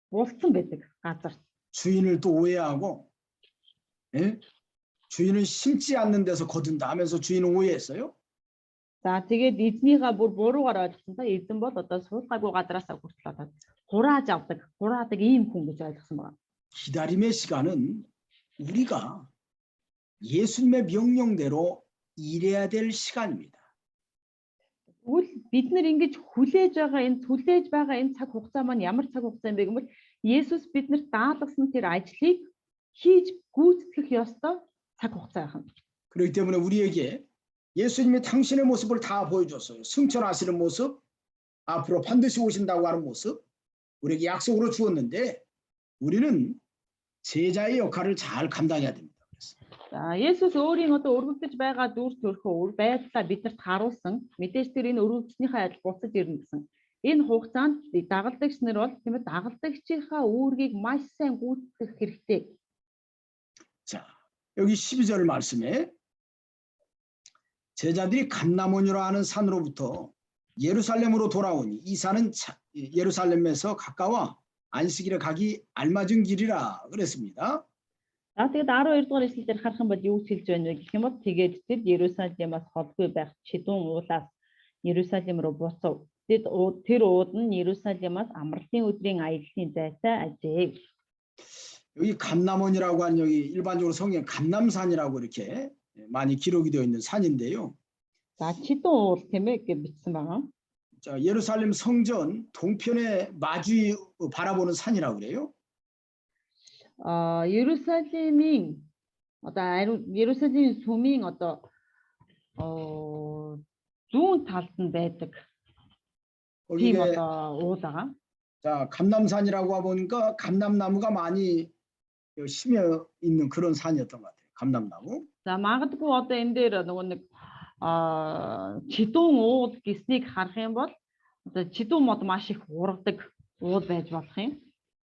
Булцсан байдаг газар. 주인을 또 오해하고, 예? 주인은 심지 않는 데서 거둔다 하면서 주인은 오해했어요. За тэгээд эзнийхээ бүр буруугаар ойлгосон. Та эзэн бол одоо суулгаагүй газараасаа хүртэл одоо хураадаг ийм хүн гэж ойлгосон байна. 기다림의 시간은 우리가 예수님의 명령대로 일해야 될 시간입니다. Тэгвэл бид нар ингэж хүлээж байгаа энэ цаг хугацаа маань ямар цаг хугацаа юм бэ гэвэл Есүс биднэрт даалгасан тэр ажлыг хийж гүйцэтгэх ёстой цаг хугацаа байна. 그렇기 때문에 우리에게 예수님이 당신의 모습을 다 보여줬어요. 승천하시는 모습, 앞으로 반드시 오신다고 하는 모습, 우리에게 약속으로 주었는데 우리는 제자의 역할을 잘 감당해야 됩니다. За Есүс өөрийн одоо өргөгдөж байгаа дүр төрхөө байдлаа биднэрт харуулсан. Мэдээж тэр энэ өргөгдснийхээ адил буцаж ирнэ гэсэн. Энэ хугацаанд дагалдагч нар бол тийм ээ дагалдагчийнхаа үүргийг маш сайн гүйцэтгэх хэрэгтэй. 자, 여기 12절 말씀에 제자들이 감람원이라 하는 산으로부터 예루살렘으로 돌아오니 이 산은 예루살렘에서 가까워 안식일에 가기 알맞은 길이라 그랬습니다. За тэгээд 12 дугаар эшлэлээр харах юм бол юу хэлж байна вэ гэх юм бол тэгээд тэр Ерүсалимаас холгүй байх чидүүн уулаас Ерүсалим руу буцав. Тэр ууд нь Ерүсалимаас амралтын өдрийн аяллаа зайтай ажээ. 여기 감람원이라고 하는 여기 일반적으로 성경 감람산이라고 이렇게 많이 기록이 되어 있는 산인데요. За чидүүн уул тийм ээ гэж бичсэн байгаа. 자, 예루살렘 성전 동편에 마주 바라보는 산이라고 그래요. Ерүсалимийн одоо Ерүсалимийн сүмийн одоо зүүн талд нь байдаг тийм 거기에 одоо уул байгаа. 자, 감람산이라고 보니까 감람나무가 많이 심어 있는 그런 산이었던 것 같아요. 감람나무. За магадгүй одоо энэ дээр нөгөө нэг чидүүн уул гэснийг харах юм бол одоо чидүүн мод маш их ургадаг уул байж болох юм.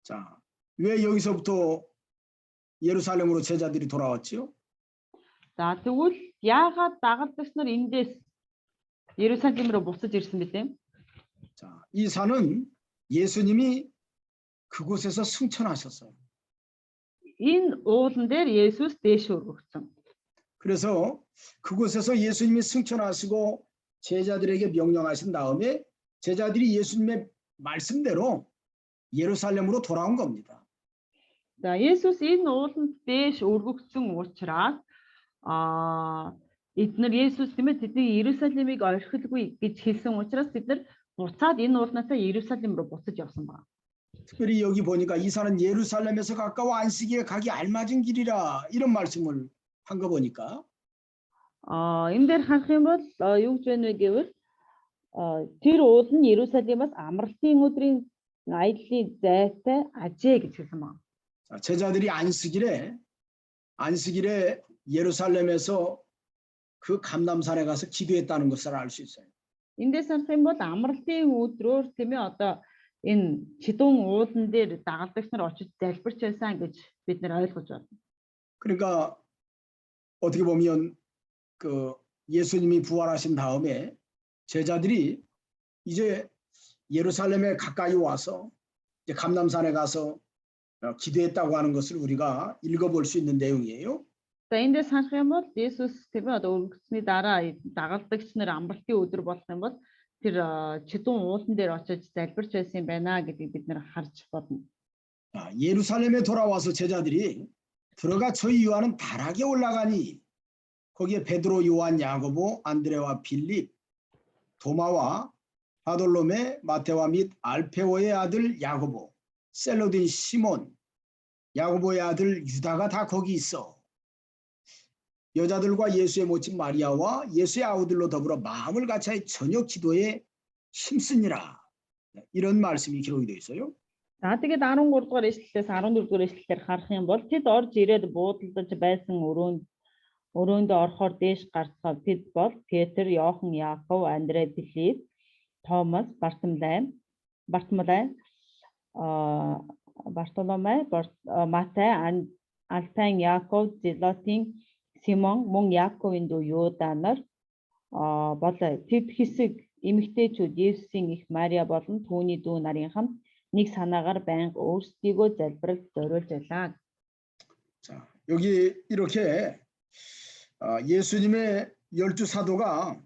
자, 왜 여기서부터 예루살렘으로 제자들이 돌아왔지요? За тэгвэл яагаад дагалдагч нар эндээс Ерүсалим руу буцаж ирсэн бэ? 자, 이 산은 예수님이 그곳에서 승천하셨어요. Энэ уулан дээр Есүс дээш өргөгдсөн. 그래서 그곳에서 예수님이 승천하시고 제자들에게 명령하신 다음에 제자들이 예수님의 말씀대로 예루살렘으로 돌아온 겁니다. За Есүс энэ ууланд дээш өргөгдсөн учраас эдгээр Есүс тийм ээ тэдний Ерүсалимыг орхилгүй гэж хэлсэн учраас бид нар буцаад энэ уулнасаа Ерүсалим руу буцаж явсан байна. 특별히 여기 보니까 이 산은 예루살렘에서 가까워 안식일에 가기 알맞은 길이라 이런 말씀을 한 거 보니까 Энэ дээр харах юм бол юу гэж байна вэ гэвэл тэр уул нь Иерусалимаас амралтын өдрийн аяллаа зайтай ажээ гэж хэлсэн байна. 자, 제자들이 안식일에 예루살렘에서 그 감람산에 가서 기도했다는 것을 알 수 있어요. Эндээс харах юм бол амралтын өдрөөр тийм ээ одоо энэ чидүүн уулан дээр дагалдагч нар очиж залбирч байсан гэж бид нэр ойлгож байна. 그러니까 어떻게 보면 그 예수님이 부활하신 다음에 제자들이 이제 예루살렘에 가까이 와서 이제 감람산에 가서 기도했다고 하는 것을 우리가 읽어볼 수 있는 내용이에요. За эндээс харах юм бол Есүс тийм ээ одоо өргөсний дараа дагалдагч нар амралтын өдөр болох юм бол тэр чидүүн уулан дээр очиж залбирч байсан юм байна гэдгийг бид нэр харж бодно. 예루살렘에 돌아와서 제자들이 들어가 저희 요한은 다락에 올라가니 거기에 베드로, 요한, 야고보, 안드레와 빌립, 도마와 바돌로메, 마테와 및 알페오의 아들 야고보, 셀로딘 시몬, 야고보의 아들 유다가 다 거기 있어. 여자들과 예수의 모친 마리아와 예수의 아우들로 더불어 마음을 같이 저녁 기도에 힘쓰니라. 이런 말씀이 기록이 되어 있어요. За тэгээд 13 дугаар эшлэлээс 14 дугаар эшлэлээр харах юм бол тэд орж ирээд буудалдаж байсан өрөөндөө орохоор дээш гарцгаа тэд бол Петр, Иохан, Яаков, Андре, Филипп, Томас, Бартоломей, Матай, Алфайн, Яаков, Зелотын, Симон, мөн Яаковын дүү Юда нар болоо. Тэд хэсэг эмэгтэйчүүд Есүсийн их Мария болон түүний дүү нарын хамт нэг санаагаар байнга өөрсдийгөө залбиралд зориулж байлаа. 자, 여기 이렇게 예수님의 12 사도가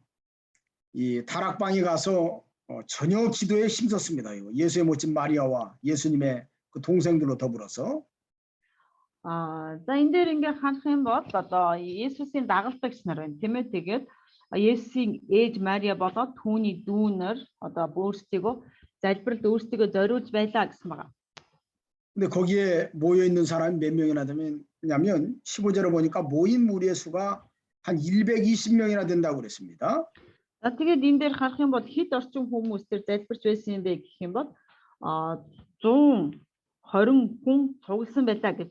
이 다락방에 가서 저녁 기도에 힘썼습니다. 예수의 모친 마리아와 예수님의 그 동생들로 더불어서. За энэ дээр ингээ харах юм бол одоо Есүсийн дагалдагч нар байна тийм ээ. Тэгээд Есүсийн ээж Мария болоод түүний дүүнэр одоо өөрсдийгөө залбиралд өөрсдийгөө зориулж байлаа гэсэн байна. 근데 거기에 모여 있는 사람이 몇 명이나 되냐면 15절에 보니까 모인 무리의 수가 한 120명이나 된다고 그랬습니다. За тэгээд энэ дээр харах юм бол хэд орчим хүмүүс тэр залбирч байсан юм бэ гэх юм бол 120 хүн цугласан байлаа гэж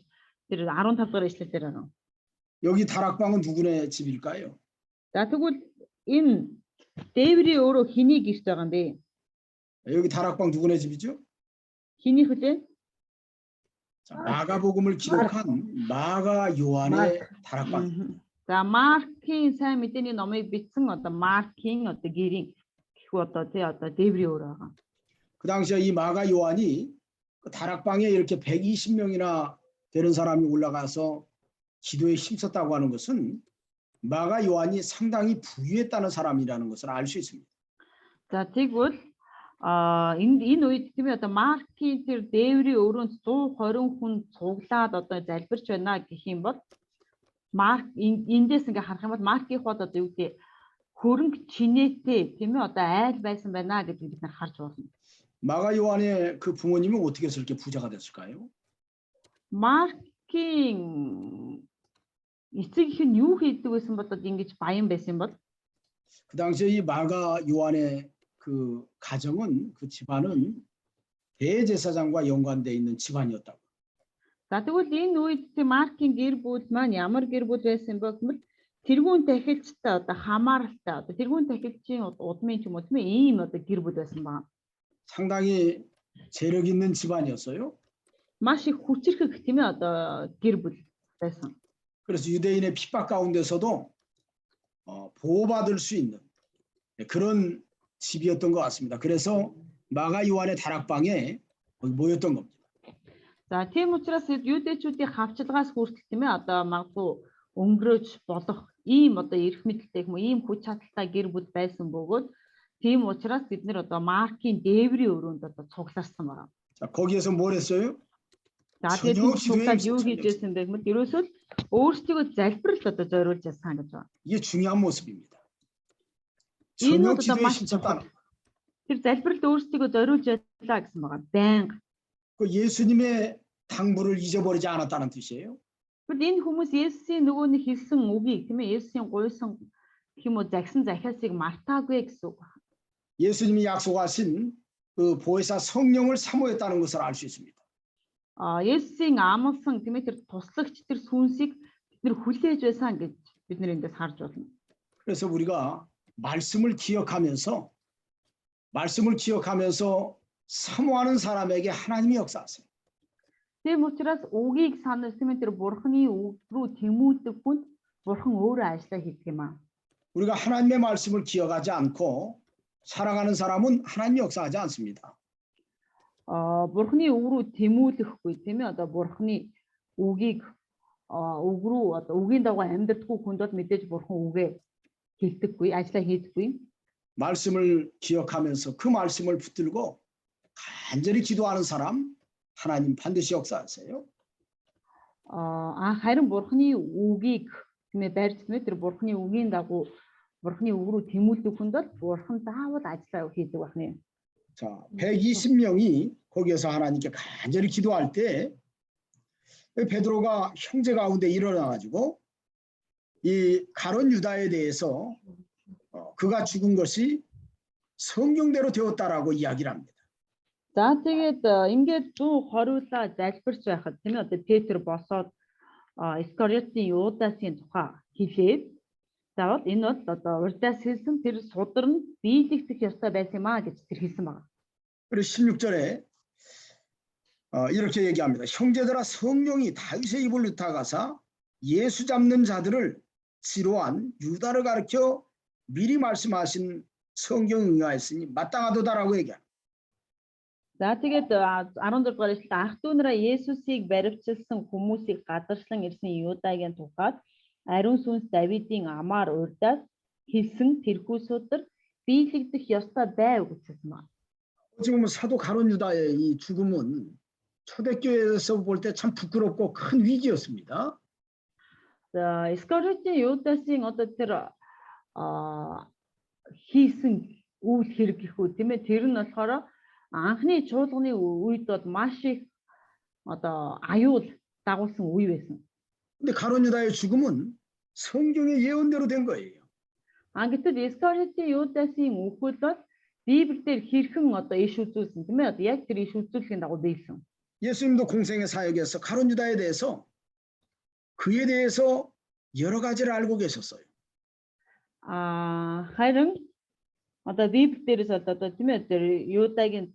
тэр 15 дугаар эшлэлээр байна. 여기 다락방은 누구네 집일까요? За тэгвэл энэ Дэври өөрөө хэний гэрт байгаа юм бэ? 여기 다락방 누구네 집이죠? Хэний хүлээ? 자, 마가복음을 기록한 마가 요한의 다락방. За Маркийн сайн мэдээний номыг бичсэн одоо Маркийн одоо гэрийн гэх одоо тий одоо Дэври өөрөө байгаа. 그 당시에 이 마가 요한이 그 다락방에 이렇게 120명이나 되는 사람이 올라가서 기도에 힘썼다고 하는 것은 마가 요한이 상당히 부유했다는 사람이라는 것을 알 수 있습니다. За тэгвэл энэ үед тийм ээ одоо Маркийн тэр Дэври өрөөнд 120 хүн цуглаад одоо залбирч байна гэх юм бол Марк эндээс ингээ харах юм бол Маркийн хот одоо юу гэдэг хөрөнгө чинээтэй тийм ээ одоо айл байсан байна гэдгийг бид нар харж байна. 마가 요한의 그 부모님은 어떻게 해서 이렇게 부자가 됐을까요? Маркийн эцэг их нь юу хийдэг байсан бодод ингэж баян байсан бол 그 당시에 이 마가 요한의 그 가정은 그 집안은 대제사장과 연관되어 있는 집안이었다고. За тэгвэл энэ үед Маркийн гэр бүл маань ямар гэр бүл байсан бэ гэвэл тэрүүн тахилчтай одоо хамааралтай одоо тэрүүн тахилчийн удмын ч юм уу тийм ээ ийм одоо гэр бүл байсан ба. 상당히 재력 있는 집안이었어요. Маш их хүчрэх тийм ээ одоо гэр бүл байсан. 그래서 유대인의 핍박 가운데서도 보호받을 수 있는 그런 집이었던 것 같습니다. 그래서 마가 요한의 다락방에 모였던 겁니다. За тийм учраас юудэчүүдийн хавчлагаас хүртэл тийм ээ одоо магадгүй өнгөрөөж болох ийм одоо эрх мэдэлтэй юм ийм хүч чадалтай гэр бүл байсан бөгөөд тийм учраас бид нэр одоо Маркийн Дэври өрөөнд одоо цугларсан байна. 자, 거기에서 뭘 했어요? За тэгээд цуглаад юу хийж байсан бэ гэвэл ерөөсөө өөрсдийгөө залбиралд одоо зориулж ясан гэж байна. 이게 중요한 모습입니다. Энэ 저녁 одоо 기도에 маш 힘썼다. тэр залбиралд өөрсдийгөө зориулж байлаа гэсэн байна. Байнга. 그 예수님의 당부를 잊어버리지 않았다는 뜻이에요. Гэвч энэ хүмүүс Есүсийн нөгөө нэг хэлсэн үгийг тийм ээ Есүсийн гуйсан гэх юм уу загсан захиасыг мартаагүй гэсэн үг. 예수님이 약속하신 그 보혜사 성령을 사모했다는 것을 알 수 있습니다. Есүсийн амласан тийм ээ тэр туслагч тэр сүнсийг бид нэр хүлээж байсан гэж бид нэр эндээс харж байна. 그래서 우리가 말씀을 기억하면서 사모하는 사람에게 하나님이 역사하세요. Тийм учраас үгийг санаж тийм ээ тэр бурхны үг рүү тэмүүлдэг хүнд бурхан өөрөө ажиллаа хийдэг юм аа. 우리가 하나님의 말씀을 기억하지 않고 살아가는 사람은 하나님이 역사하지 않습니다. Бурхны үг рүү тэмүүлэхгүй тийм ээ одоо бурхны үгийг үг рүү одоо үгийн дагуу амьдрдаггүй хүнд бол мэдээж бурхан үгээ хэлдэггүй, ажиллаа хийдэггүй. 말씀을 기억하면서 그 말씀을 붙들고 간절히 기도하는 사람 하나님 반드시 역사하세요. Харин бурхны үгийг тийм ээ барьж тийм ээ тэр бурхны үгийн дагуу бурхны үг рүү тэмүүлдэг хүнд бол бурхан заавал ажиллаа хийдэг байна. 자, 120명이 거기에서 하나님께 간절히 기도할 때 베드로가 형제 가운데 일어나 가지고 이 가룟 유다에 대해서 그가 죽은 것이 성경대로 되었다라고 이야기를 합니다. За тэгээд ингээд 120-уулаа залбирч байхад тийм ээ одоо Петр босоод Искариотын Юдасын тухай хэлээд заавал энэ бол одоо урдаас хэлсэн тэр судар нь биелэгдэх ёстой байсан юм аа гэж тэр хэлсэн байна. 그리고 16절에 이렇게 얘기합니다. 형제들아 성령이 다윗의 입을 흩어가사 예수 잡는 자들을 지로한 유다를 가르쳐 미리 말씀하신 성경에 응하였으니 마땅하도다라고 얘기합니다. За тэгээд 16 дугаар эшлэлд ах トゥ нараа Есүсийг баривчилсан хүмүүсийг гадаршлан ирсэн Юдагийн тухайд ариун сүнс Давидын амаар урдаас хэлсэн тэрхүү судар биелэгдэх ёстой байв гэж хэлсэн байна. 지금 사도 가룟 유다의 이 죽음은 초대교회에서 볼 때 참 부끄럽고 큰 위기였습니다. За Искариотын Юдасын одоо тэр хийсэн үйл хэрэг гэх үү тийм ээ тэр нь болохоор анхны чуулганы үед бол маш их одоо аюул дагуулсан үе байсан. 근데 가룟 유다의 죽음은 성경의 예언대로 된 거예요. Гэтэл Искариотын Юдасын үхэл бол Библиэлд хэрхэн одоо иш үзүүлсэн тийм ээ одоо яг тэр иш үзүүлэхийн дагуу биелсэн. 예수님도 공생의 사역에서 가룟 유다에 대해서 그에 대해서 여러 가지를 알고 계셨어요. Харин одоо Библиэлдээс одоо тийм ээ тэр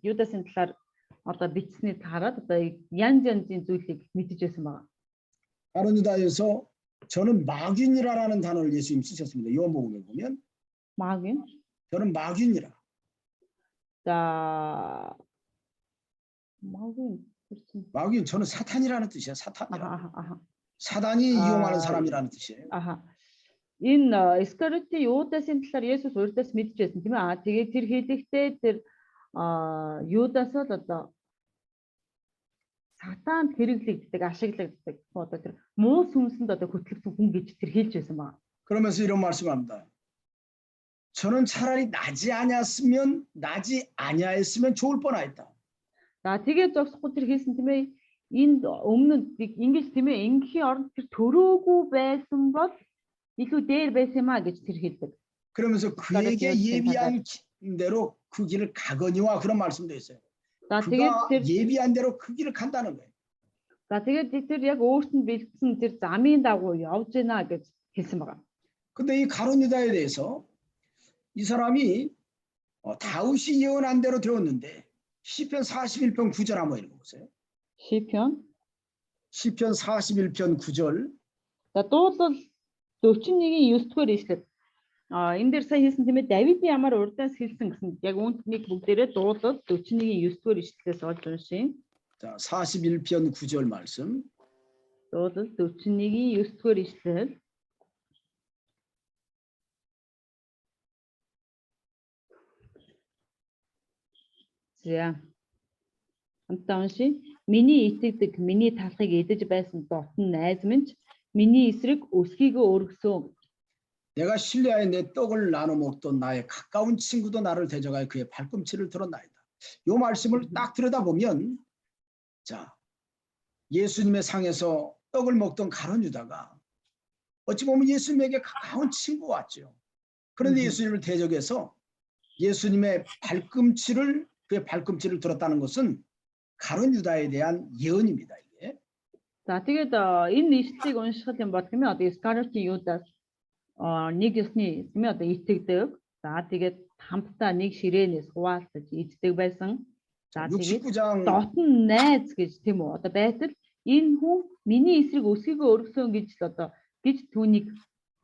Юдасын талаар одоо бичснийг хараад одоо янз янзын зүйлийг мэдэж байсан байна. 가룟 유다에서 저는 마귀니라라는 단어를 예수님 쓰셨습니다. 요한복음에 보면 마귀? 저는 마귀니라. 자, 마귀 저는 사탄이라는 뜻이에요. 사탄이라. 사단이 이용하는 사람이라는 뜻이에요. Энэ Искариотын Юдасын талаар Есүс урдаас мэдчихсэн тийм ээ. Тэгээд тэр хэлэхдээ тэр Юдас бол одоо сатанд хэрэглэгддэг, ашиглагддаг. Одоо тэр муу сүнсэнд одоо хөтлөгдсөн хүн гэж тэр хэлж байсан байна. 그러면서 이런 말씀합니다. 저는 차라리 나지 아니하였으면 좋을 뻔하였다. За тэгээд зогсохгүй тэр хэлсэн тийм ээ. Энд өмнө ингэж тийм ээ ингийн оронд тэр төрөөгүй байсан бол илүү дээр байсан юм а гэж тэр хэлдэг. 그러면서 그에게 예비한 대로 그 길을 가거니와 그런 말씀도 있어요. За 그가 тэгээд 예비한 대로 그 길을 간다는 거예요. За тэгээд тэр яг өөрт нь бэлдсэн тэр замын дагуу явж гинэ гэж хэлсэн байна. 근데 이 가룟 유다에 대해서 이 사람이 다윗이 예언한 대로 되었는데 시편 41편 9절 한번 읽어보세요. 시편 41편 9절. За дуулал 41-ийн 9-р ишлэл. Энэ дээр сая хэлсэн тийм ээ Давидын ямар урдаас хэлсэн гэсэн яг үүнийг бүгдээрээ дуулал 41-ийн 9-р ишлэлээс олж уншия. 자, 41편 9절 말씀. дуулал 41-ийн 9-р ишлэл. За. Хамтдаа уншия. Миний итгэдэг, миний талхыг эдэж байсан дотн найз минь миний эсрэг өсгийгөө өргөсөн. 내가 신뢰하여 내 떡을 나눠 먹던 나의 가까운 친구도 나를 대적하여 그의 발꿈치를 들었나이다. 이 말씀을 딱 들여다보면 자, 예수님의 상에서 떡을 먹던 가룟 유다가 어찌 보면 예수님에게 가까운 친구 같죠. 그런데 예수님을 대적해서 예수님의 그의 발꿈치를 들었다는 것은 가룟 유다에 대한 예언입니다. 이게. За тэгээд энэ нийслэлийг уншихад юм бол тийм ээ одоо Искариотын Юдас нэг ёсны тийм ээ одоо итгэдэг. За тэгээд хамтдаа нэг ширээнээс хуваалцаж иддэг байсан. За тэгээд 69장 дотн найз гэж тийм үү одоо байтал энэ хүн миний эсрэг өсгийгөө өргөсөн гэж л одоо гэж түүнийг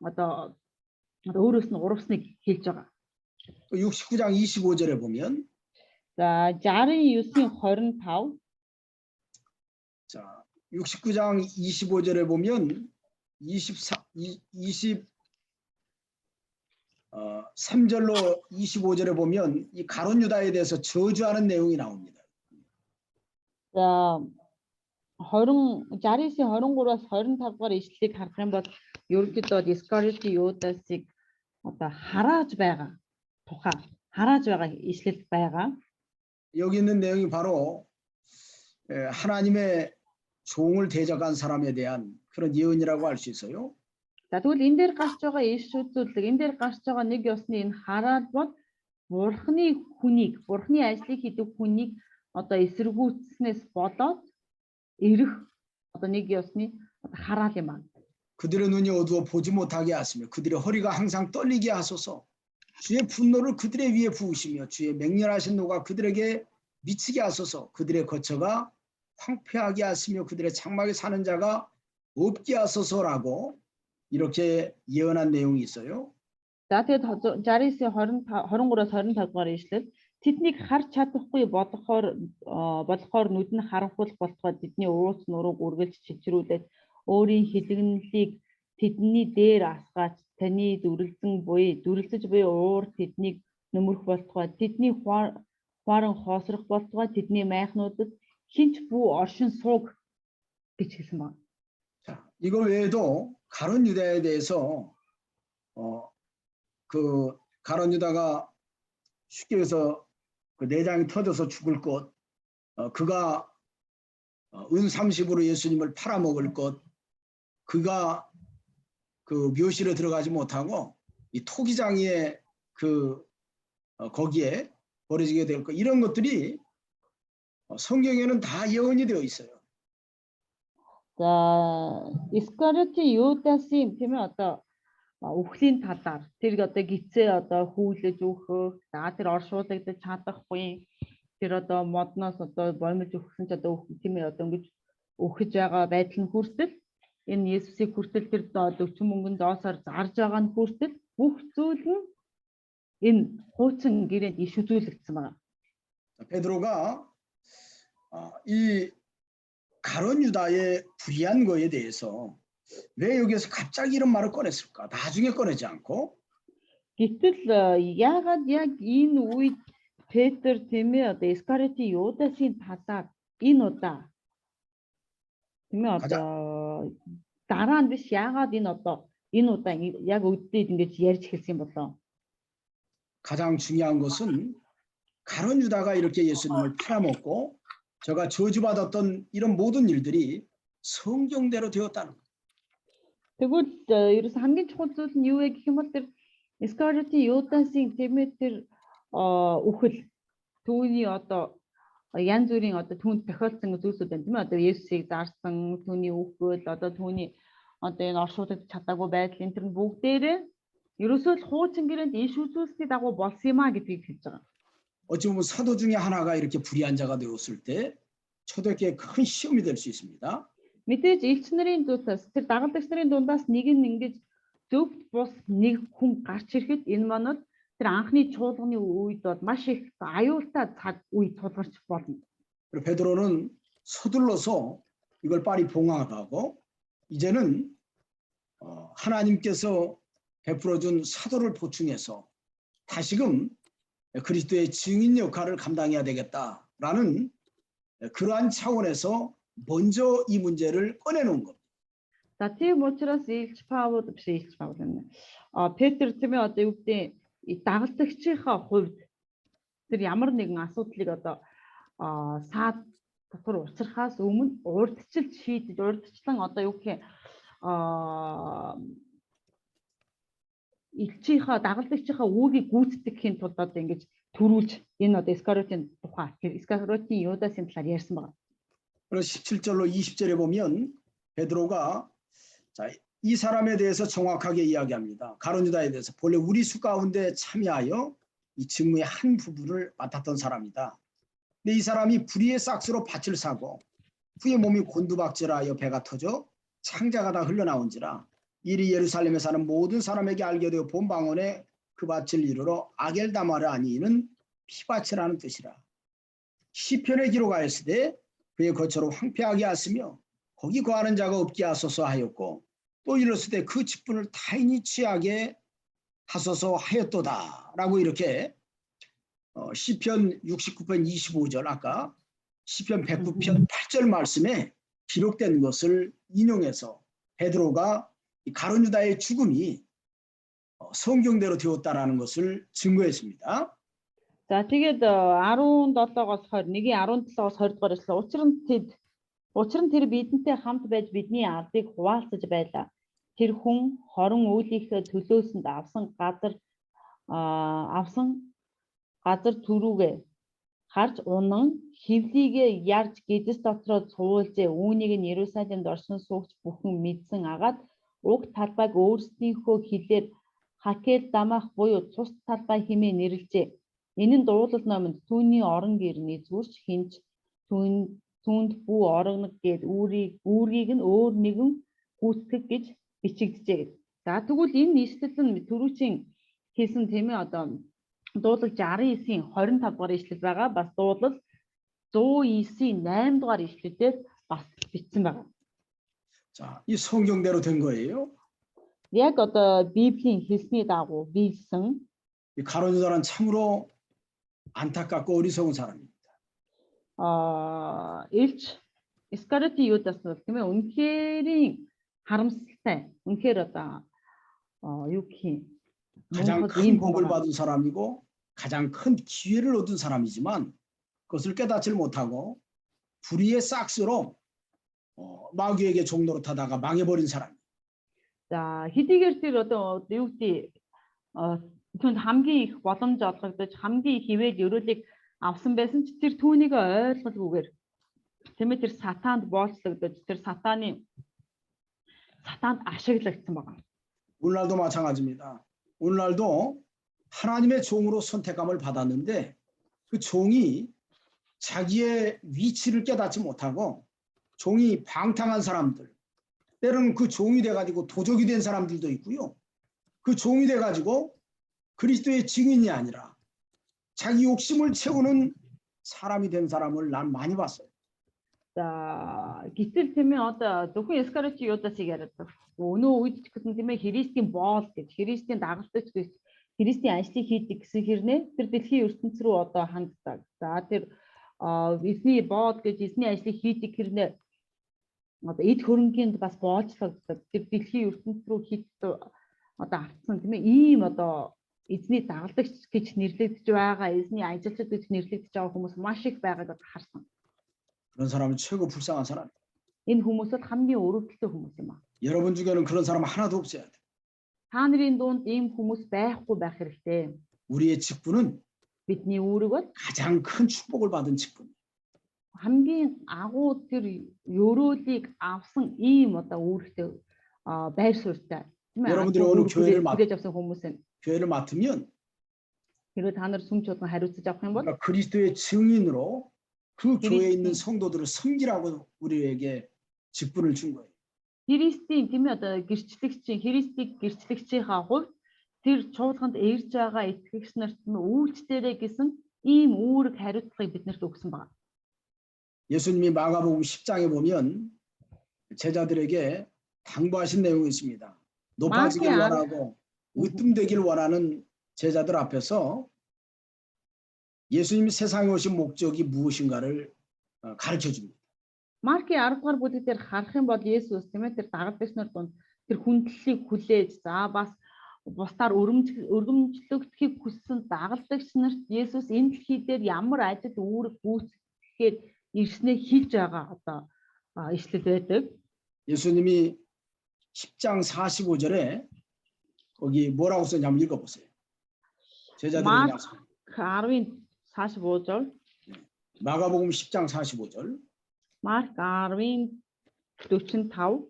одоо өөрөөс нь урвсныг хэлж байгаа. 69장 25절에 보면 За 69-ийн 25 자, 69장 25절에 보면 23절로 25절에 보면 이 가룟 유다에 대해서 저주하는 내용이 나옵니다. За 69-ийн 23-аас 25 дугаар ишлэлийг харах юм бол ерөнхийдөө Искариотын Юдасыг одоо харааж байгаа тухай харааж байгаа ишлэл байгаа. 여기 있는 내용이 바로 하나님의 종을 대적한 사람에 대한 그런 예언이라고 할 수 있어요. За тэгвэл энэ дээр гарч байгаа иш үзүүлэг, энэ дээр гарч байгаа нэг ёсны энэ хараал бол бурхны ажлыг хийдэг хүнийг одоо эсэргүүцснээс болоод ирэх одоо нэг ёсны хараал юм байна. 그들의 눈이 어두워 보지 못하게 하시며 그들의 허리가 항상 떨리게 하소서. 주의 분노를 그들의 위에 부으시며 주의 맹렬하신 노가 그들에게 미치게 하소서. 그들의 거처가 황폐하게 하시며 그들의 장막에 사는 자가 없게 하소서라고 이렇게 예언한 내용이 있어요. За тэгээд 69-ийн 23-аас 25 дугаар ишлэл тэднийг харж чадахгүй болохоор нүд нь харанхуул болтугай тэдний ууц нурууг үргэлж чичрүүлээд өөрийн хилэгнэлийг тэдний дээр асгаач таны дүрлэлж буй уур тэднийг нөмрөх болтугай тэдний хуаран хоосрох болтугай тэдний майхнуудад хинч бүү оршин сууг гэж хэлсэн байна. 자, 이거 외에도 가룟 유다에 대해서 그 가룟 유다가 쉽게 해서 그 내장이 터져서 죽을 것, 그가 은 30으로 예수님을 팔아먹을 것, 그가 그 묘실에 들어가지 못하고 이 토기장이의 거기에 버려지게 될 것, 이런 것들이 성경에는 다 예언이 되어 있어요. За Искариотын Юдасын тийм ээ одоо үхлийн талаар тэр одоо гизээ одоо хүүлэж өөхөх, за тэр оршуулгадаж чадахгүй, тэр одоо модноос одоо боомж өгсөн ч одоо тийм ээ одоо ингэж өөхөж байгаа байдал нь хүртэл энэ Есүсийг хүртэл тэр 40 мөнгөн доосоор зарж байгаа нь хүртэл бүх зүйл нь энэ хуучин гэрээнд иш үзүүлэгдсэн байна. 베드로가 이 가룟 유다의 불의한 거에 대해서 왜 여기서 갑자기 이런 말을 꺼냈을까? 나중에 꺼내지 않고 Гэтэл яагаад яг энэ үед Петр тийм ээ одоо Искариотын Юдасын талаар энэ удаа тийм ээ одоо дараа нь биш яагаад энэ удаа яг өдөөд ингэж ярьж эхэлсэн юм болоо. 가장 중요한 것은 가룟 유다가 이렇게 예수님을 팔아먹고 저가 저주받았던 이런 모든 일들이 성경대로 되었다는 것. Тэгвэл ерөөс хамгийн чухал зүйл нь юу вэ гэх юм бол тэр Искариотын Юдасын тийм ээ тэр үхэл түүний одоо янз бүрийн одоо түүнд тохиолдсон зүйлсүүд байна тийм ээ одоо Есүсийг зарсан түүний үхэл одоо түүний одоо энэ оршуулгад чадаагүй байдал энэ төр бүгдээрээ ерөөсөө л хуучин гэрээнд иш үзүүлсний дагуу болсон юм а гэдгийг хэлж байгаа. 어찌 보면 사도 중에 하나가 이렇게 불의한 자가 되었을 때 초대교회에 큰 시험이 될 수 있습니다. Мэдээж элч нарын зүтээс тэр дагалдагч нарын дундаас нэг нь ингэж зөвхт бус нэг хүн гарч ирэхэд энэ манад тэр анхны чуулганы үед бол маш их аюултай цаг үе тулгарч болно. 베드로는 서둘러서 이걸 빨리 봉합하고 이제는 하나님께서 베풀어준 사도를 보충해서 다시금 그리스도의 증인 역할을 감당해야 되겠다라는 그러한 차원에서 먼저 이 문제를 꺼내놓은 겁니다. За тийм учраас Илч Паул юм. Петр тийм ээ одоо юу гэдэг дагалдагчийнхаа хувьд тэр ямар нэгэн асуудлыг одоо дотор учрахаас өмнө урдчилж шийдэж урдчлан одоо юу гэх элчийнхаа дагалдагчийнхаа үүргийг гүйцэтгэхийн тулд одоо ингэж төрүүлж энэ одоо Искариотын тухай Искариотын Юдасын талаар ярьсан байна. 그래서 17절로 20절에 보면 베드로가 자, 이 사람에 대해서 정확하게 이야기합니다. 가룟 유다에 대해서 본래 우리 수 가운데 참여하여 이 직무의 한 부분을 맡았던 사람이다. 근데 이 사람이 불의의 싹스로 밭을 사고 후에 몸이 곤두박질하여 배가 터져 창자가 다 흘러나온지라 이리 예루살렘에 사는 모든 사람에게 알게 되어 본 방언에 그 밭을 이르러 아겔다마르 아니는 피밭이라는 뜻이라. 시편에 기록하였으되 그의 거처로 황폐하게 하시며 거기 거하는 자가 없게 하소서 하였고 또 이르시되 그 직분을 타인이 취하게 하소서 하였도다라고 이렇게 시편 69편 25절 아까 시편 109편 8절 말씀에 기록된 것을 인용해서 베드로가 가룟 유다의 죽음이 성경대로 되었다라는 것을 증거했습니다. За тэгээд 17-оос 21-ийн 17-оос 20 дугаар эшлэл учир нь тэр бидэнтэй хамт байж бидний ардыг хуваалцаж байлаа. Тэр хүн хорон үйлийнхээ төлөөсөнд авсан газар түрүүгээ харж унан хевлийгээ ярж гэдэс дотроо цуулжээ. Үүнийг нь Иерусалимд орсон суугч бүхэн мэдсэн агаад уг талбайг өөрсдийнхөө хэлээр Хакел дамах буюу цус талбай хэмээн нэрлэжээ. Энэ нь дуулал номонд түүний орон гэрний зүрч хинч түүнд бүү орогног гэд үүргийг нь өөр нэгэн гүйцэтгэх гэж бичигджээ. За тэгвэл энэ нийслэл нь түрүүчийн хэлсэн тийм ээ одоо дуулал 69-ийн 25 дугаар ишлэл байгаа. Бас дуулал 109-ийн 8 дугаар ишлэлээр бас бичсэн байгаа. 자, 이 성경대로 된 거예요. Яг одоо Библийн хэлсний дагуу биелсэн. 이 가룟 유다는 참으로 안타깝고 어리석은 사람입니다. Илч Искариотын Юдас бол тийм ээ үнэхээр харамсалтай. Үнэхээр одоо юу гэх юм 가장 큰 복을 받은 사람이고 가장 큰 기회를 얻은 사람이지만 그것을 깨닫지 못하고 불의의 싹스로 마귀에게 종노릇하다가 망해버린 사람. За хэдийгээр тэр одоо юу гэдэг түнд хамгийн их боломж олгогдож хамгийн их хിവэл өрөөлийг авсан байсан ч тэр түүнийг ойлголгүйгээр тийм ээ тэр сатаанд боолцлогдож тэр сатаанд ашиглагдсан байна. 오늘날도 마찬가지입니다. 오늘날도 하나님의 종으로 선택감을 받았는데 그 종이 자기의 위치를 깨닫지 못하고 종이 방탕한 사람들, 때로는 그 종이 돼가지고 도적이 된 사람들도 있고요. 그 종이 돼가지고 그리스도의 증인이 아니라 자기 욕심을 채우는 사람이 된 사람을 난 많이 봤어요. За гэтэл тийм ээ одоо зөвхөн Искариотын Юдасыг яриад байна. Өнөө үед ч гэсэн тийм ээ Христийн боол гэж Христийн дагалдагч гэж Христийн ажлыг хийдэг гэсэн хэрнээ тэр дэлхийн ертөнц рүү одоо ханддаг. За тэр эзний боол гэж эзний ажлыг хийдэг хэрнээ одоо эд хөрөнгөнд бас боолчлогддог. Тэр дэлхийн ертөнц рүү одоо автсан тийм ээ ийм одоо эзний дагалдагч гэж нэрлэгдэж байгаа, эзний ажилчид гэж нэрлэгдэж байгаа хүмүүс маш их байгааг харсан. 그런 사람은 최고 불쌍한 사람. Энэ хүмүүс бол хамгийн өрөвдөлтөй хүмүүс юм аа. 여러분 중에는 그런 사람 하나도 없어야 돼. Та нарын дунд ийм хүмүүс байхгүй байх хэрэгтэй. 우리의 직분은 Бидний үүрэг бол 가장 큰 축복을 받은 직분. хамгийн агуу тэр өрөөлийг авсан ийм одоо үүрэгтэй байр суурьтай. 여러분들이 오늘 교회를 авсан хүмүүс нь. 교회를 맡으면 хэрвээ та нар сүм чуулган хариуцаж авах юм бол 그리스도의 증인으로 그 교회에 있는 성도들을 섬기라고 우리에게 직분을 준 거예요. Христийн тийм ээ одоо гэрчлэгчийн Христийг гэрчлэгчийнхаа хувьд тэр чуулганд ирж байгаа итгэгч нарт нь үйлчлээрэй гэсэн ийм үүрэг хариуцлагыг биднэрт өгсөн байна. 예수님이 마가복음 10장에 보면 제자들에게 당부하신 내용이 있습니다. 높아지길 원하고 으뜸되길 원하는 제자들 앞에서 예수님이 세상에 오신 목적이 무엇인가를 가르쳐 줍니다. Маркийн 10 дугаар бүлэг дээр харах юм бол Есүс тийм ээ тэр дагалдагч нар донд тэр хүндлэлийг хүлээж за бас бусдаар өргөмжлөгдөхийг хүссэн дагалдагч нарт Есүс энэ дэлхий дээр ямар ажил үүрэг гүйцэтгэхээр ирснээ хийж байгаа одоо ишлэл байдаг. 예수님이 10장 45절에 거기 뭐라고 썼냐 한번 읽어보세요. 제자들에게 마크 나서 10-ийн 45-절, 마가복음 10장 45절. Марк 10-ийн 45,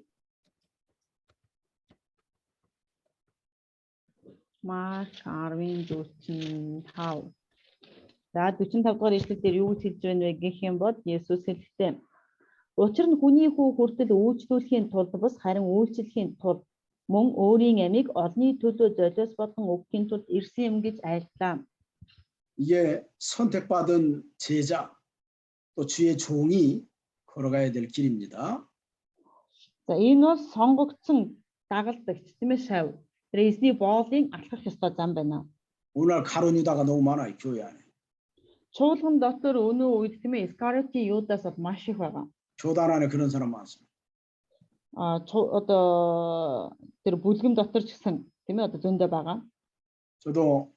Марк 10-ийн 45. За 45 дугаар ишлэл дээр юу гэж хэлж байна вэ гэх юм бол Есүс хэлэхдээ учир нь хүний хүү хүртэл үйлчлүүлэхийн тулд бус харин үйлчлэхийн тулд мөн өөрийн амийг олонний төлөө золиос болгон өгөхийн тулд ирсэн юм гэж айлтлаа. 이게 선택받은 제자 또 주의 종이 걸어가야 될 길입니다. За энэ бол сонгогдсон дагалдагч тийм ээ шав. Тэр эзний боолын алхах ёстой зам байна. 오늘 가룟 유다가 너무 많아요, 교회 안에. Чуулган дотор өнөө үед тийм ээ Искариотын Юдас бол маш их байгаа. 교단 안에 그런 사람 많습니다. Одоо тэр бүлгэм дотор ч гэсэн тийм ээ одоо зөндөө байгаа. 저도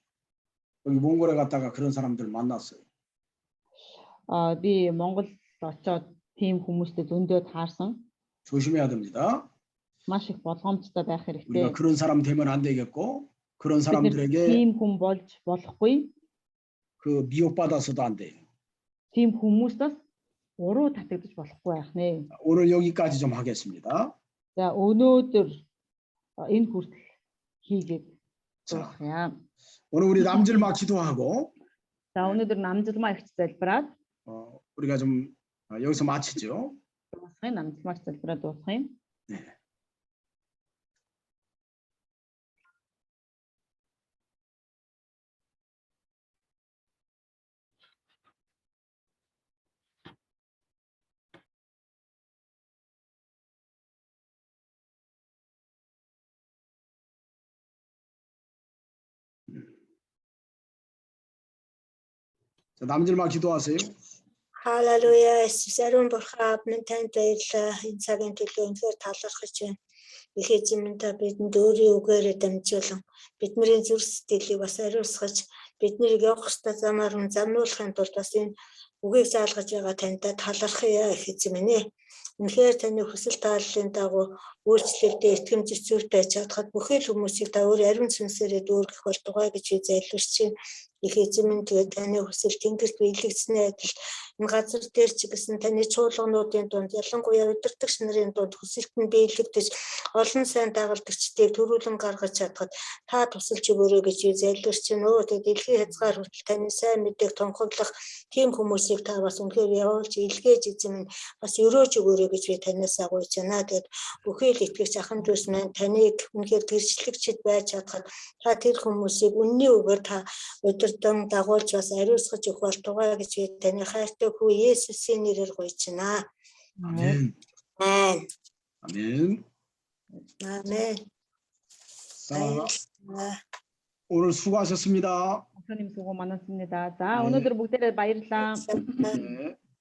여기 몽골에 갔다가 그런 사람들 만났어요. Би Монгол очоод тийм хүмүүстэй зөндөө таарсан. 조심해야 됩니다. Маш их болгоомжтой байх 우리가 хэрэгтэй. 그런 사람 되면 안 되겠고 그런 Бид 사람들에게 тийм хүн болж болохгүй. 그 미혹받아서도 안 돼요. Тийм хүмүүстээс уруу татагдаж болохгүй байх нэ. 오늘 여기까지 좀 하겠습니다. За өнөөдөр энэ хүртэл хийгээд 자, дуусгая. 오늘 우리 남질마 기도하고 За өнөөдөр намжилмаа ихч залбираад 우리가 좀 여기서 마치죠. дуусгая. Намжилмаач залбираад дуусгая. 자, 남질마 기도하세요. Халелуя. Иесус ариун бурхан минь танд баярлалаа. Энэ цагийн төлөө үнэхээр талархаж байна. Их эзэн минь та бидэнд өөрийн үгээрээ дамжуулан бидний зүрх сэтгэлийг бас ариусгаж биднийг явах ёстой замаар нь замнуулахын тулд бас энэ үгийг заалгаж байгаа танд талархъя их эзэн минь ээ. Үнэхээр таны хүсэл тааллын дагуу үйлчлэлдээ итгэмж эцүүр байж чадхад бүхэл хүмүүсийг та өөр ариун сүнсээрээ дүүргэх болтугай гэж би залбирч байна. Их эзэн минь тэгээд таны хүсэл тэнгэрт биелэгдсэний адил энэ газар дээр ч гэсэн таны чуулгануудын дунд ялангуяа удирдагч нарын дунд хүсэлт нь биелэгдэж олон сайн дагалдагчдыг төрүүлэн гаргаж чадхад та тусалж өгөөрэй гэж би залбирч байна. Тэгээд дэлхийн хязгаар хүртэл таны сайн мэдээг тунхаглах тийм хүмүүсийг та бас үнэхээр явуулж илгээж эзэн минь бас өрөөж өгөөрэй гэж би танаас агуулж байна. Тэгээд бүхэл итгэгч ахын дүүс маань таныг үнэхээр гэрчлэгчд байж чадхад та тэр хүмүүсийг үнний үгээр та удирдан дагуулж бас ариусгаж өгөх болтугай гэж би таны хайртай хүү Есүсийн нэрээр гуйж байна. 아멘. Амен. 아멘. Амен. 자, 오늘 수고하셨습니다. Өглөөний сугу манасны да. За өнөөдөр бүгдээрээ баярлалаа. 네.